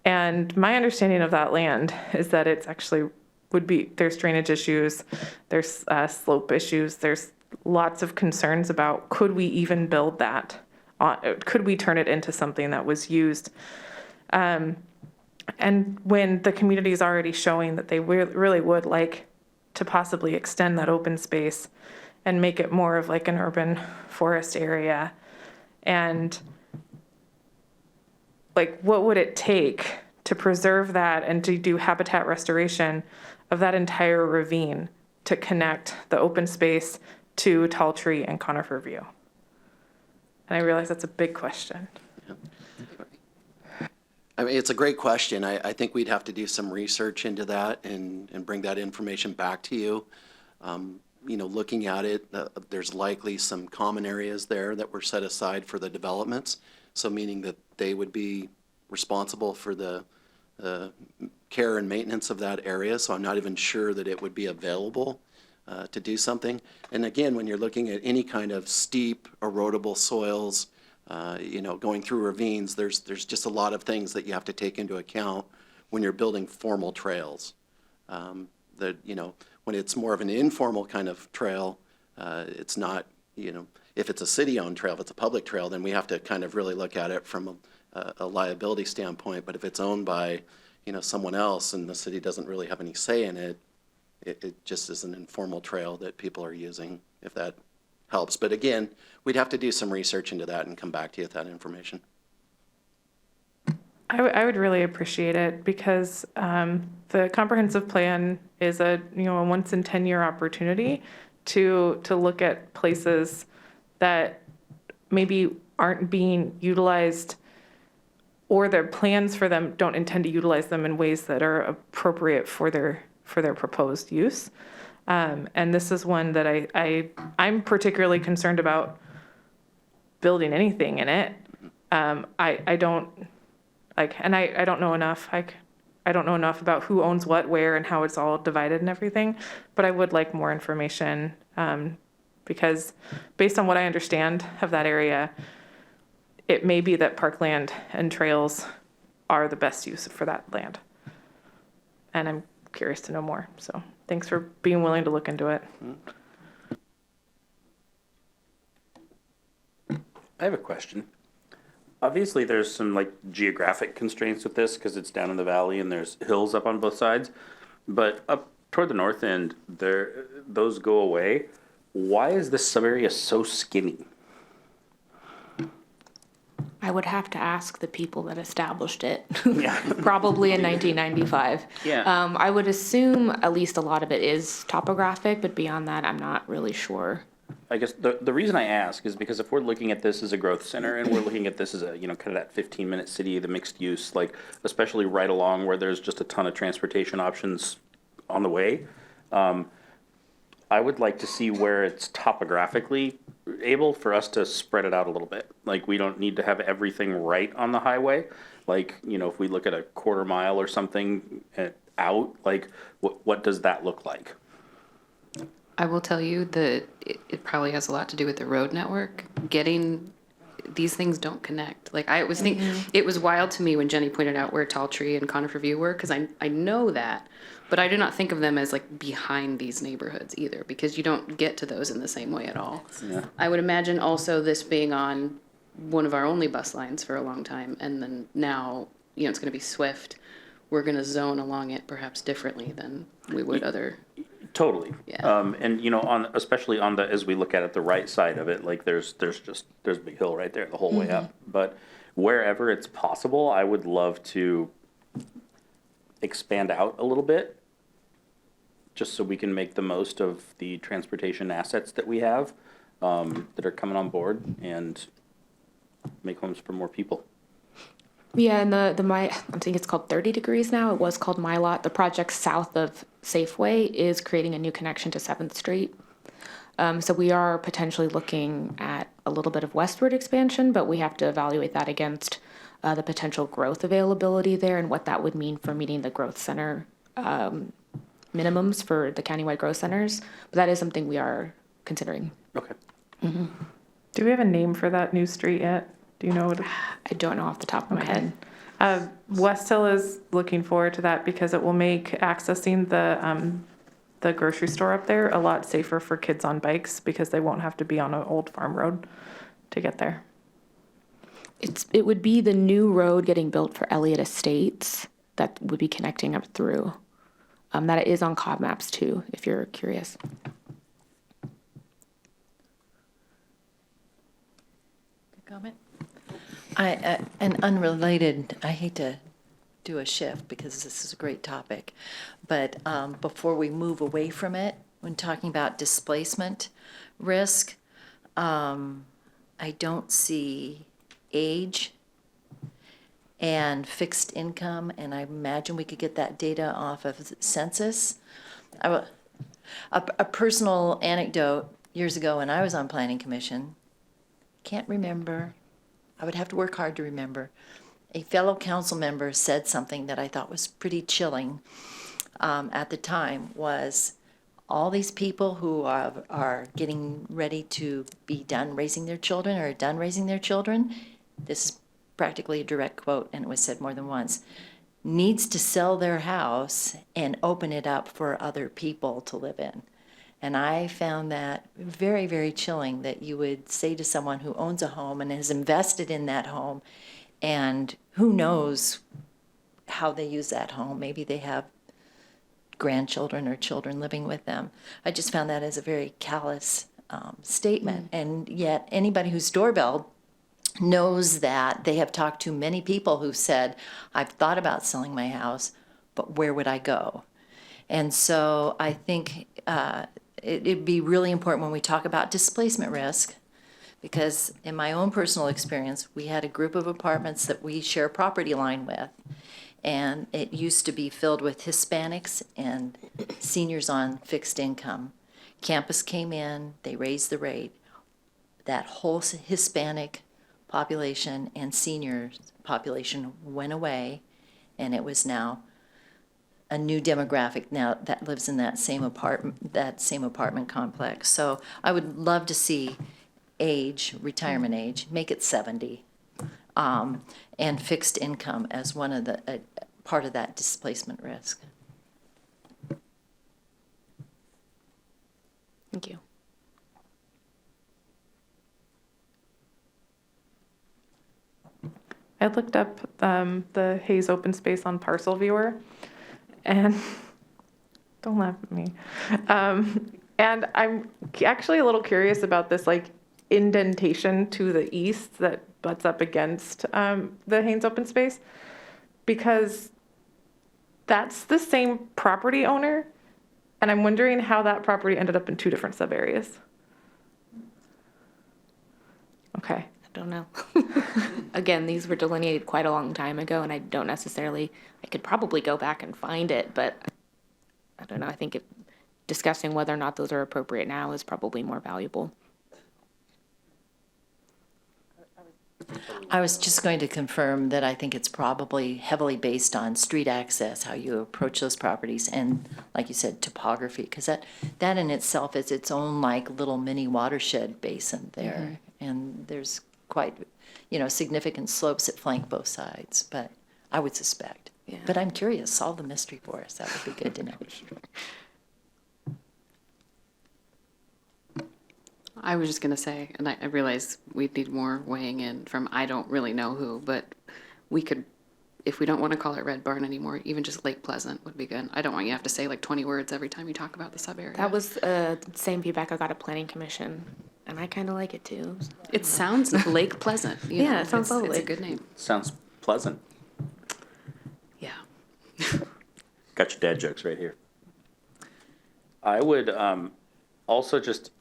Speaker 5: And my understanding of that land is that it's actually there's drainage issues, there's slope issues, there's lots of concerns about could we even build that? Could we turn it into something that was used? And when the community is already showing that they really would like to possibly extend that open space and make it more of like an urban forest area, and like what would it take to preserve that and to do habitat restoration of that entire ravine to connect the open space to Tall Tree and Conifer View? And I realize that's a big question.
Speaker 17: I mean, it's a great question. I think we'd have to do some research into that and bring that information back to you. Looking at it, there's likely some common areas there that were set aside for the developments. So meaning that they would be responsible for the care and maintenance of that area. So I'm not even sure that it would be available to do something. And again, when you're looking at any kind of steep, erodible soils, going through ravines, there's just a lot of things that you have to take into account when you're building formal trails. When it's more of an informal kind of trail, it's not, if it's a city-owned trail, if it's a public trail, then we have to kind of really look at it from a liability standpoint. But if it's owned by, someone else and the city doesn't really have any say in it, it just is an informal trail that people are using, if that helps. But again, we'd have to do some research into that and come back to you with that information.
Speaker 5: I would really appreciate it because the comprehensive plan is a once in 10-year opportunity to look at places that maybe aren't being utilized, or their plans for them don't intend to utilize them in ways that are appropriate for their proposed use. And this is one that I'm particularly concerned about building anything in it. I don't know enough. I don't know enough about who owns what, where, and how it's all divided and everything. But I would like more information because based on what I understand of that area, it may be that parkland and trails are the best use for that land. And I'm curious to know more. So thanks for being willing to look into it.
Speaker 1: I have a question. Obviously, there's some geographic constraints with this because it's down in the valley and there's hills up on both sides. But up toward the north end, those go away. Why is this subarea so skinny?
Speaker 16: I would have to ask the people that established it,
Speaker 1: Yeah.
Speaker 16: probably in 1995.
Speaker 1: Yeah.
Speaker 16: I would assume at least a lot of it is topographic, but beyond that, I'm not really sure.
Speaker 1: I guess the reason I ask is because if we're looking at this as a growth center and we're looking at this as a, kind of that 15-minute city, the mixed use, especially right along where there's just a ton of transportation options on the way, I would like to see where it's topographically able for us to spread it out a little bit. We don't need to have everything right on the highway. If we look at a quarter mile or something out, what does that look like?
Speaker 13: I will tell you that it probably has a lot to do with the road network. These things don't connect. I was thinking, it was wild to me when Jenny pointed out where Tall Tree and Conifer View were, because I know that, but I do not think of them as behind these neighborhoods either, because you don't get to those in the same way at all.
Speaker 1: Yeah.
Speaker 13: I would imagine also this being on one of our only bus lines for a long time, and then now, it's going to be Swift. we're going to zone along it perhaps differently than we would other.
Speaker 1: Totally.
Speaker 13: Yeah.
Speaker 1: And you know, especially on the, as we look at it, the right side of it, like there's a big hill right there the whole way up. But wherever it's possible, I would love to expand out a little bit, just so we can make the most of the transportation assets that we have, that are coming on board, and make homes for more people.
Speaker 16: Yeah, and I think it's called 30 Degrees now. It was called My Lot. The project south of Safeway is creating a new connection to 7th Street. So we are potentially looking at a little bit of westward expansion, but we have to evaluate that against the potential growth availability there and what that would mean for meeting the growth center minimums for the countywide growth centers. But that is something we are considering.
Speaker 1: Okay.
Speaker 5: Do we have a name for that new street yet? Do you know what?
Speaker 16: I don't know off the top of my head.
Speaker 5: West Hill is looking forward to that because it will make accessing the grocery store up there a lot safer for kids on bikes because they won't have to be on an old farm road to get there.
Speaker 16: It would be the new road getting built for Elliott Estates that would be connecting up through. That is on Cobb Maps too, if you're curious.
Speaker 4: Good comment. And unrelated, I hate to do a shift because this is a great topic, but before we move away from it, when talking about displacement risk, I don't see age and fixed income, and I imagine we could get that data off of the census. A personal anecdote, years ago when I was on Planning Commission, can't remember, I would have to work hard to remember, a fellow council member said something that I thought was pretty chilling at the time, was all these people who are getting ready to be done raising their children or done raising their children, this is practically a direct quote, and it was said more than once, needs to sell their house and open it up for other people to live in. And I found that very, very chilling that you would say to someone who owns a home and has invested in that home, and who knows how they use that home. Maybe they have grandchildren or children living with them. I just found that as a very callous statement. And yet anybody who's doorbell knows that they have talked to many people who said, I've thought about selling my house, but where would I go? And so I think it'd be really important when we talk about displacement risk, because in my own personal experience, we had a group of apartments that we share a property line with, and it used to be filled with Hispanics and seniors on fixed income. Campus came in, they raised the rate. That whole Hispanic population and senior population went away, and it was now a new demographic now that lives in that same apartment complex. So I would love to see retirement age, make it 70, and fixed income as one of the part of that displacement risk.
Speaker 16: Thank you.
Speaker 5: I looked up the Hayes open space on Parcel Viewer, and don't laugh at me. And I'm actually a little curious about this like indentation to the east that butts up against the Haynes open space, because that's the same property owner, and I'm wondering how that property ended up in two different sub areas. Okay.
Speaker 16: I don't know. Again, these were delineated quite a long time ago, and I could probably go back and find it, but I don't know. I think discussing whether or not those are appropriate now is probably more valuable.
Speaker 4: I was just going to confirm that I think it's probably heavily based on street access, how you approach those properties, and like you said, topography, because that in itself is its own like little mini watershed basin there, and there's quite, significant slopes that flank both sides, but I would suspect. Yeah. But I'm curious, solve the mystery for us. That would be good to know.
Speaker 13: I was just going to say, and I realize we need more weighing in from I don't really know who, but we could if we don't want to call it Red Barn anymore, even just Lake Pleasant would be good. I don't want you to have to say like 20 words every time you talk about the sub area.
Speaker 16: That was the same feedback I got at Planning Commission, and I kind of like it too.
Speaker 13: It sounds Lake Pleasant.
Speaker 16: Yeah, it sounds lovely.
Speaker 13: It's a good name.
Speaker 1: Sounds pleasant.
Speaker 13: Yeah.
Speaker 1: Got your dad jokes right here. I would also just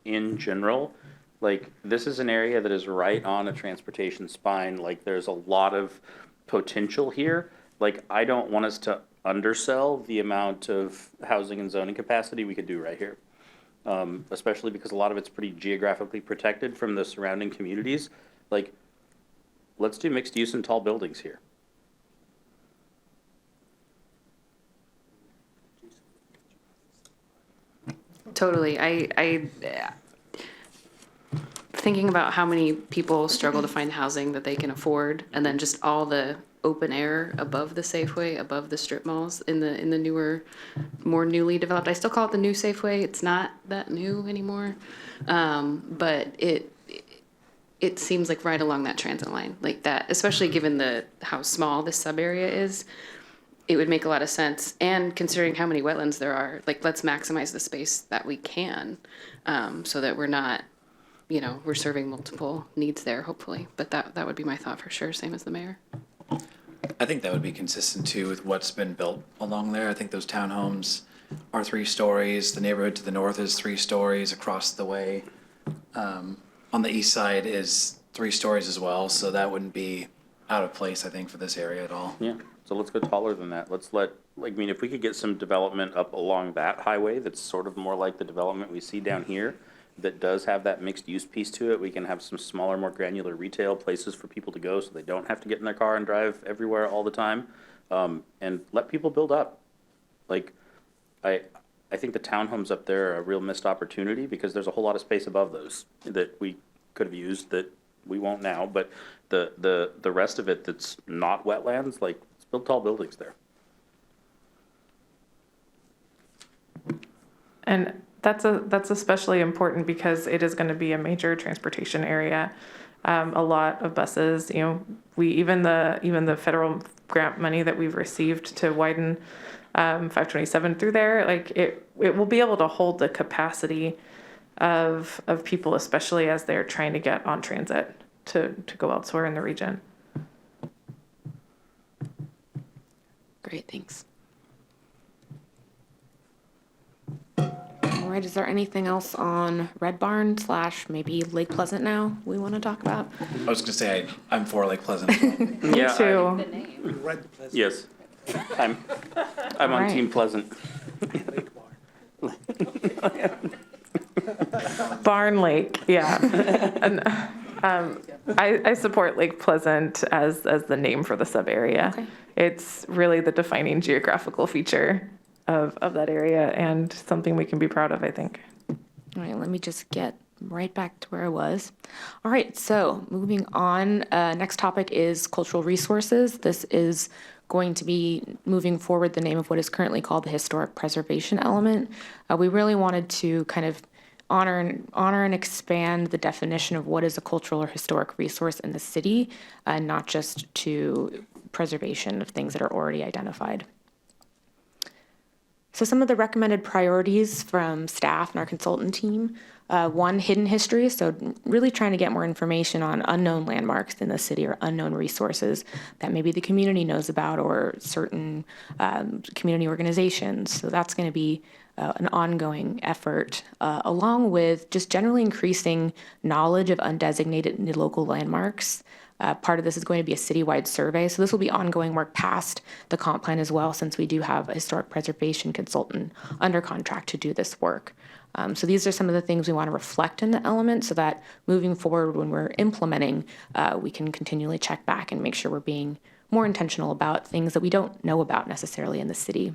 Speaker 1: in general, like this is an area that is right on a transportation spine. Like there's a lot of potential here. Like I don't want us to undersell the amount of housing and zoning capacity we could do right here. Especially because a lot of it's pretty geographically protected from the surrounding communities. Like, let's do mixed use and tall buildings here.
Speaker 13: Totally. I thinking about how many people struggle to find housing that they can afford, and then just all the open air above the Safeway, above the strip malls in the newer, more newly developed. I still call it the new Safeway. It's not that new anymore, but it seems like right along that transit line, like that. Especially given how small this sub area is, it would make a lot of sense. And considering how many wetlands there are, like let's maximize the space that we can, so that we're not, we're serving multiple needs there. Hopefully, but that would be my thought for sure. Same as the mayor.
Speaker 14: I think that would be consistent too with what's been built along there. I think those townhomes are 3 stories. The neighborhood to the north is 3 stories. Across the way, on the east side is 3 stories as well. So that wouldn't be out of place, I think, for this area at all.
Speaker 1: Yeah, so let's go taller than that. Let's if we could get some development up along that highway that's sort of more like the development we see down here, that does have that mixed use piece to it. We can have some smaller, more granular retail places for people to go so they don't have to get in their car and drive everywhere all the time, and let people build up. Like, I think the townhomes up there are a real missed opportunity because there's a whole lot of space above those that we could have used that we won't now, but the rest of it that's not wetlands, like, let's build tall buildings there.
Speaker 5: And that's especially important because it is going to be a major transportation area. A lot of buses, even the federal grant money that we've received to widen 527 through there, like it will be able to hold the capacity of people, especially as they're trying to get on transit to go elsewhere in the region.
Speaker 16: Great, thanks. All right, is there anything else on Red Barn / maybe Lake Pleasant now we want to talk about?
Speaker 14: I was gonna say I'm for Lake Pleasant.
Speaker 5: Me too.
Speaker 1: Yes, I'm on
Speaker 16: right.
Speaker 1: Team Pleasant.
Speaker 5: Barn Lake, yeah. And I support Lake Pleasant as the name for the sub area.
Speaker 16: Okay.
Speaker 5: It's really the defining geographical feature of that area and something we can be proud of, I think.
Speaker 16: All right, let me just get right back to where I was. All right, so moving on, next topic is cultural resources. This is going to be moving forward the name of what is currently called the historic preservation element. We really wanted to kind of honor and expand the definition of what is a cultural or historic resource in the city, not just to preservation of things that are already identified. So some of the recommended priorities from staff and our consultant team, one, hidden history. So really trying to get more information on unknown landmarks in the city or unknown resources that maybe the community knows about or certain community organizations. So that's going to be an ongoing effort, along with just generally increasing knowledge of undesignated local landmarks. Part of this is going to be a citywide survey. So this will be ongoing work past the comp plan as well, since we do have a historic preservation consultant under contract to do this work. So these are some of the things we want to reflect in the element so that moving forward when we're implementing, we can continually check back and make sure we're being more intentional about things that we don't know about necessarily in the city.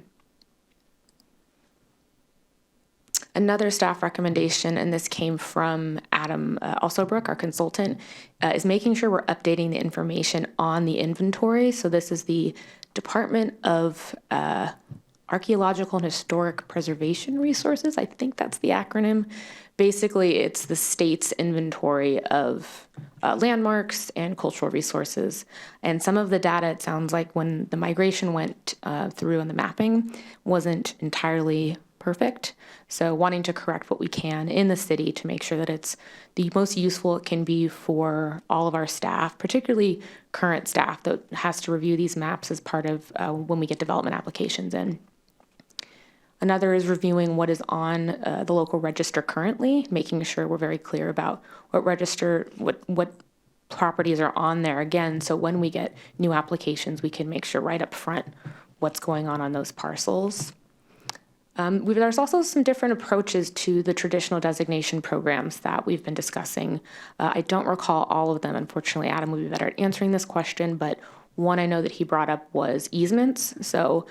Speaker 16: Another staff recommendation, and this came from Adam Alsobrook, our consultant, is making sure we're updating the information on the inventory. So this is the Department of Archaeological and Historic Preservation Resources. I think that's the acronym. Basically, it's the state's inventory of landmarks and cultural resources. And some of the data, it sounds like when the migration went through and the mapping wasn't entirely perfect. So wanting to correct what we can in the city to make sure that it's the most useful it can be for all of our staff, particularly current staff that has to review these maps as part of when we get development applications in. Another is reviewing what is on the local register currently, making sure we're very clear about what properties are on there again. So when we get new applications, we can make sure right up front what's going on those parcels. There's also some different approaches to the traditional designation programs that we've been discussing. I don't recall all of them. Unfortunately, Adam would be better at answering this question, but one I know that he brought up was easements. So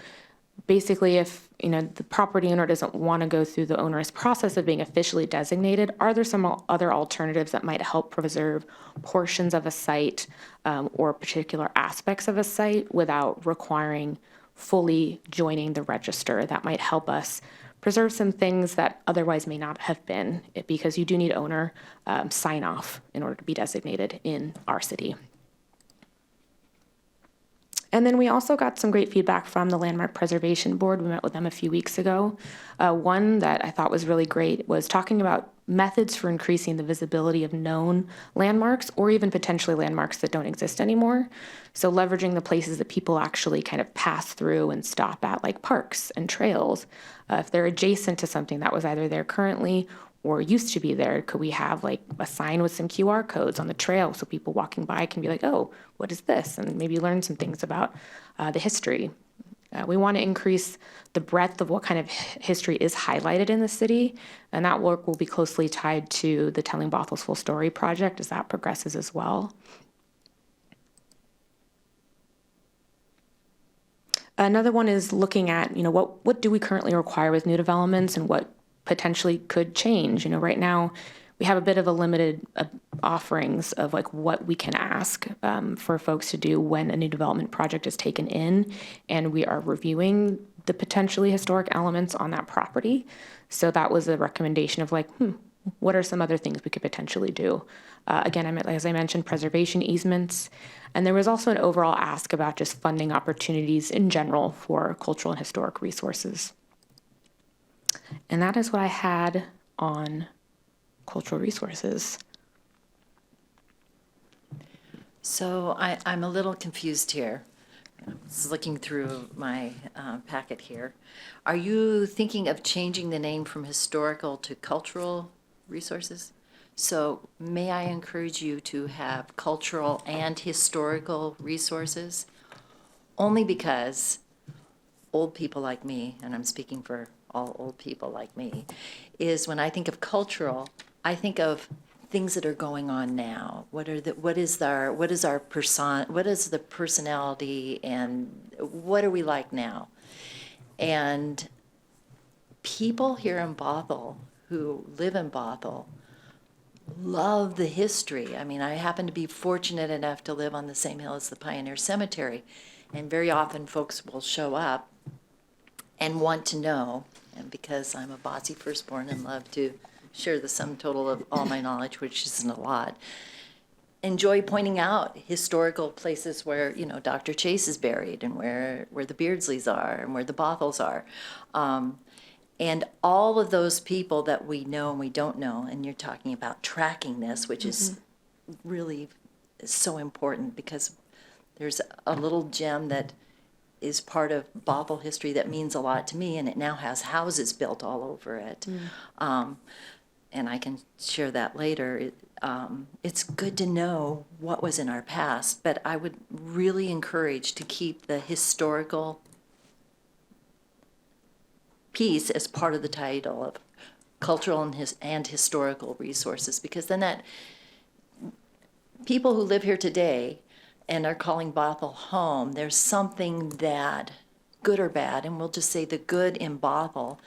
Speaker 16: basically, if the property owner doesn't want to go through the onerous process of being officially designated, are there some other alternatives that might help preserve portions of a site or particular aspects of a site without requiring fully joining the register? That might help us preserve some things that otherwise may not have been, because you do need owner sign off in order to be designated in our city. And then we also got some great feedback from the Landmark Preservation Board. We met with them a few weeks ago. One that I thought was really great was talking about methods for increasing the visibility of known landmarks or even potentially landmarks that don't exist anymore. So leveraging the places that people actually kind of pass through and stop at, like parks and trails. If they're adjacent to something that was either there currently or used to be there, could we have like a sign with some QR codes on the trail so people walking by can be like, oh, what is this? And maybe learn some things about the history. We want to increase the breadth of what kind of history is highlighted in the city, and that work will be closely tied to the Telling Bothell's Full Story project as that progresses as well. Another one is looking at, what do we currently require with new developments and what potentially could change. Right now we have a bit of a limited offerings of like what we can ask for folks to do when a new development project is taken in, and we are reviewing the potentially historic elements on that property. So that was a recommendation of like, what are some other things we could potentially do? Again, as I mentioned, preservation easements, and there was also an overall ask about just funding opportunities in general for cultural and historic resources. And that is what I had on cultural resources.
Speaker 4: So I'm a little confused here. I was looking through my packet here. Are you thinking of changing the name from historical to cultural resources? So may I encourage you to have cultural and historical resources? Only because old people like me, and I'm speaking for all old people like me, is when I think of cultural, I think of things that are going on now. What is the personality, and what are we like now? And people here in Bothell who live in Bothell love the history. I mean, I happen to be fortunate enough to live on the same hill as the Pioneer Cemetery, and very often folks will show up and want to know, and because I'm a bossy firstborn and love to share the sum total of all my knowledge, which isn't a lot, enjoy pointing out historical places where, Dr. Chase is buried, and where the Beardsleys are, and where the Bothells are. And all of those people that we know and we don't know, and you're talking about tracking this, which is really so important, because there's a little gem that is part of Bothell history that means a lot to me, and it now has houses built all over it. And I can share that later. It's good to know what was in our past, but I would really encourage to keep the historical piece as part of the title of cultural and historical resources, because then that people who live here today and are calling Bothell home, there's something that, good or bad, and we'll just say the good in Bothell,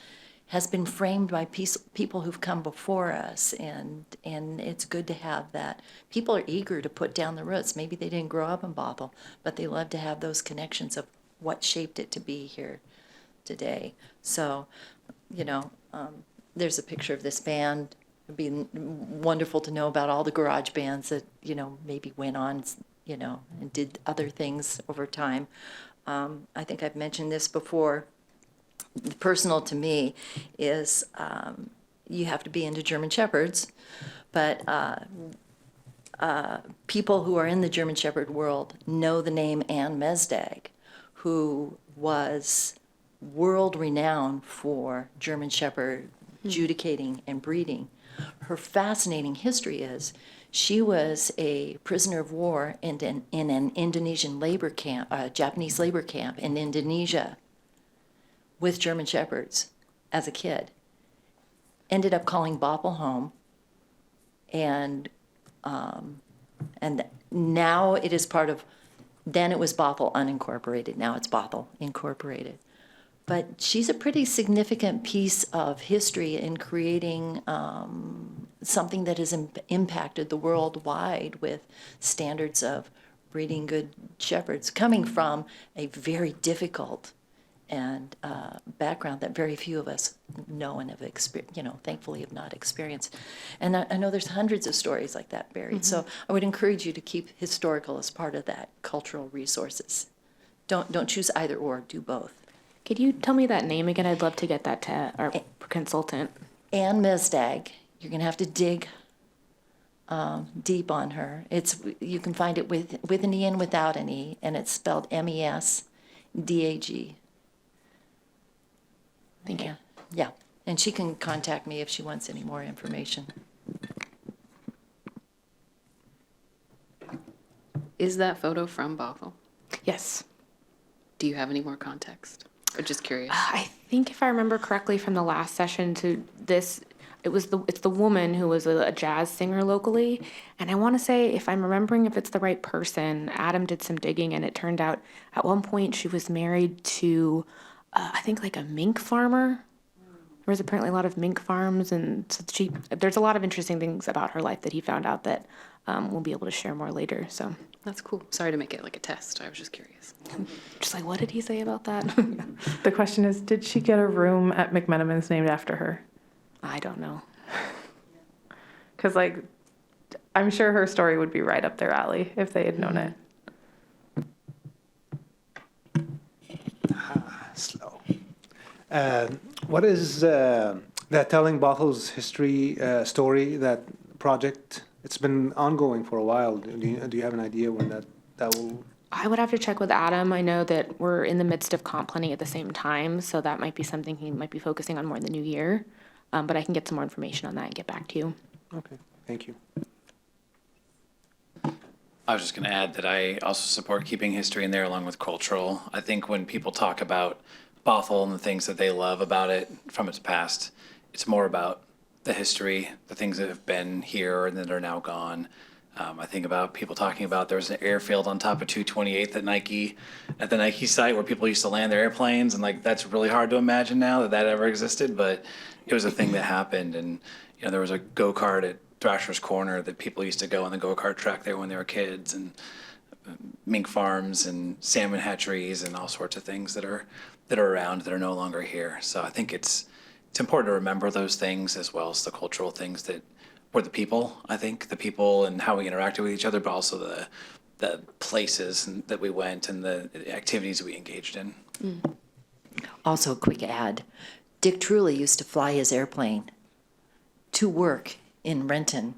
Speaker 4: has been framed by people who've come before us, and it's good to have that. People are eager to put down the roots. Maybe they didn't grow up in Bothell, but they love to have those connections of what shaped it to be here today. So, there's a picture of this band. It'd be wonderful to know about all the garage bands that, maybe went on, and did other things over time. I think I've mentioned this before. Personal to me is you have to be into German Shepherds, but people who are in the German Shepherd world know the name Anne Mesdag, who was world-renowned for German Shepherd adjudicating and breeding. Her fascinating history is she was a prisoner of war in an Indonesian labor camp, Japanese labor camp in Indonesia with German Shepherds as a kid. Ended up calling Bothell home, and now it is part of, then it was Bothell unincorporated, now it's Bothell incorporated. But she's a pretty significant piece of history in creating something that has impacted the world wide with standards of breeding good shepherds, coming from a very difficult and background that very few of us know and have experienced, thankfully have not experienced. And I know there's hundreds of stories like that buried. So I would encourage you to keep historical as part of that cultural resources. Don't choose either or, do both.
Speaker 16: Could you tell me that name again? I'd love to get that to our consultant.
Speaker 4: Anne Mesdag. You're going to have to dig deep on her. You can find it with an E and without an E, and it's spelled MESDAG.
Speaker 16: Thank you.
Speaker 4: Yeah, and she can contact me if she wants any more information.
Speaker 13: Is that photo from Bothell?
Speaker 16: Yes.
Speaker 13: Do you have any more context? Or just curious?
Speaker 16: I think if I remember correctly from the last session to this, it's the woman who was a jazz singer locally. And I want to say, if I'm remembering if it's the right person, Adam did some digging and it turned out at one point she was married to, I think like a mink farmer. There was apparently a lot of mink farms, and so there's a lot of interesting things about her life that he found out that we'll be able to share more later. So
Speaker 13: That's cool. Sorry to make it like a test. I was just curious.
Speaker 16: just like, what did he say about that?
Speaker 5: The question is, did she get a room at McMenamin's named after her?
Speaker 16: I don't know.
Speaker 5: Because, I'm sure her story would be right up their alley if they had known it.
Speaker 10: Slow. What is that telling Bothell's history story, that project? It's been ongoing for a while. Do you have an idea when that will?
Speaker 16: I would have to check with Adam. I know that we're in the midst of comp planning at the same time, so that might be something he might be focusing on more in the new year. But I can get some more information on that and get back to you.
Speaker 10: Okay, thank you.
Speaker 14: I was just going to add that I also support keeping history in there along with cultural. I think when people talk about Bothell and the things that they love about it from its past, it's more about the history, the things that have been here and that are now gone. I think about people talking about there was an airfield on top of 228th at the Nike site where people used to land their airplanes, and that's really hard to imagine now that ever existed, but it was a thing that happened. And there was a go-kart at Thrasher's Corner that people used to go on the go-kart track there when they were kids, and mink farms and salmon hatcheries and all sorts of things that are around that are no longer here. So I think it's important to remember those things as well as the cultural things that were the people, I think, the people and how we interacted with each other, but also the places that we went and the activities that we engaged in.
Speaker 4: Also, a quick add, Dick Truly used to fly his airplane to work in Renton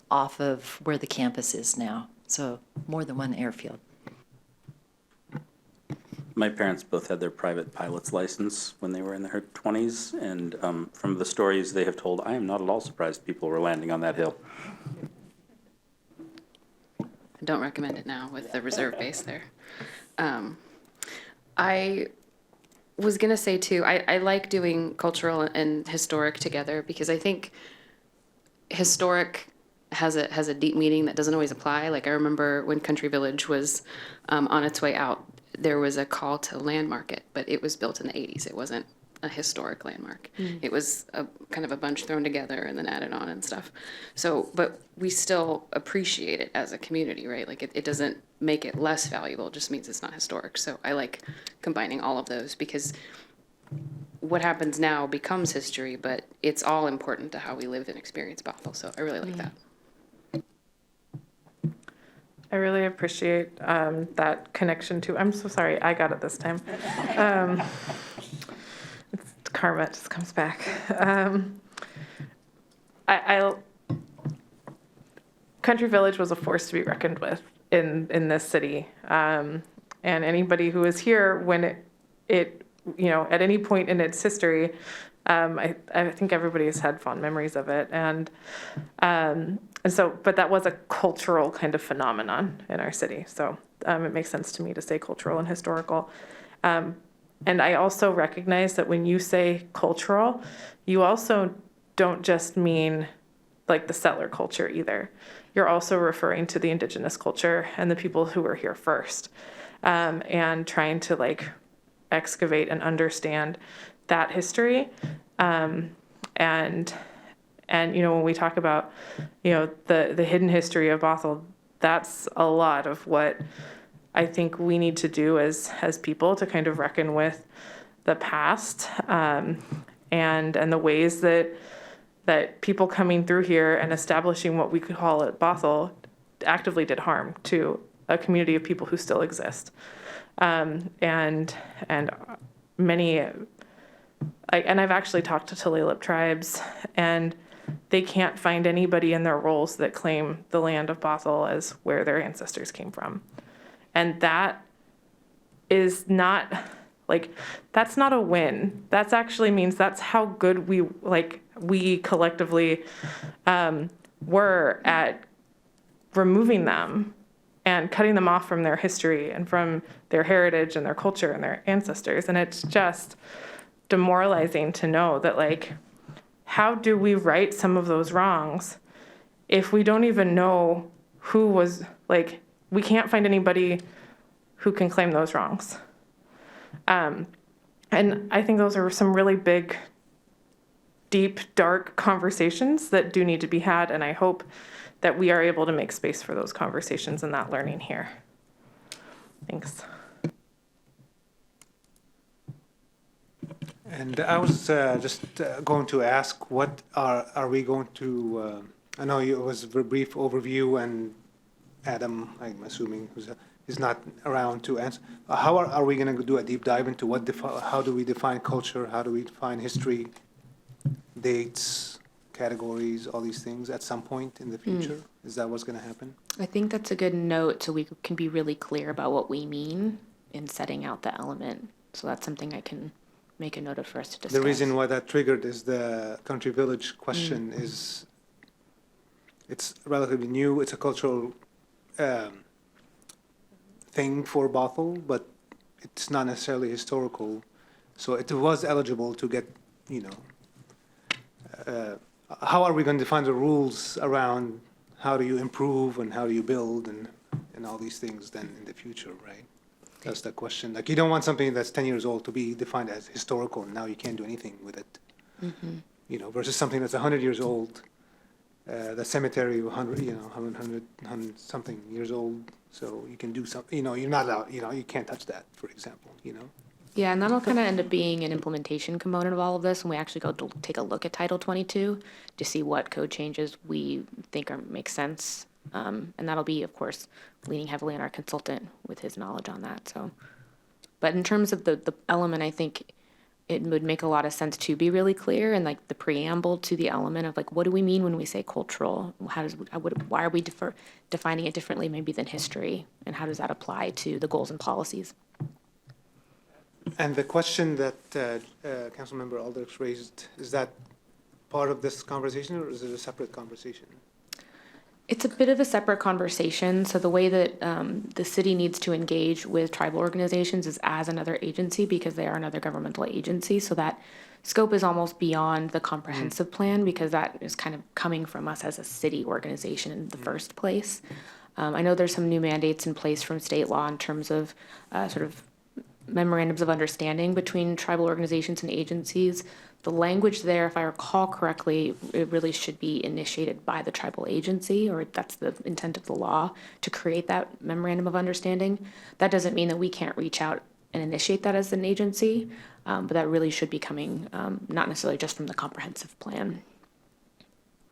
Speaker 4: off of where the campus is now. So more than one airfield.
Speaker 1: My parents both had their private pilot's license when they were in their 20s, and from the stories they have told, I am not at all surprised people were landing on that hill.
Speaker 13: I don't recommend it now with the reserve base there. I was going to say, too, I like doing cultural and historic together because I think historic has a deep meaning that doesn't always apply. I remember when Country Village was on its way out, there was a call to landmark it, but it was built in the 80s. It wasn't a historic landmark. It was a kind of a bunch thrown together and then added on and stuff. So, but we still appreciate it as a community, right? It doesn't make it less valuable, it just means it's not historic. So I like combining all of those because what happens now becomes history, but it's all important to how we live and experience Bothell. So I really like that.
Speaker 5: I really appreciate that connection to, I'm so sorry, I got it this time. It's karma, it just comes back. Country Village was a force to be reckoned with in this city. And anybody who is here when it at any point in its history, I think everybody's had fond memories of it. And so, but that was a cultural kind of phenomenon in our city. So it makes sense to me to say cultural and historical. And I also recognize that when you say cultural, you also don't just mean like the settler culture either. You're also referring to the indigenous culture and the people who were here first, and trying to like excavate and understand that history. And when we talk about, the hidden history of Bothell, that's a lot of what I think we need to do as people to kind of reckon with the past, and the ways that people coming through here and establishing what we could call it Bothell actively did harm to a community of people who still exist. And many, I've actually talked to Tulalip tribes, and they can't find anybody in their roles that claim the land of Bothell as where their ancestors came from. And that is not, that's not a win. That actually means that's how good we collectively were at removing them and cutting them off from their history and from their heritage and their culture and their ancestors. And it's just demoralizing to know that, how do we right some of those wrongs if we don't even know who was, we can't find anybody who can claim those wrongs. And I think those are some really big, deep, dark conversations that do need to be had, and I hope that we are able to make space for those conversations and that learning here. Thanks.
Speaker 10: And I was just going to ask, what are we going to, I know it was a very brief overview, and Adam, I'm assuming, is not around to answer. How are we going to do a deep dive into how do we define culture? How do we define history, dates, categories, all these things at some point in the future? Is that what's going to happen?
Speaker 16: I think that's a good note, so we can be really clear about what we mean in setting out the element. So that's something I can make a note of for us to discuss.
Speaker 10: The reason why that triggered is the Country Village question is, it's relatively new. It's a cultural thing for Bothell, but it's not necessarily historical. So it was eligible to get, how are we going to define the rules around how do you improve and how do you build and all these things then in the future, right? That's the question. You don't want something that's 10 years old to be defined as historical, and now you can't do anything with it. Versus something that's 100 years old. The cemetery, 100 something years old. So you can do something, you're not allowed, you can't touch that, for example,
Speaker 16: Yeah, and that'll kind of end up being an implementation component of all of this when we actually go to take a look at Title 22 to see what code changes we think make sense. And that'll be, of course, leaning heavily on our consultant with his knowledge on that. So, but in terms of the element, I think it would make a lot of sense to be really clear and the preamble to the element of what do we mean when we say cultural? Why are we defining it differently maybe than history? And how does that apply to the goals and policies?
Speaker 10: And the question that Councilmember Aldrich raised, is that part of this conversation, or is it a separate conversation?
Speaker 16: It's a bit of a separate conversation. So the way that the city needs to engage with tribal organizations is as another agency, because they are another governmental agency. So that scope is almost beyond the comprehensive plan, because that is kind of coming from us as a city organization in the first place. I know there's some new mandates in place from state law in terms of sort of memorandums of understanding between tribal organizations and agencies. The language there, if I recall correctly, it really should be initiated by the tribal agency, or that's the intent of the law, to create that memorandum of understanding. That doesn't mean that we can't reach out and initiate that as an agency, but that really should be coming not necessarily just from the comprehensive plan,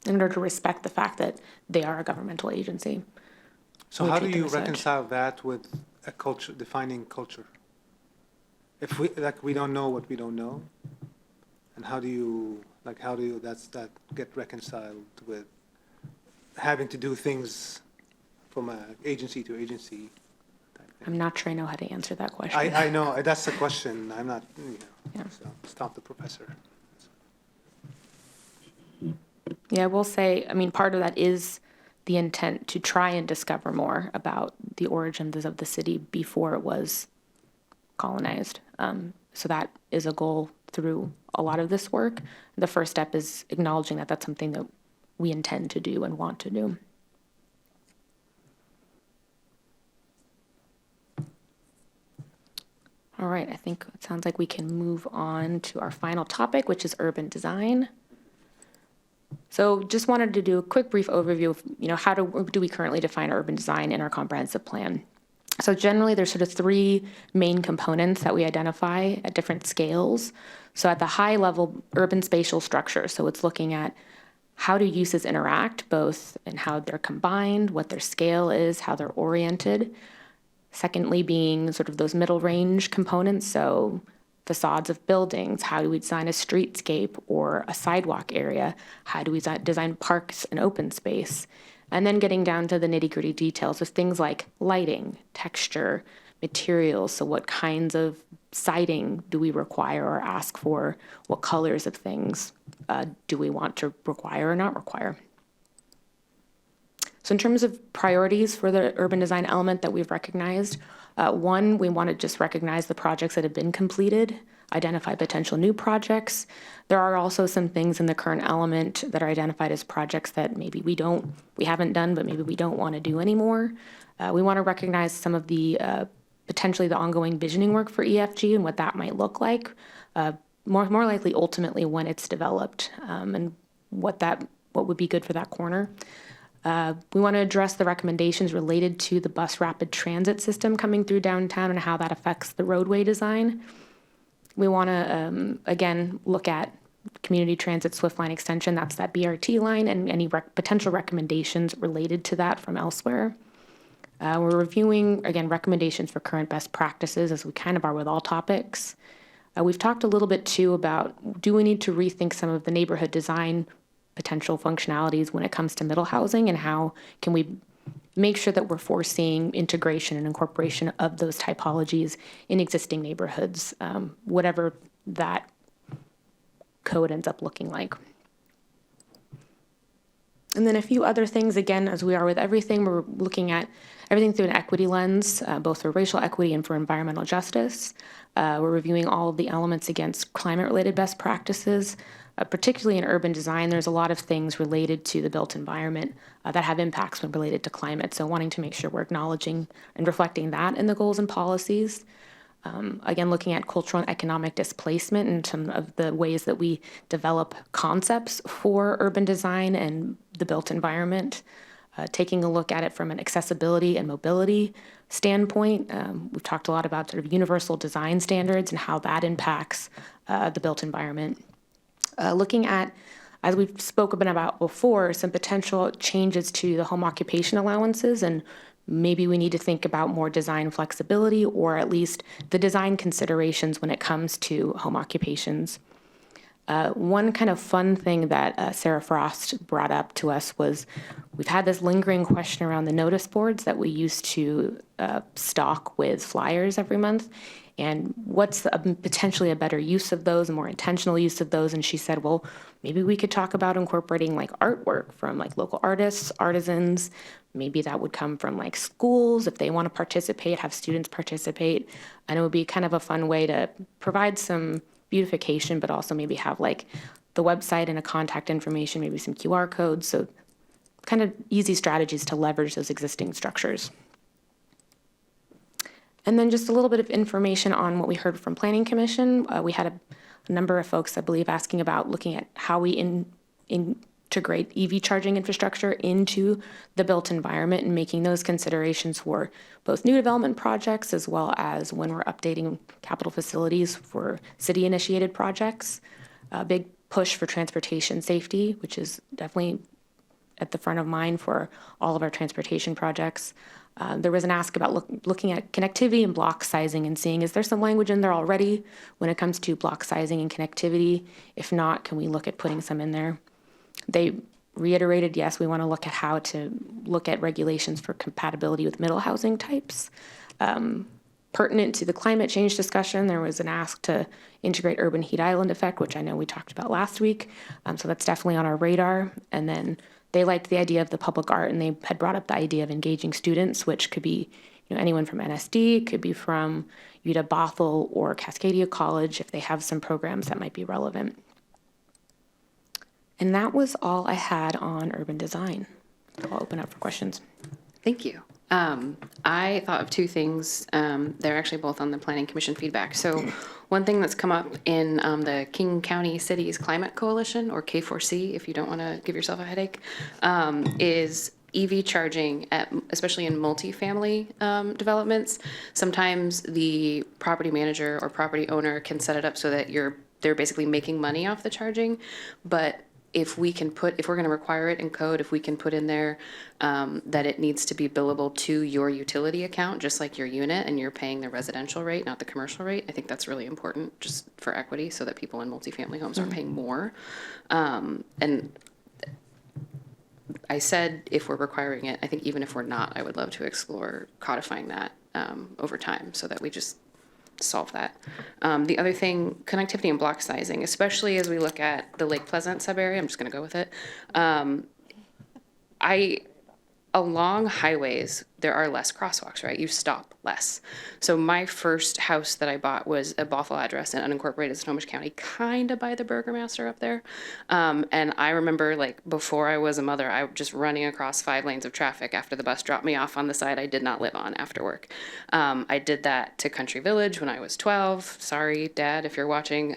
Speaker 16: in order to respect the fact that they are a governmental agency.
Speaker 10: So
Speaker 16: We
Speaker 10: how
Speaker 16: take
Speaker 10: do
Speaker 16: them
Speaker 10: you
Speaker 16: as such.
Speaker 10: reconcile that with a culture, defining culture? If we, like, we don't know what we don't know, and how do you that get reconciled with having to do things from agency to agency?
Speaker 16: I'm not sure I know how to answer that question.
Speaker 10: I know, that's the question, I'm not, so stop the professor.
Speaker 16: Yeah, I will say, I mean, part of that is the intent to try and discover more about the origins of the city before it was colonized. So that is a goal through a lot of this work. The first step is acknowledging that that's something that we intend to do and want to do. All right, I think it sounds like we can move on to our final topic, which is urban design. So just wanted to do a quick brief overview of, how do we currently define urban design in our comprehensive plan? So generally there's sort of three main components that we identify at different scales. So at the high level, urban spatial structure. So it's looking at how do uses interact, both in how they're combined, what their scale is, how they're oriented. Secondly, being sort of those middle range components. So facades of buildings, how do we design a streetscape or a sidewalk area? How do we design parks and open space? And then getting down to the nitty-gritty details of things like lighting, texture, materials. So what kinds of siding do we require or ask for? What colors of things do we want to require or not require? So in terms of priorities for the urban design element that we've recognized, one, we want to just recognize the projects that have been completed, identify potential new projects. There are also some things in the current element that are identified as projects that maybe we haven't done, but maybe we don't want to do anymore. We want to recognize some of the potentially the ongoing visioning work for EFG and what that might look like, more likely ultimately when it's developed, and what would be good for that corner. We want to address the recommendations related to the bus rapid transit system coming through downtown and how that affects the roadway design. We want to, again, look at community transit swift line extension, that's that BRT line, and any potential recommendations related to that from elsewhere. We're reviewing, again, recommendations for current best practices, as we kind of are with all topics. We've talked a little bit, too, about do we need to rethink some of the neighborhood design potential functionalities when it comes to middle housing, and how can we make sure that we're foreseeing integration and incorporation of those typologies in existing neighborhoods, whatever that code ends up looking like. And then a few other things, again, as we are with everything, we're looking at everything through an equity lens, both for racial equity and for environmental justice. We're reviewing all of the elements against climate-related best practices. Particularly in urban design, there's a lot of things related to the built environment that have impacts when related to climate. So wanting to make sure we're acknowledging and reflecting that in the goals and policies. Again, looking at cultural and economic displacement and some of the ways that we develop concepts for urban design and the built environment. Taking a look at it from an accessibility and mobility standpoint. We've talked a lot about sort of universal design standards and how that impacts the built environment. Looking at, as we've spoken about before, some potential changes to the home occupation allowances, and maybe we need to think about more design flexibility, or at least the design considerations when it comes to home occupations. One kind of fun thing that Sarah Frost brought up to us was we've had this lingering question around the notice boards that we used to stock with flyers every month. And what's potentially a better use of those, a more intentional use of those? And she said, well, maybe we could talk about incorporating like artwork from like local artists, artisans. Maybe that would come from like schools if they want to participate, have students participate. And it would be kind of a fun way to provide some beautification, but also maybe have like the website and a contact information, maybe some QR codes. So kind of easy strategies to leverage those existing structures. And then just a little bit of information on what we heard from Planning Commission. We had a number of folks, I believe, asking about looking at how we integrate integrate EV charging infrastructure into the built environment and making those considerations for both new development projects as well as when we're updating capital facilities for city-initiated projects. A big push for transportation safety, which is definitely at the front of mind for all of our transportation projects. There was an ask about looking at connectivity and block sizing and seeing, is there some language in there already when it comes to block sizing and connectivity? If not, can we look at putting some in there? They reiterated, yes, we want to look at how to look at regulations for compatibility with middle housing types. Pertinent to the climate change discussion, there was an ask to integrate urban heat island effect, which I know we talked about last week. So that's definitely on our radar. And then they liked the idea of the public art, and they had brought up the idea of engaging students, which could be anyone from NSD, could be from UW Bothell or Cascadia College if they have some programs that might be relevant. And that was all I had on urban design. So I'll open up for questions.
Speaker 13: Thank you. I thought of two things. They're actually both on the Planning Commission feedback. So one thing that's come up in the King County Cities Climate Coalition, or K4C, if you don't want to give yourself a headache, is EV charging, especially in multifamily developments. Sometimes the property manager or property owner can set it up so that they're basically making money off the charging, but if we're going to require it in code, if we can put in there that it needs to be billable to your utility account, just like your unit, and you're paying the residential rate, not the commercial rate, I think that's really important just for equity so that people in multifamily homes aren't paying more. And I said if we're requiring it, I think even if we're not, I would love to explore codifying that over time so that we just solve that. The other thing, connectivity and block sizing, especially as we look at the Lake Pleasant sub-area, I'm just going to go with it. Along highways, there are less crosswalks, right? You stop less. So my first house that I bought was a Bothell address in unincorporated Snohomish County, kind of by the Burgomaster up there. And I remember, like, before I was a mother, I was just running across 5 lanes of traffic after the bus dropped me off on the side I did not live on after work. I did that to Country Village when I was 12. Sorry, Dad, if you're watching.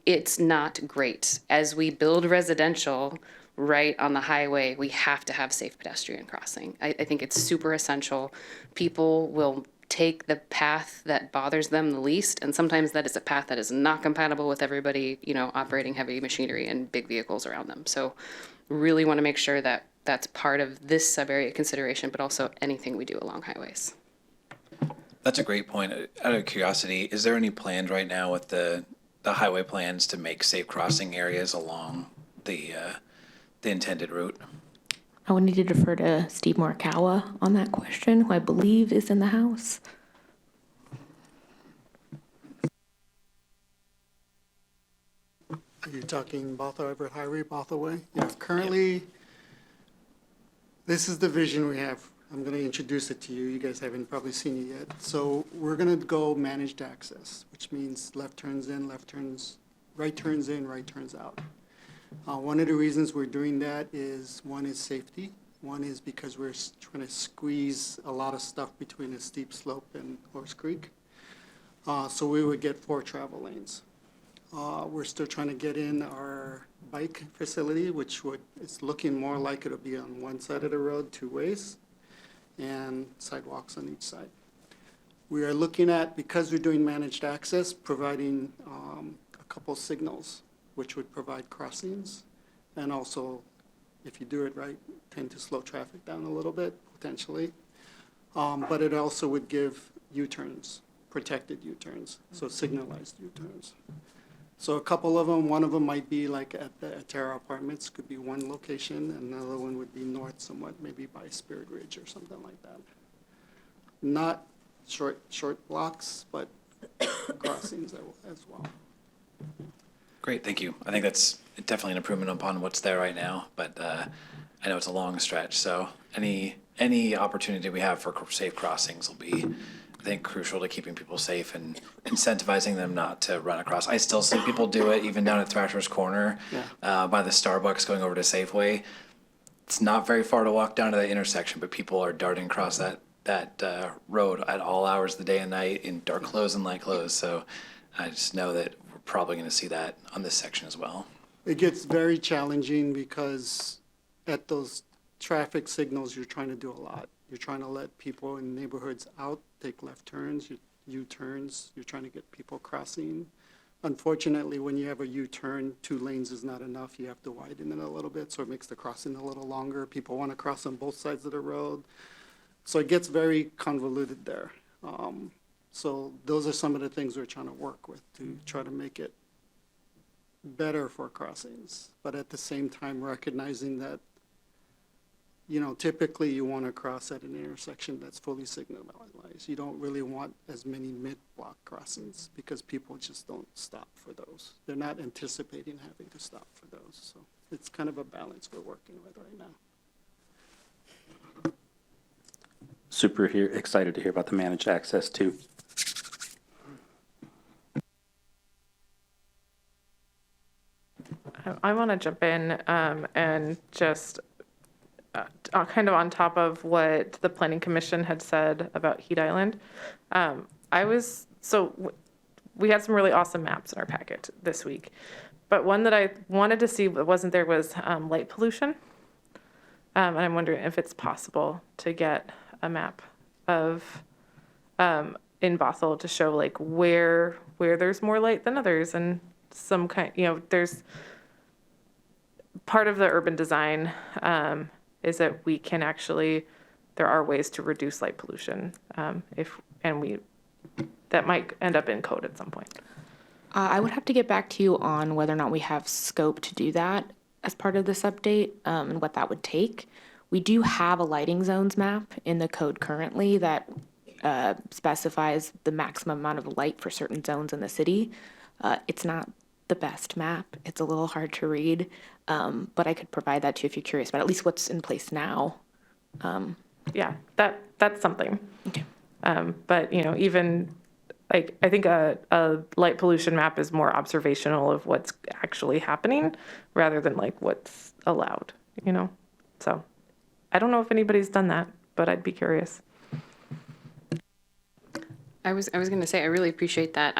Speaker 13: It's not great. As we build residential right on the highway, we have to have safe pedestrian crossing. I think it's super essential. People will take the path that bothers them the least, and sometimes that is a path that is not compatible with everybody, operating heavy machinery and big vehicles around them. So really want to make sure that that's part of this sub-area consideration, but also anything we do along highways.
Speaker 14: That's a great point. Out of curiosity, is there any plans right now with the highway plans to make safe crossing areas along the intended route?
Speaker 16: I would need to defer to Steve Morikawa on that question, who I believe is in the House.
Speaker 19: Are you talking Bothell Everett Highway, Bothell Way? Yeah, currently, this is the vision we have. I'm going to introduce it to you. You guys haven't probably seen it yet. So we're going to go managed access, which means left turns in, right turns in, right turns out. One of the reasons we're doing that is, one is safety. One is because we're trying to squeeze a lot of stuff between a steep slope and Horse Creek. So we would get 4 travel lanes. We're still trying to get in our bike facility, which it's looking more like it'll be on one side of the road, 2 ways, and sidewalks on each side. We are looking at, because we're doing managed access, providing a couple signals, which would provide crossings, and also, if you do it right, tend to slow traffic down a little bit, potentially. But it also would give U-turns, protected U-turns, so signalized U-turns. So a couple of them, one of them might be like at the Atera Apartments, could be one location, and another one would be north somewhat, maybe by Spirit Ridge or something like that. Not short blocks, but crossings as well.
Speaker 14: Great, thank you. I think that's definitely an improvement upon what's there right now, but I know it's a long stretch, so any opportunity we have for safe crossings will be, I think, crucial to keeping people safe and incentivizing them not to run across. I still see people do it, even down at Thrasher's Corner, by the Starbucks going over to Safeway. It's not very far to walk down to that intersection, but people are darting across that road at all hours of the day and night in dark clothes and light clothes. So I just know that we're probably going to see that on this section as well.
Speaker 19: it gets very challenging because at those traffic signals, you're trying to do a lot. You're trying to let people in neighborhoods out, take left turns, U-turns, you're trying to get people crossing. Unfortunately, when you have a U-turn, 2 lanes is not enough. You have to widen it a little bit, so it makes the crossing a little longer. People want to cross on both sides of the road. So it gets very convoluted there. So those are some of the things we're trying to work with to try to make it better for crossings, but at the same time recognizing that, you know, typically you want to cross at an intersection that's fully signalized. You don't really want as many mid-block crossings because people just don't stop for those. They're not anticipating having to stop for those. So it's kind of a balance we're working with right now.
Speaker 1: Super excited to hear about the managed access too.
Speaker 5: I want to jump in and just kind of on top of what the Planning Commission had said about Heat Island. We had some really awesome maps in our packet this week, but one that I wanted to see that wasn't there was light pollution. And I'm wondering if it's possible to get a map of in Bothell to show like where there's more light than others, and some kind, you know, there's part of the urban design is that we can actually, there are ways to reduce light pollution that might end up in code at some point.
Speaker 16: I would have to get back to you on whether or not we have scope to do that as part of this update, and what that would take. We do have a lighting zones map in the code currently that specifies the maximum amount of light for certain zones in the city. It's not the best map. It's a little hard to read, but I could provide that to you if you're curious about at least what's in place now.
Speaker 5: Yeah, that's something.
Speaker 16: Okay.
Speaker 5: But, you know, even like, I think a light pollution map is more observational of what's actually happening rather than like what's allowed, you know? So I don't know if anybody's done that, but I'd be curious.
Speaker 13: I was going to say, I really appreciate that.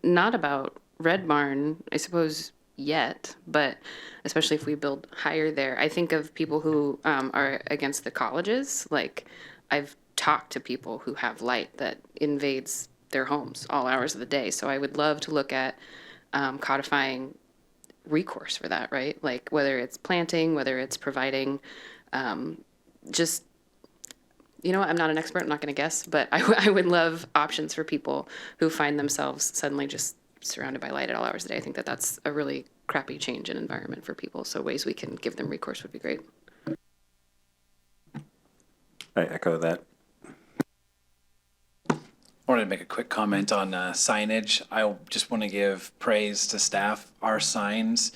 Speaker 13: Not about Red Barn, I suppose, yet, but especially if we build higher there. I think of people who are against the colleges. Like, I've talked to people who have light that invades their homes all hours of the day. So I would love to look at codifying recourse for that, right? Like whether it's planting, whether it's providing just, you know, I'm not an expert, I'm not going to guess, but I would love options for people who find themselves suddenly just surrounded by light at all hours of the day. I think that that's a really crappy change in environment for people. So ways we can give them recourse would be great.
Speaker 1: I echo that.
Speaker 14: I wanted to make a quick comment on signage. I just want to give praise to staff. Our signs,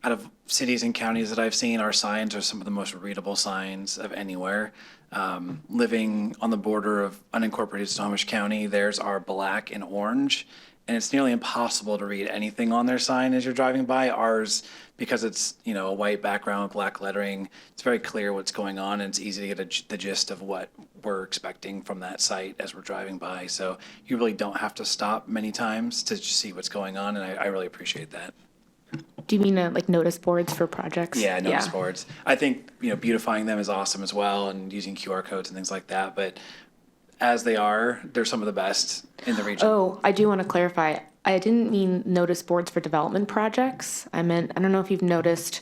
Speaker 14: out of cities and counties that I've seen, our signs are some of the most readable signs of anywhere. Living on the border of unincorporated Snohomish County, theirs are black and orange, and it's nearly impossible to read anything on their sign as you're driving by. Ours, because it's, you know, a white background with black lettering, it's very clear what's going on, and it's easy to get the gist of what we're expecting from that site as we're driving by. So you really don't have to stop many times to just see what's going on, and I really appreciate that.
Speaker 16: Do you mean like notice boards for projects?
Speaker 14: Yeah, notice boards. I think, you know, beautifying them is awesome as well, and using QR codes and things like that. But as they are, they're some of the best in the region.
Speaker 16: Oh, I do want to clarify. I didn't mean notice boards for development projects. I meant, I don't know if you've noticed,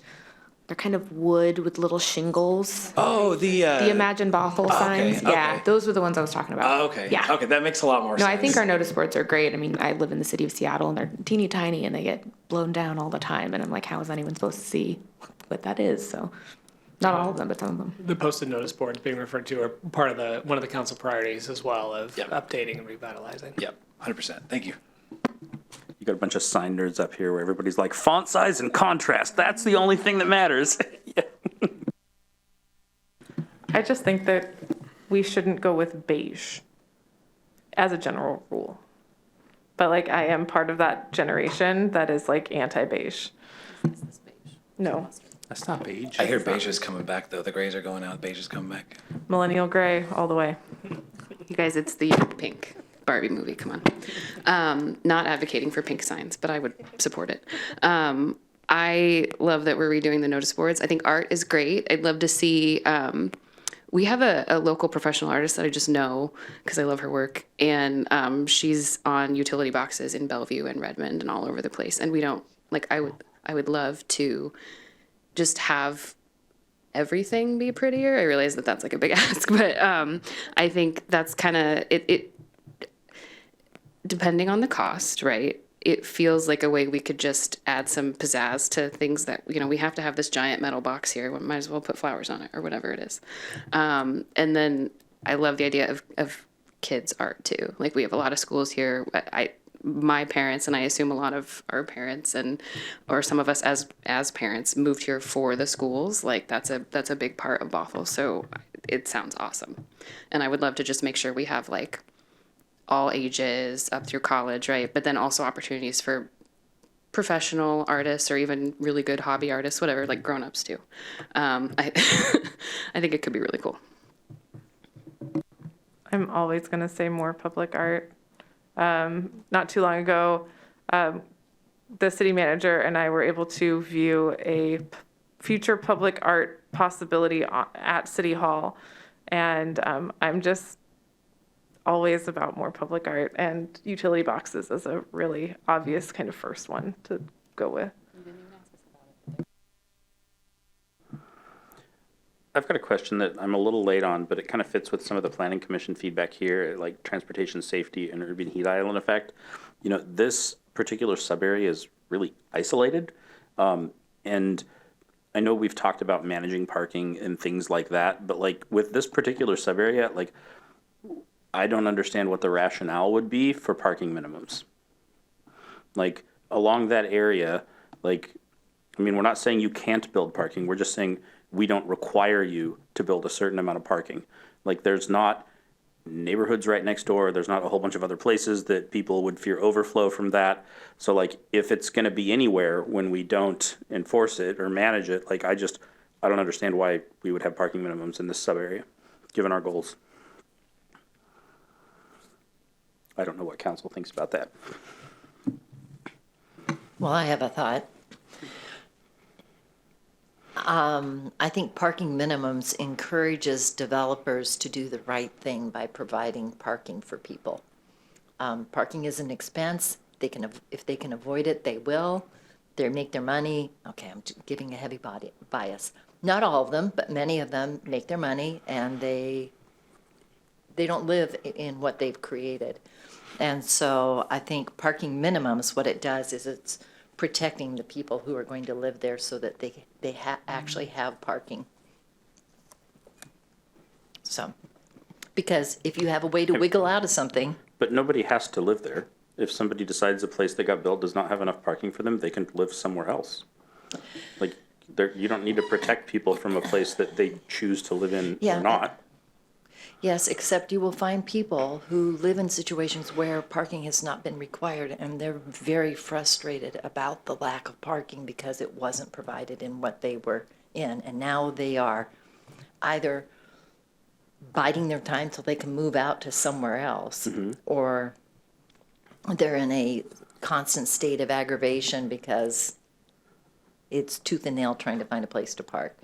Speaker 16: they're kind of wood with little shingles.
Speaker 14: Oh, the
Speaker 16: Imagine Bothell signs.
Speaker 14: okay.
Speaker 16: Yeah, those were the ones I was talking about.
Speaker 14: Oh, okay.
Speaker 16: Yeah.
Speaker 14: Okay, that makes a lot more sense.
Speaker 16: No, I think our notice boards are great. I mean, I live in the city of Seattle, and they're teeny tiny, and they get blown down all the time. And I'm like, how is anyone supposed to see what that is? So, not all of them, but some of them.
Speaker 6: The posted notice boards being referred to are part of one of the council priorities as well of updating and revitalizing.
Speaker 14: Yep, 100%. Thank you.
Speaker 1: You got a bunch of sign nerds up here where everybody's like, font size and contrast, that's the only thing that matters.
Speaker 5: I just think that we shouldn't go with beige as a general rule. But like, I am part of that generation that is like anti-beige. No.
Speaker 14: That's not beige. I hear beige is coming back, though. The grays are going out, beige is coming back.
Speaker 5: Millennial gray all the way.
Speaker 13: You guys, it's the pink Barbie movie, come on. Not advocating for pink signs, but I would support it. I love that we're redoing the notice boards. I think art is great. I'd love to see, we have a local professional artist that I just know because I love her work. And she's on utility boxes in Bellevue and Redmond and all over the place. And we don't, like, I would love to just have everything be prettier. I realize that that's like a big ask, but I think that's kind of, it depending on the cost, right? It feels like a way we could just add some pizzazz to things that, you know, we have to have this giant metal box here. We might as well put flowers on it or whatever it is. And then I love the idea of kids art too. Like we have a lot of schools here. My parents, and I assume a lot of our parents or some of us as parents moved here for the schools. Like that's a big part of Bothell. So it sounds awesome. And I would love to just make sure we have like all ages up through college, right? But then also opportunities for professional artists or even really good hobby artists, whatever, like grown-ups too. I think it could be really cool.
Speaker 5: I'm always going to say more public art. Not too long ago, the city manager and I were able to view a future public art possibility at City Hall. And I'm just always about more public art, and utility boxes is a really obvious kind of first one to go with.
Speaker 1: I've got a question that I'm a little late on, but it kind of fits with some of the planning commission feedback here, like transportation safety and urban heat island effect. You know, this particular sub-area is really isolated. And I know we've talked about managing parking and things like that, but like with this particular sub-area, like I don't understand what the rationale would be for parking minimums. Like along that area, like, I mean, we're not saying you can't build parking. We're just saying we don't require you to build a certain amount of parking. Like there's not neighborhoods right next door. There's not a whole bunch of other places that people would fear overflow from that. So like if it's going to be anywhere when we don't enforce it or manage it, like I don't understand why we would have parking minimums in this sub area, given our goals. I don't know what council thinks about that.
Speaker 4: Well, I have a thought. I think parking minimums encourages developers to do the right thing by providing parking for people. Parking is an expense. If they can avoid it, they will. They make their money. Okay, I'm giving a heavy bias. Not all of them, but many of them make their money, and they don't live in what they've created. And so I think parking minimums, what it does is it's protecting the people who are going to live there so that they actually have parking. So, because if you have a way to wiggle out of something.
Speaker 1: But nobody has to live there. If somebody decides a place that got built does not have enough parking for them, they can live somewhere else. Like, you don't need to protect people from a place that they choose to live in or not.
Speaker 4: Yes, except you will find people who live in situations where parking has not been required, and they're very frustrated about the lack of parking because it wasn't provided in what they were in. And now they are either biding their time till they can move out to somewhere else, or they're in a constant state of aggravation because it's tooth and nail trying to find a place to park.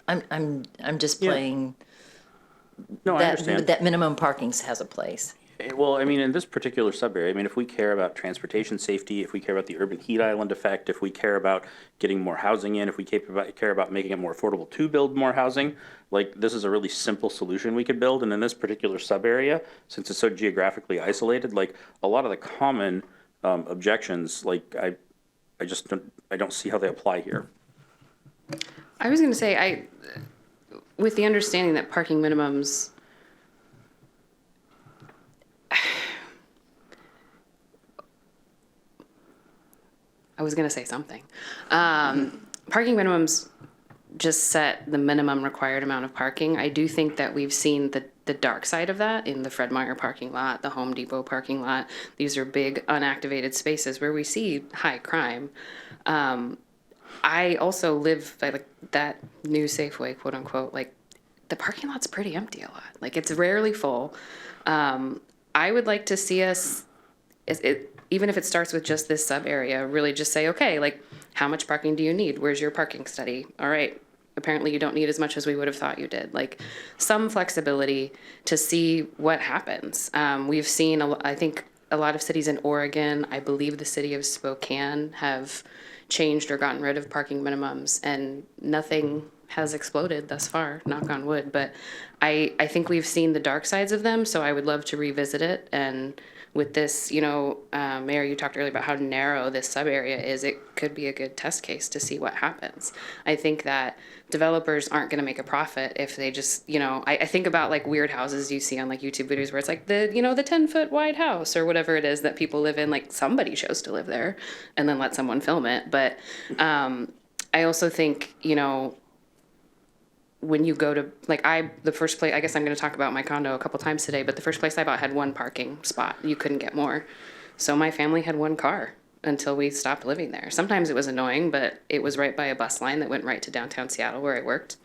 Speaker 4: I'm just playing.
Speaker 1: No, I understand.
Speaker 4: That minimum parking has a place.
Speaker 1: Well, I mean, in this particular sub-area, I mean, if we care about transportation safety, if we care about the urban heat island effect, if we care about getting more housing in, if we care about making it more affordable to build more housing, like this is a really simple solution we could build. And in this particular sub-area, since it's so geographically isolated, like a lot of the common objections, like I don't see how they apply here.
Speaker 13: I was going to say, with the understanding that parking minimums, I was going to say something. Parking minimums just set the minimum required amount of parking. I do think that we've seen the dark side of that in the Fred Meyer parking lot, the Home Depot parking lot. These are big unactivated spaces where we see high crime. I also live by that new Safeway, quote unquote, like the parking lot's pretty empty a lot. Like it's rarely full. I would like to see us, even if it starts with just this sub area, really just say, okay, like how much parking do you need? Where's your parking study? All right, apparently you don't need as much as we would have thought you did. Like some flexibility to see what happens. We've seen, I think, a lot of cities in Oregon, I believe the city of Spokane, have changed or gotten rid of parking minimums, and nothing has exploded thus far, knock on wood. But I think we've seen the dark sides of them, so I would love to revisit it. And with this, Mayor, you talked earlier about how narrow this sub area is. It could be a good test case to see what happens. I think that developers aren't going to make a profit if they just, I think about like weird houses you see on like YouTube videos where it's like the 10-foot wide house or whatever it is that people live in, like somebody chose to live there and then let someone film it. But I also think, when you go to, the first place, I guess I'm going to talk about my condo a couple times today, but the first place I bought had one parking spot. You couldn't get more. So my family had one car until we stopped living there. Sometimes it was annoying, but it was right by a bus line that went right to downtown Seattle where I worked.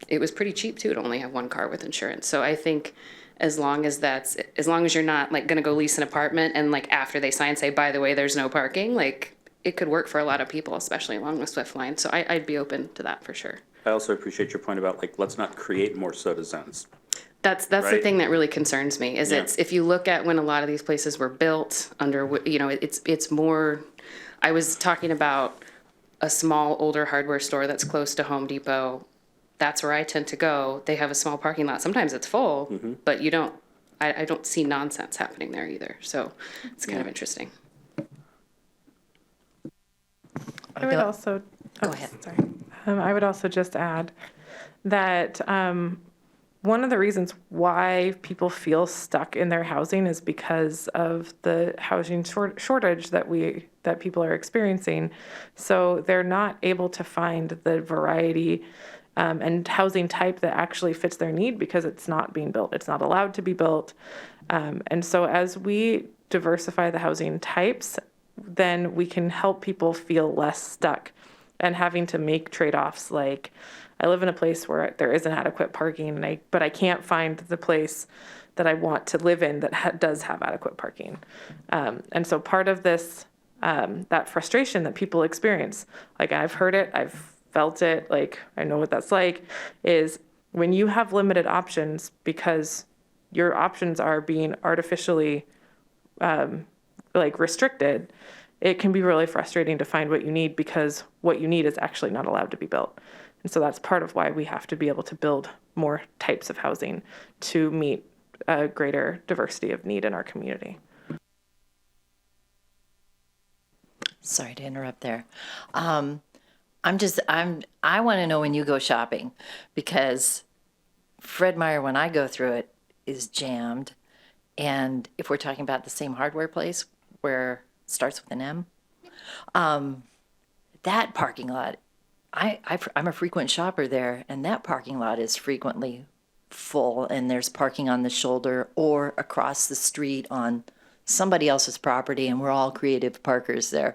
Speaker 13: It was pretty cheap too to only have one car with insurance. So I think as long as you're not like going to go lease an apartment and like after they sign say, by the way, there's no parking, like it could work for a lot of people, especially along the Swift line. So I'd be open to that for sure.
Speaker 1: I also appreciate your point about like, let's not create more soda zones.
Speaker 13: That's
Speaker 1: right?
Speaker 13: The thing that really concerns me is if you look at when a lot of these places were built under, it's more, I was talking about a small older hardware store that's close to Home Depot. That's where I tend to go. They have a small parking lot. Sometimes it's full, but I don't see nonsense happening there either. So it's kind of interesting.
Speaker 5: I would also,
Speaker 4: Go ahead.
Speaker 5: Sorry. I would also just add that one of the reasons why people feel stuck in their housing is because of the housing shortage that people are experiencing. So they're not able to find the variety and housing type that actually fits their need because it's not being built. It's not allowed to be built. And so as we diversify the housing types, then we can help people feel less stuck and having to make trade-offs. Like I live in a place where there isn't adequate parking, but I can't find the place that I want to live in that does have adequate parking. And so part of this, that frustration that people experience, like I've heard it, I've felt it, like I know what that's like, is when you have limited options because your options are being artificially restricted, it can be really frustrating to find what you need because what you need is actually not allowed to be built. And so that's part of why we have to be able to build more types of housing to meet a greater diversity of need in our community.
Speaker 4: Sorry to interrupt there. I want to know when you go shopping because Fred Meyer, when I go through it, is jammed. And if we're talking about the same hardware place where it starts with an M, that parking lot, I'm a frequent shopper there, and that parking lot is frequently full, and there's parking on the shoulder or across the street on somebody else's property, and we're all creative parkers there.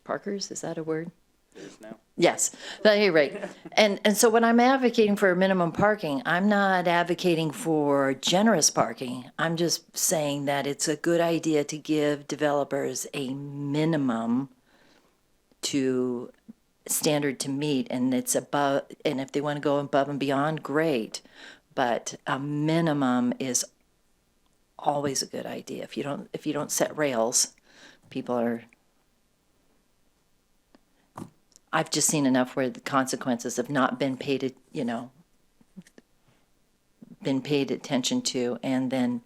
Speaker 4: Parkers, is that a word?
Speaker 1: It is now.
Speaker 4: Yes, you're right. And so when I'm advocating for minimum parking, I'm not advocating for generous parking. I'm just saying that it's a good idea to give developers a minimum to standard to meet, and it's above, and if they want to go above and beyond, great. But a minimum is always a good idea. If you don't set rails, people are. I've just seen enough where the consequences have not been paid attention to, and then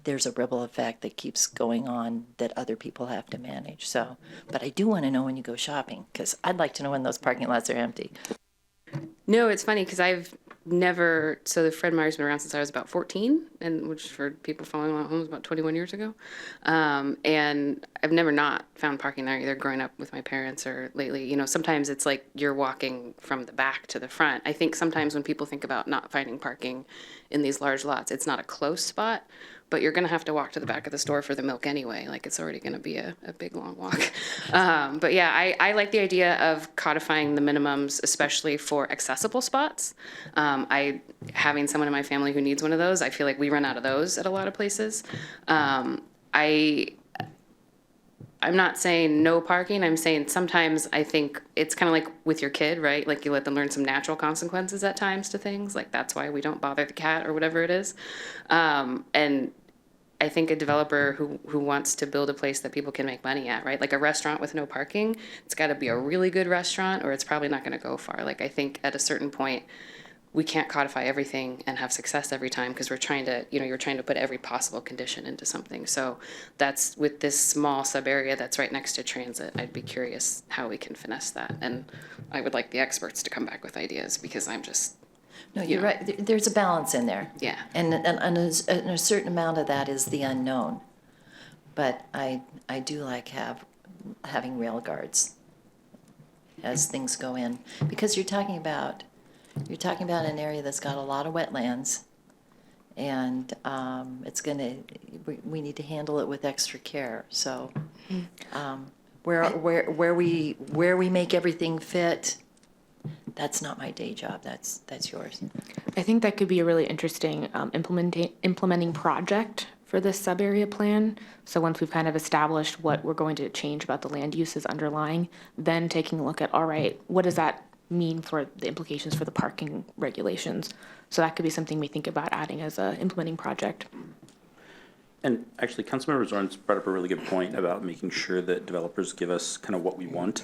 Speaker 4: there's a ripple effect that keeps going on that other people have to manage. So, but I do want to know when you go shopping, because I'd like to know when those parking lots are empty.
Speaker 13: No, it's funny because so the Fred Meyer's been around since I was about 14, and which for people following along at home was about 21 years ago. And I've never not found parking there, either growing up with my parents or lately. Sometimes it's like you're walking from the back to the front. I think sometimes when people think about not finding parking in these large lots, it's not a close spot, but you're going to have to walk to the back of the store for the milk anyway. Like it's already going to be a big, long walk. But yeah, I like the idea of codifying the minimums, especially for accessible spots. Having someone in my family who needs one of those, I feel like we run out of those at a lot of places. I I'm not saying no parking. I'm saying sometimes I think it's kind of like with your kid, right? Like you let them learn some natural consequences at times to things. Like that's why we don't bother the cat or whatever it is. And I think a developer who wants to build a place that people can make money at, right? Like a restaurant with no parking, it's got to be a really good restaurant or it's probably not going to go far. Like I think at a certain point, we can't codify everything and have success every time because we're trying to, you're trying to put every possible condition into something. So that's with this small sub area that's right next to transit. I'd be curious how we can finesse that. And I would like the experts to come back with ideas because I'm just.
Speaker 4: No, you're right. There's a balance in there.
Speaker 13: Yeah.
Speaker 4: And a certain amount of that is the unknown. But I do like having rail guards as things go in. Because you're talking about an area that's got a lot of wetlands, and we need to handle it with extra care. So, where we make everything fit, that's not my day job. That's yours.
Speaker 16: I think that could be a really interesting implementing project for this sub-area plan. So once we've kind of established what we're going to change about the land uses underlying, then taking a look at, all right, what does that mean for the implications for the parking regulations? So that could be something we think about adding as a implementing project.
Speaker 1: And actually, Councilmember Zorn's brought up a really good point about making sure that developers give us kind of what we want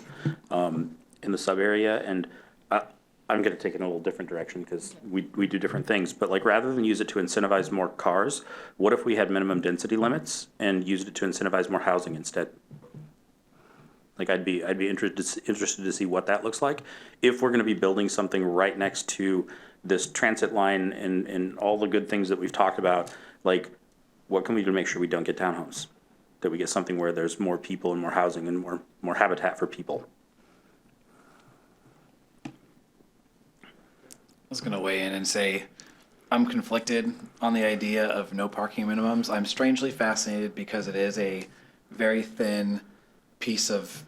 Speaker 1: in the sub area. And I'm going to take it in a little different direction because we do different things. But like rather than use it to incentivize more cars, what if we had minimum density limits and used it to incentivize more housing instead? Like I'd be interested to see what that looks like. If we're going to be building something right next to this transit line and all the good things that we've talked about, like what can we do to make sure we don't get townhomes? That we get something where there's more people and more housing and more habitat for people.
Speaker 14: I was going to weigh in and say I'm conflicted on the idea of no parking minimums. I'm strangely fascinated because it is a very thin piece of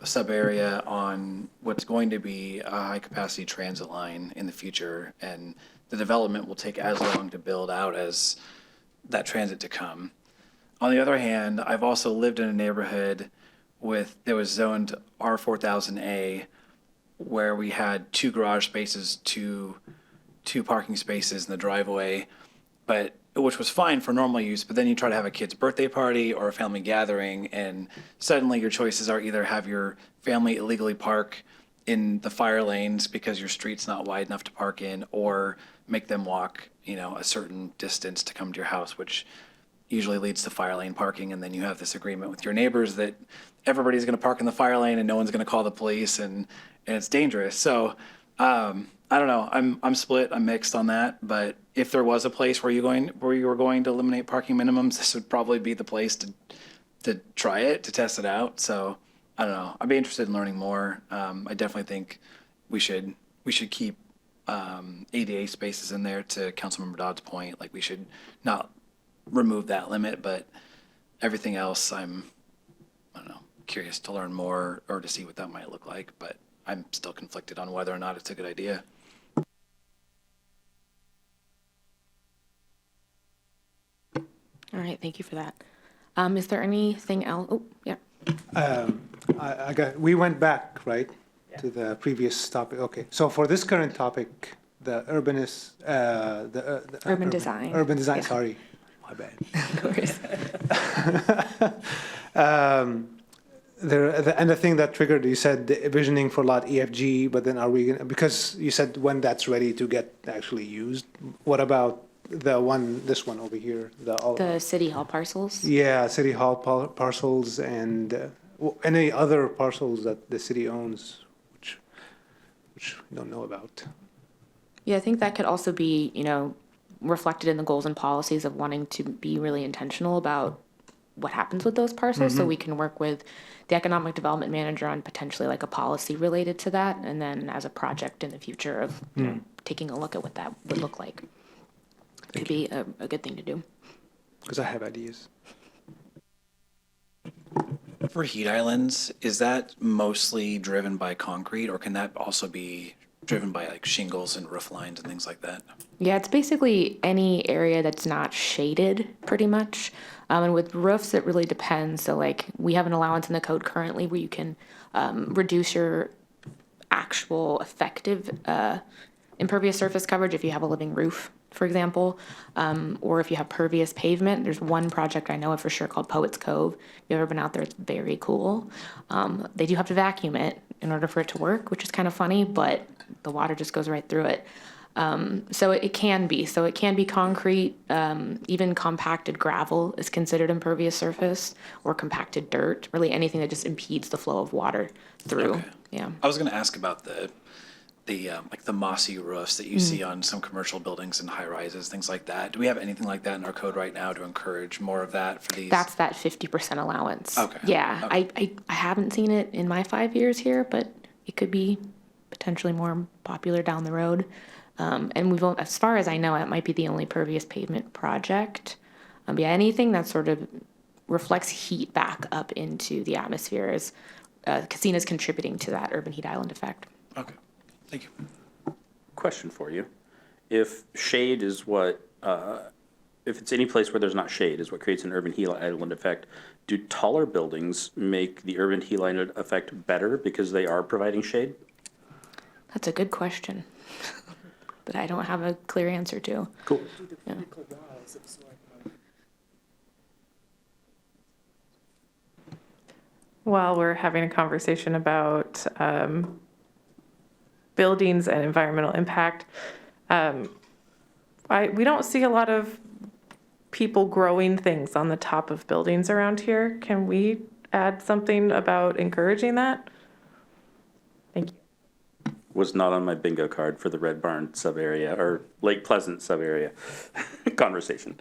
Speaker 14: sub area on what's going to be a high capacity transit line in the future, and the development will take as long to build out as that transit to come. On the other hand, I've also lived in a neighborhood that was zoned R4000A where we had 2 garage spaces, two parking spaces in the driveway, but which was fine for normal use, but then you try to have a kid's birthday party or a family gathering, and suddenly your choices are either have your family illegally park in the fire lanes because your street's not wide enough to park in, or make them walk, a certain distance to come to your house, which usually leads to fire lane parking, and then you have this agreement with your neighbors that everybody's going to park in the fire lane and no one's going to call the police, and it's dangerous. So I don't know. I'm split. I'm mixed on that. But if there was a place where you were going to eliminate parking minimums, this would probably be the place to try it, to test it out. So I don't know. I'd be interested in learning more. I definitely think we should keep ADA spaces in there. To Councilmember Dodd's point, like we should not remove that limit, but everything else, I don't know, curious to learn more or to see what that might look like. But I'm still conflicted on whether or not it's a good idea.
Speaker 16: All right, thank you for that. Is there anything else? Oh, yeah.
Speaker 10: We went back, right, to the previous topic. Okay, so for this current topic, the urban design. Urban design, yeah. Sorry, my bad. And the thing that triggered, you said the visioning for lot EFG, but then are we gonna, because you said when that's ready to get actually used, what about this one over here?
Speaker 16: The city hall parcels?
Speaker 10: Yeah, city hall parcels and any other parcels that the city owns, which we don't know about.
Speaker 16: Yeah, I think that could also be, reflected in the goals and policies of wanting to be really intentional about what happens with those parcels. So we can work with the economic development manager on potentially like a policy related to that. And then as a project in the future of taking a look at what that would look like. Could be a good thing to do.
Speaker 10: Because I have ideas.
Speaker 14: For heat islands, is that mostly driven by concrete, or can that also be driven by like shingles and roof lines and things like that?
Speaker 16: Yeah, it's basically any area that's not shaded, pretty much. And with roofs, it really depends. So, like, we have an allowance in the code currently where you can reduce your actual effective impervious surface coverage if you have a living roof, for example, or if you have pervious pavement. There's one project I know of for sure called Poets Cove. If you've ever been out there, it's very cool. They do have to vacuum it in order for it to work, which is kind of funny, but the water just goes right through it. So it can be. So it can be concrete. Even compacted gravel is considered impervious surface, or compacted dirt. Really anything that just impedes the flow of water through.
Speaker 14: Okay.
Speaker 16: Yeah.
Speaker 14: I was going to ask about the like the mossy roofs that you see on some commercial buildings and high rises, things like that. Do we have anything like that in our code right now to encourage more of that for these?
Speaker 16: That's that 50% allowance.
Speaker 14: Okay.
Speaker 16: Yeah.
Speaker 14: Okay.
Speaker 16: I haven't seen it in my 5 years here, but it could be potentially more popular down the road. And we've, as far as I know, it might be the only pervious pavement project. Yeah, anything that sort of reflects heat back up into the atmosphere is seen as contributing to that urban heat island effect.
Speaker 14: Okay, thank you.
Speaker 1: Question for you. If shade is what, if it's any place where there's not shade is what creates an urban heat island effect, do taller buildings make the urban heat island effect better because they are providing shade?
Speaker 16: That's a good question. That I don't have a clear answer to.
Speaker 1: Cool.
Speaker 16: Yeah.
Speaker 5: While we're having a conversation about buildings and environmental impact, we don't see a lot of people growing things on the top of buildings around here. Can we add something about encouraging that? Thank you.
Speaker 1: Was not on my bingo card for the Red Barn sub-area or Lake Pleasant sub-area conversation.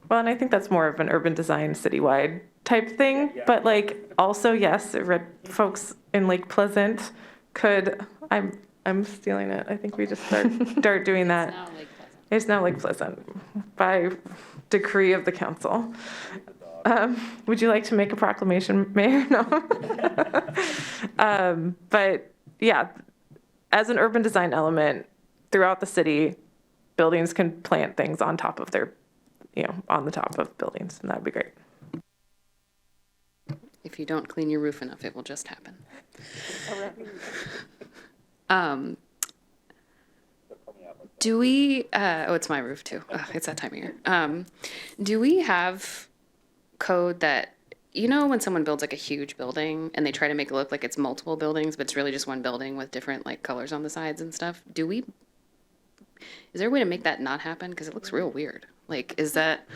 Speaker 5: Well, and I think that's more of an urban design citywide type thing, but like also, yes, folks in Lake Pleasant could, I'm stealing it. I think we just start doing that. It's now Lake Pleasant by decree of the council. Would you like to make a proclamation, Mayor? No. But yeah, as an urban design element throughout the city, buildings can plant things on top of their, on the top of buildings, and that'd be great.
Speaker 13: If you don't clean your roof enough, it will just happen. Do we, it's my roof too. It's that time of year. Do we have code that, when someone builds like a huge building and they try to make it look like it's multiple buildings, but it's really just one building with different like colors on the sides and stuff? Is there a way to make that not happen? Because it looks real weird. Like, is that...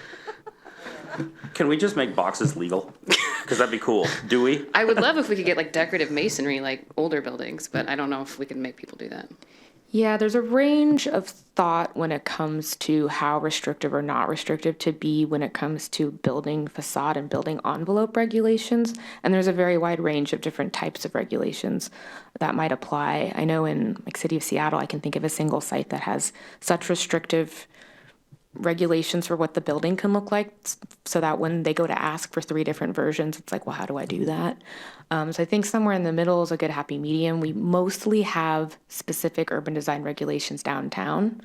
Speaker 1: Can we just make boxes legal? Because that'd be cool. Do we?
Speaker 13: I would love if we could get like decorative masonry, like older buildings, but I don't know if we can make people do that.
Speaker 16: Yeah, there's a range of thought when it comes to how restrictive or not restrictive to be when it comes to building facade and building envelope regulations. And there's a very wide range of different types of regulations that might apply. I know in like City of Seattle, I can think of a single site that has such restrictive regulations for what the building can look like, so that when they go to ask for 3 different versions, it's like, well, how do I do that? So I think somewhere in the middle is a good happy medium. We mostly have specific urban design regulations downtown.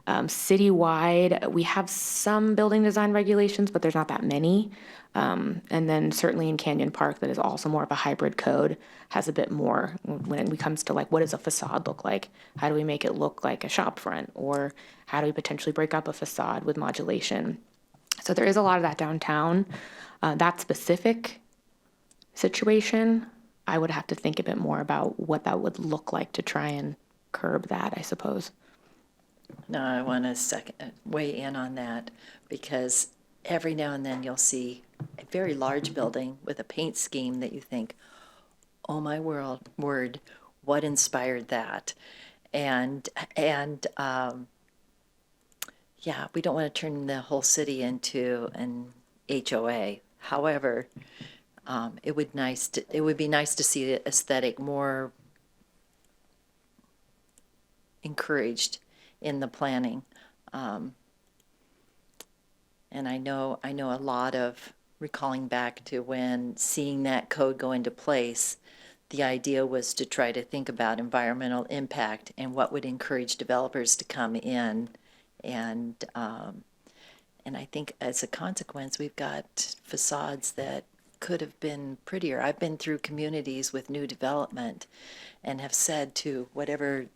Speaker 16: Citywide, we have some building design regulations, but there's not that many. And then certainly in Canyon Park, that is also more of a hybrid code, has a bit more when it comes to like, what does a facade look like? How do we make it look like a shop front? Or how do we potentially break up a facade with modulation? So there is a lot of that downtown. That specific situation, I would have to think a bit more about what that would look like to try and curb that, I suppose.
Speaker 4: No, I want to weigh in on that, because every now and then you'll see a very large building with a paint scheme that you think, oh my word, what inspired that? And yeah, we don't want to turn the whole city into an HOA. However, it would be nice to see the aesthetic more encouraged in the planning. And I know a lot of recalling back to when seeing that code go into place, the idea was to try to think about environmental impact and what would encourage developers to come in. And I think as a consequence, we've got facades that could have been prettier. I've been through communities with new development and have said to whatever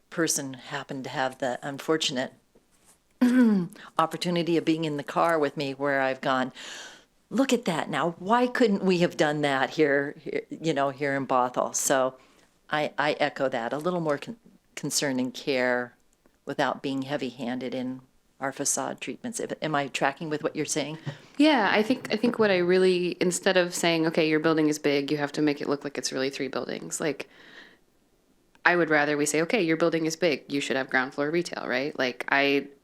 Speaker 4: person happened to have the unfortunate opportunity of being in the car with me, where I've gone, look at that now. Why couldn't we have done that here in Bothell? So I echo that. A little more concern and care without being heavy-handed in our facade treatments. Am I tracking with what you're saying?
Speaker 13: Yeah, I think what I really, instead of saying, okay, your building is big, you have to make it look like it's really 3 buildings. Like, I would rather we say, okay, your building is big, you should have ground floor retail, right? Like,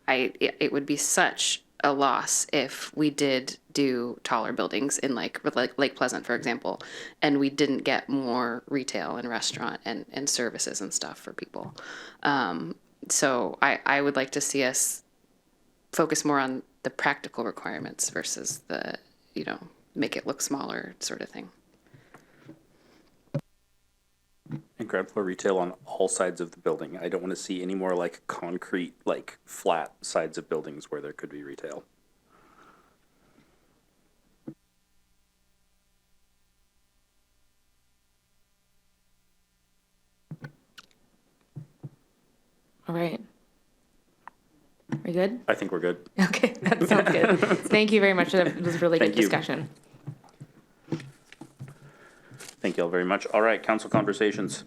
Speaker 13: it would be such a loss if we did do taller buildings in like Lake Pleasant, for example, and we didn't get more retail and restaurant and services and stuff for people. So I would like to see us focus more on the practical requirements versus the, make it look smaller sort of thing.
Speaker 1: And ground floor retail on all sides of the building. I don't want to see any more like concrete, like flat sides of buildings where there could be retail.
Speaker 16: All right. Are we good?
Speaker 1: I think we're good.
Speaker 16: Okay, that sounds good. Thank you very much. That was a really good
Speaker 1: Thank you.
Speaker 16: discussion.
Speaker 1: Thank you all very much. All right, council conversations.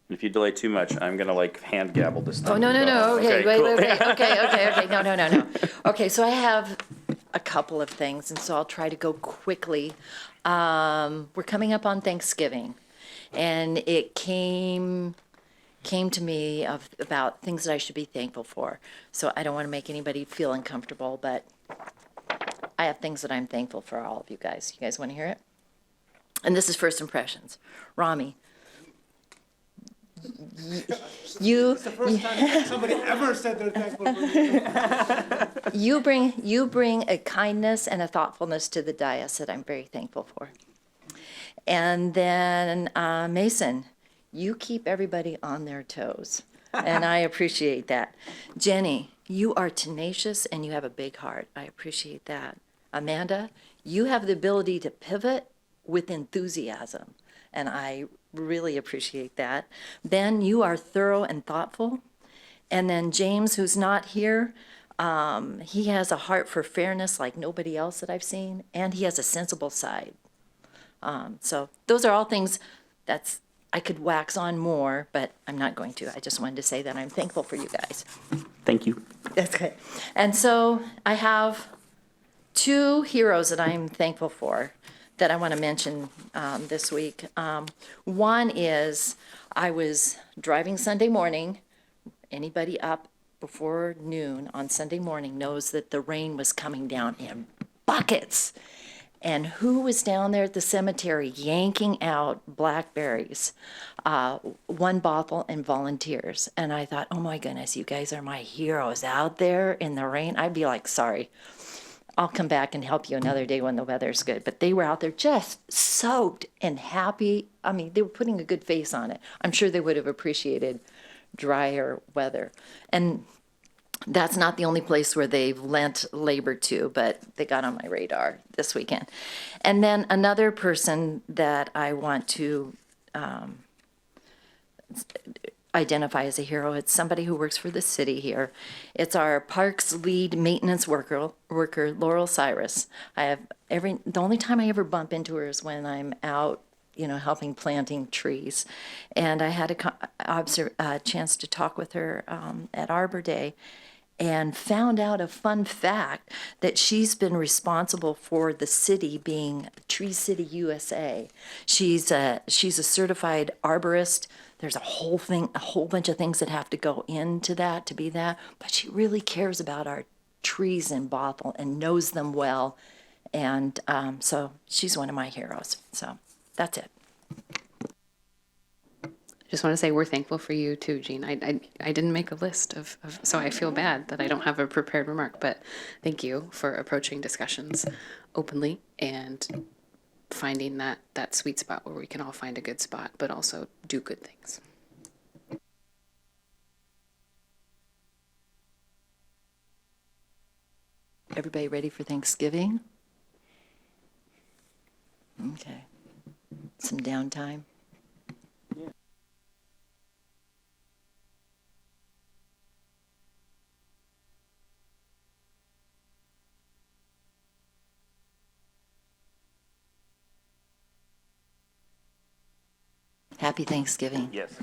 Speaker 1: If you delay too much, I'm gonna like hand gavel this time.
Speaker 4: Oh, no. Okay,
Speaker 1: cool.
Speaker 4: wait. Okay. No. Okay, so I have a couple of things, and so I'll try to go quickly. We're coming up on Thanksgiving, and it came to me about things that I should be thankful for. So I don't want to make anybody feel uncomfortable, but I have things that I'm thankful for all of you guys. You guys want to hear it? And this is first impressions. Rami,
Speaker 10: It's the first time somebody ever said they're thankful for me.
Speaker 4: you bring a kindness and a thoughtfulness to the dais that I'm very thankful for. And then Mason, you keep everybody on their toes, and I appreciate that. Jenny, you are tenacious and you have a big heart. I appreciate that. Amanda, you have the ability to pivot with enthusiasm, and I really appreciate that. Ben, you are thorough and thoughtful. And then James, who's not here, he has a heart for fairness like nobody else that I've seen, and he has a sensible side. So those are all things I could wax on more, but I'm not going to. I just wanted to say that I'm thankful for you guys.
Speaker 1: Thank you.
Speaker 4: That's okay. And so I have 2 heroes that I'm thankful for that I want to mention this week. One is I was driving Sunday morning. Anybody up before noon on Sunday morning knows that the rain was coming down in buckets. And who was down there at the cemetery yanking out blackberries? One Bothell and volunteers. And I thought, oh my goodness, you guys are my heroes out there in the rain. I'd be like, sorry, I'll come back and help you another day when the weather's good. But they were out there just soaked and happy. I mean, they were putting a good face on it. I'm sure they would have appreciated drier weather. And that's not the only place where they've lent labor to, but they got on my radar this weekend. And then another person that I want to identify as a hero, it's somebody who works for the city here. It's our parks lead maintenance worker Laurel Cyrus. The only time I ever bump into her is when I'm out, helping planting trees. And I had a chance to talk with her at Arbor Day, and found out a fun fact that she's been responsible for the city being Tree City USA. She's a certified arborist. There's a whole bunch of things that have to go into that to be that, but she really cares about our trees in Bothell and knows them well. And so she's one of my heroes. So that's it.
Speaker 13: Just want to say we're thankful for you too, Jean. I didn't make a list of, so I feel bad that I don't have a prepared remark, but thank you for approaching discussions openly and finding that sweet spot where we can all find a good spot, but also do good things.
Speaker 4: Everybody ready for Thanksgiving? Okay. Some downtime? Happy Thanksgiving.
Speaker 1: Yes.